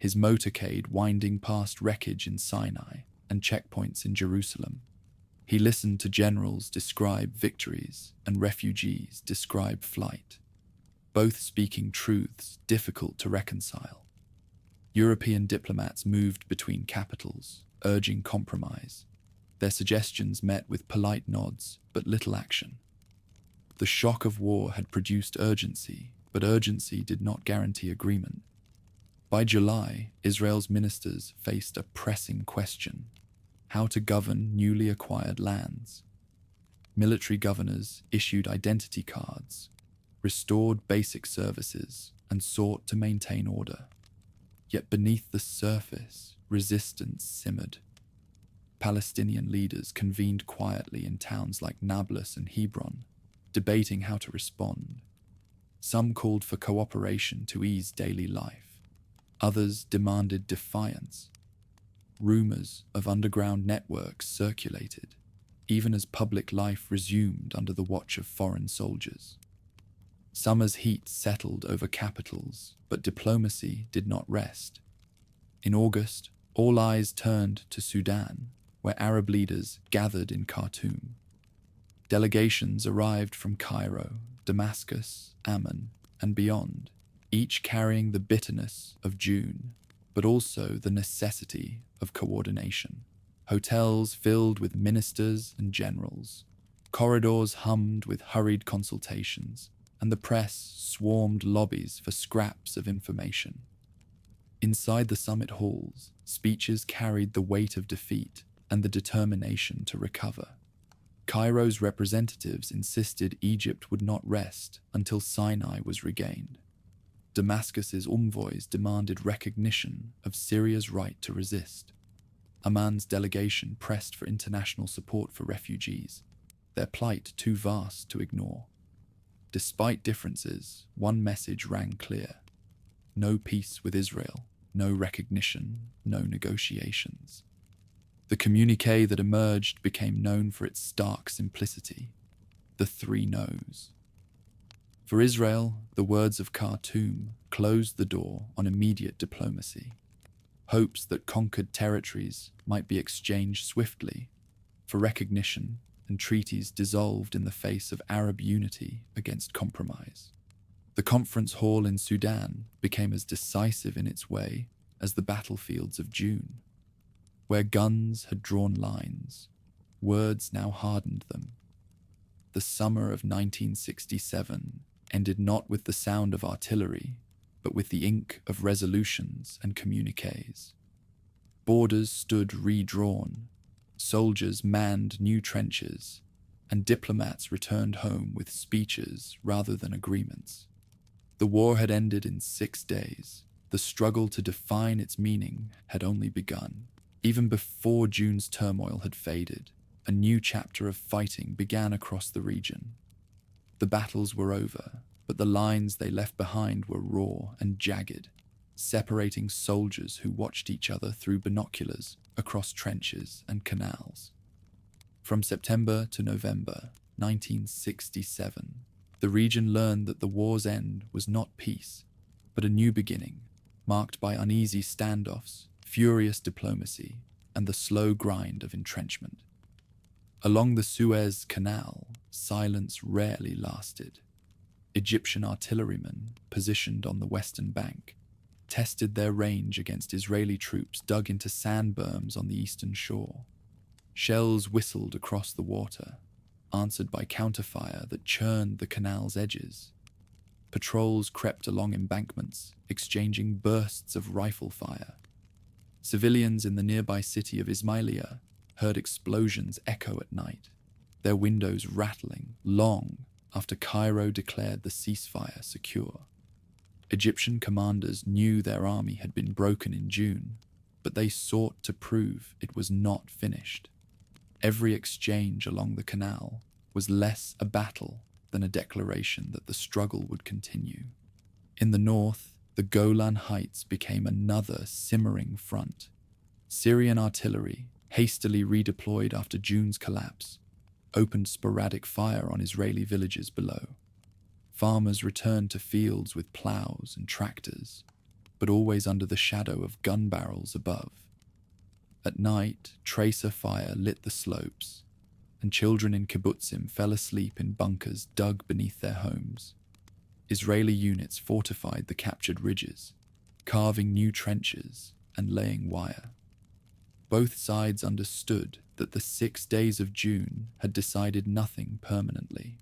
his motorcade winding past wreckage in Sinai and checkpoints in Jerusalem. He listened to generals describe victories and refugees describe flight, both speaking truths difficult to reconcile. European diplomats moved between capitals, urging compromise. Their suggestions met with polite nods, but little action. The shock of war had produced urgency, but urgency did not guarantee agreement. By July, Israel's ministers faced a pressing question: how to govern newly acquired lands. Military governors issued identity cards, restored basic services, and sought to maintain order. Yet beneath the surface, resistance simmered. Palestinian leaders convened quietly in towns like Nablus and Hebron, debating how to respond. Some called for cooperation to ease daily life. Others demanded defiance. Rumors of underground networks circulated, even as public life resumed under the watch of foreign soldiers. Summer's heat settled over capitals, but diplomacy did not rest. In August, all eyes turned to Sudan, where Arab leaders gathered in Khartoum. Delegations arrived from Cairo, Damascus, Amman, and beyond, each carrying the bitterness of June, but also the necessity of coordination. Hotels filled with ministers and generals, corridors hummed with hurried consultations, and the press swarmed lobbies for scraps of information. Inside the summit halls, speeches carried the weight of defeat and the determination to recover. Cairo's representatives insisted Egypt would not rest until Sinai was regained. Damascus's envoys demanded recognition of Syria's right to resist. Amman's delegation pressed for international support for refugees, their plight too vast to ignore. Despite differences, one message rang clear: no peace with Israel, no recognition, no negotiations. The communiqué that emerged became known for its stark simplicity: the three no's. For Israel, the words of Khartoum closed the door on immediate diplomacy. Hopes that conquered territories might be exchanged swiftly for recognition, and treaties dissolved in the face of Arab unity against compromise. The conference hall in Sudan became as decisive in its way as the battlefields of June. Where guns had drawn lines, words now hardened them. The summer of 1967 ended not with the sound of artillery, but with the ink of resolutions and communiques. Borders stood redrawn, soldiers manned new trenches, and diplomats returned home with speeches rather than agreements. The war had ended in 6 days. The struggle to define its meaning had only begun. Even before June's turmoil had faded, a new chapter of fighting began across the region. The battles were over, but the lines they left behind were raw and jagged, separating soldiers who watched each other through binoculars across trenches and canals. From September to November 1967, the region learned that the war's end was not peace, but a new beginning, marked by uneasy standoffs, furious diplomacy, and the slow grind of entrenchment. Along the Suez Canal, silence rarely lasted. Egyptian artillerymen, positioned on the western bank, tested their range against Israeli troops dug into sand berms on the eastern shore. Shells whistled across the water, answered by counterfire that churned the canal's edges. Patrols crept along embankments, exchanging bursts of rifle fire. Civilians in the nearby city of Ismailia heard explosions echo at night, their windows rattling long after Cairo declared the ceasefire secure. Egyptian commanders knew their army had been broken in June, but they sought to prove it was not finished. Every exchange along the canal was less a battle than a declaration that the struggle would continue. In the north, the Golan Heights became another simmering front. Syrian artillery, hastily redeployed after June's collapse, opened sporadic fire on Israeli villages below. Farmers returned to fields with plows and tractors, but always under the shadow of gun barrels above. At night, tracer fire lit the slopes, and children in kibbutzim fell asleep in bunkers dug beneath their homes. Israeli units fortified the captured ridges, carving new trenches and laying wire. Both sides understood that the 6 days of June had decided nothing permanently.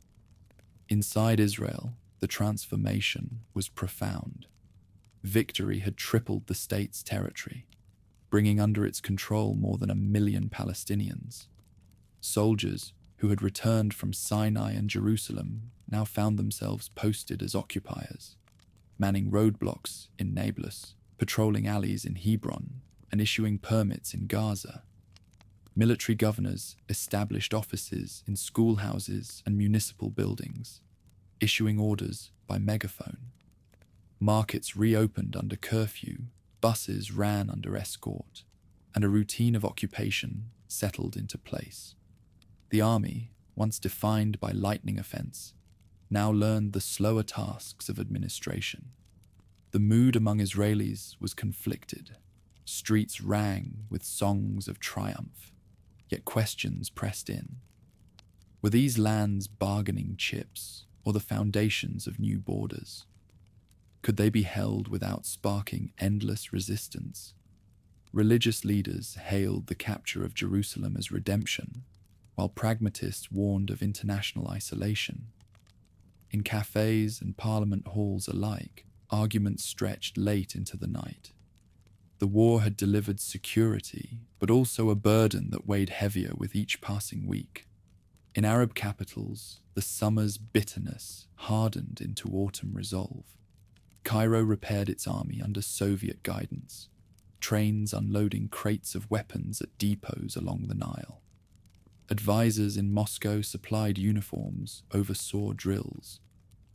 Inside Israel, the transformation was profound. Victory had tripled the state's territory, bringing under its control more than 1 million Palestinians. Soldiers who had returned from Sinai and Jerusalem now found themselves posted as occupiers, manning roadblocks in Nablus, patrolling alleys in Hebron, and issuing permits in Gaza. Military governors established offices in schoolhouses and municipal buildings, issuing orders by megaphone. Markets reopened under curfew, buses ran under escort, and a routine of occupation settled into place. The army, once defined by lightning offense, now learned the slower tasks of administration. The mood among Israelis was conflicted. Streets rang with songs of triumph, yet questions pressed in. Were these lands bargaining chips or the foundations of new borders? Could they be held without sparking endless resistance? Religious leaders hailed the capture of Jerusalem as redemption, while pragmatists warned of international isolation. In cafes and parliament halls alike, arguments stretched late into the night. The war had delivered security, but also a burden that weighed heavier with each passing week. In Arab capitals, the summer's bitterness hardened into autumn resolve. Cairo repaired its army under Soviet guidance, trains unloading crates of weapons at depots along the Nile. Advisors in Moscow supplied uniforms, oversaw drills,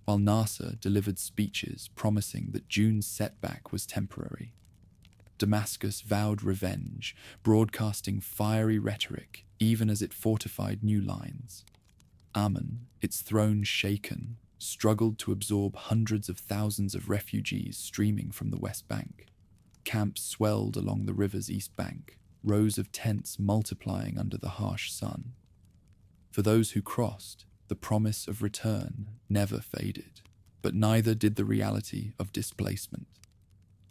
while Nasser delivered speeches promising that June's setback was temporary. Damascus vowed revenge, broadcasting fiery rhetoric even as it fortified new lines. Amman, its throne shaken, struggled to absorb hundreds of thousands of refugees streaming from the West Bank. Camps swelled along the river's east bank, rows of tents multiplying under the harsh sun. For those who crossed, the promise of return never faded, but neither did the reality of displacement.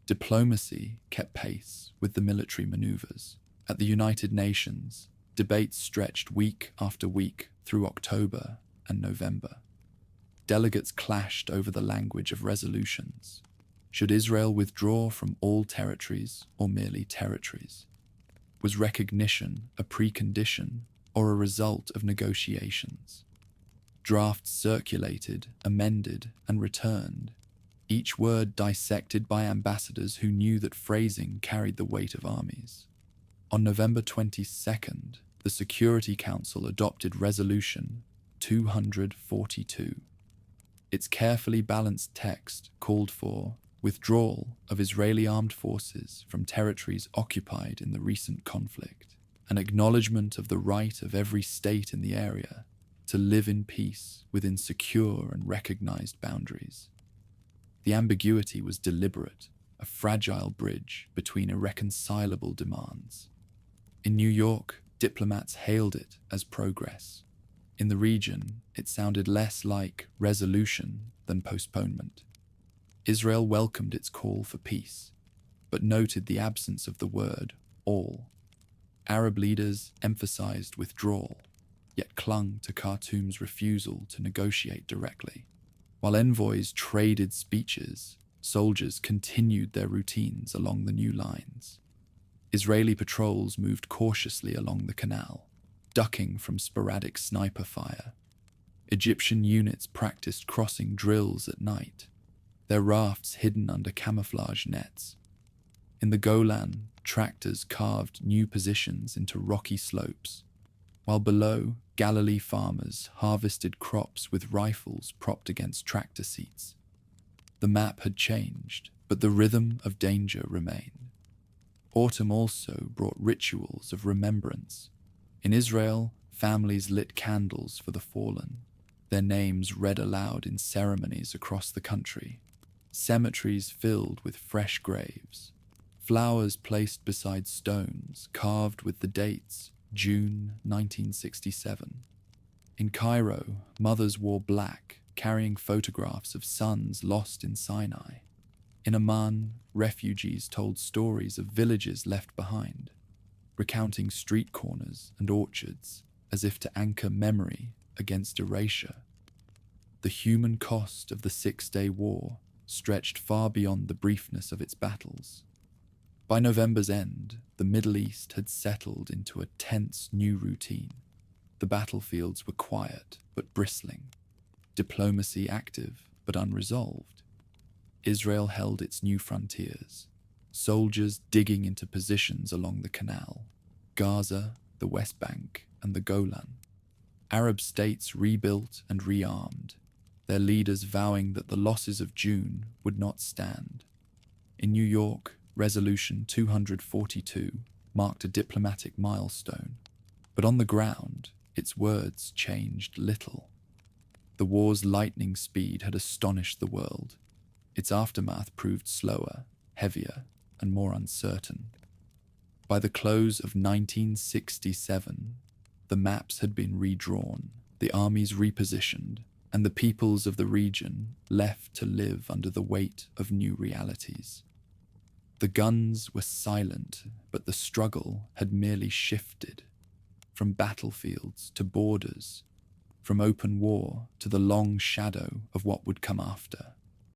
Diplomacy kept pace with the military maneuvers. At the United Nations, debates stretched week after week through October and November. Delegates clashed over the language of resolutions. Should Israel withdraw from all territories or merely territories? Was recognition a precondition or a result of negotiations? Drafts circulated, amended, and returned, each word dissected by ambassadors who knew that phrasing carried the weight of armies. On November 22nd, the Security Council adopted Resolution 242. Its carefully balanced text called for withdrawal of Israeli armed forces from territories occupied in the recent conflict, an acknowledgement of the right of every state in the area to live in peace within secure and recognized boundaries. The ambiguity was deliberate, a fragile bridge between irreconcilable demands. In New York, diplomats hailed it as progress. In the region, it sounded less like resolution than postponement. Israel welcomed its call for peace, but noted the absence of the word all. Arab leaders emphasized withdrawal, yet clung to Khartoum's refusal to negotiate directly. While envoys traded speeches, soldiers continued their routines along the new lines. Israeli patrols moved cautiously along the canal, ducking from sporadic sniper fire. Egyptian units practiced crossing drills at night, their rafts hidden under camouflage nets. In the Golan, tractors carved new positions into rocky slopes, while below, Galilee farmers harvested crops with rifles propped against tractor seats. The map had changed, but the rhythm of danger remained. Autumn also brought rituals of remembrance. In Israel, families lit candles for the fallen, their names read aloud in ceremonies across the country, cemeteries filled with fresh graves, flowers placed beside stones carved with the dates June 1967. In Cairo, mothers wore black, carrying photographs of sons lost in Sinai. In Amman, refugees told stories of villages left behind, recounting street corners and orchards as if to anchor memory against erasure. The human cost of the Six-Day War stretched far beyond the briefness of its battles. By November's end, the Middle East had settled into a tense new routine. The battlefields were quiet but bristling, diplomacy active but unresolved. Israel held its new frontiers, soldiers digging into positions along the canal, Gaza, the West Bank, and the Golan. Arab states rebuilt and rearmed, their leaders vowing that the losses of June would not stand. In New York, Resolution 242 marked a diplomatic milestone, but on the ground, its words changed little. The war's lightning speed had astonished the world. Its aftermath proved slower, heavier, and more uncertain. By the close of 1967, the maps had been redrawn, the armies repositioned, and the peoples of the region left to live under the weight of new realities. The guns were silent, but the struggle had merely shifted, from battlefields to borders, from open war to the long shadow of what would come after.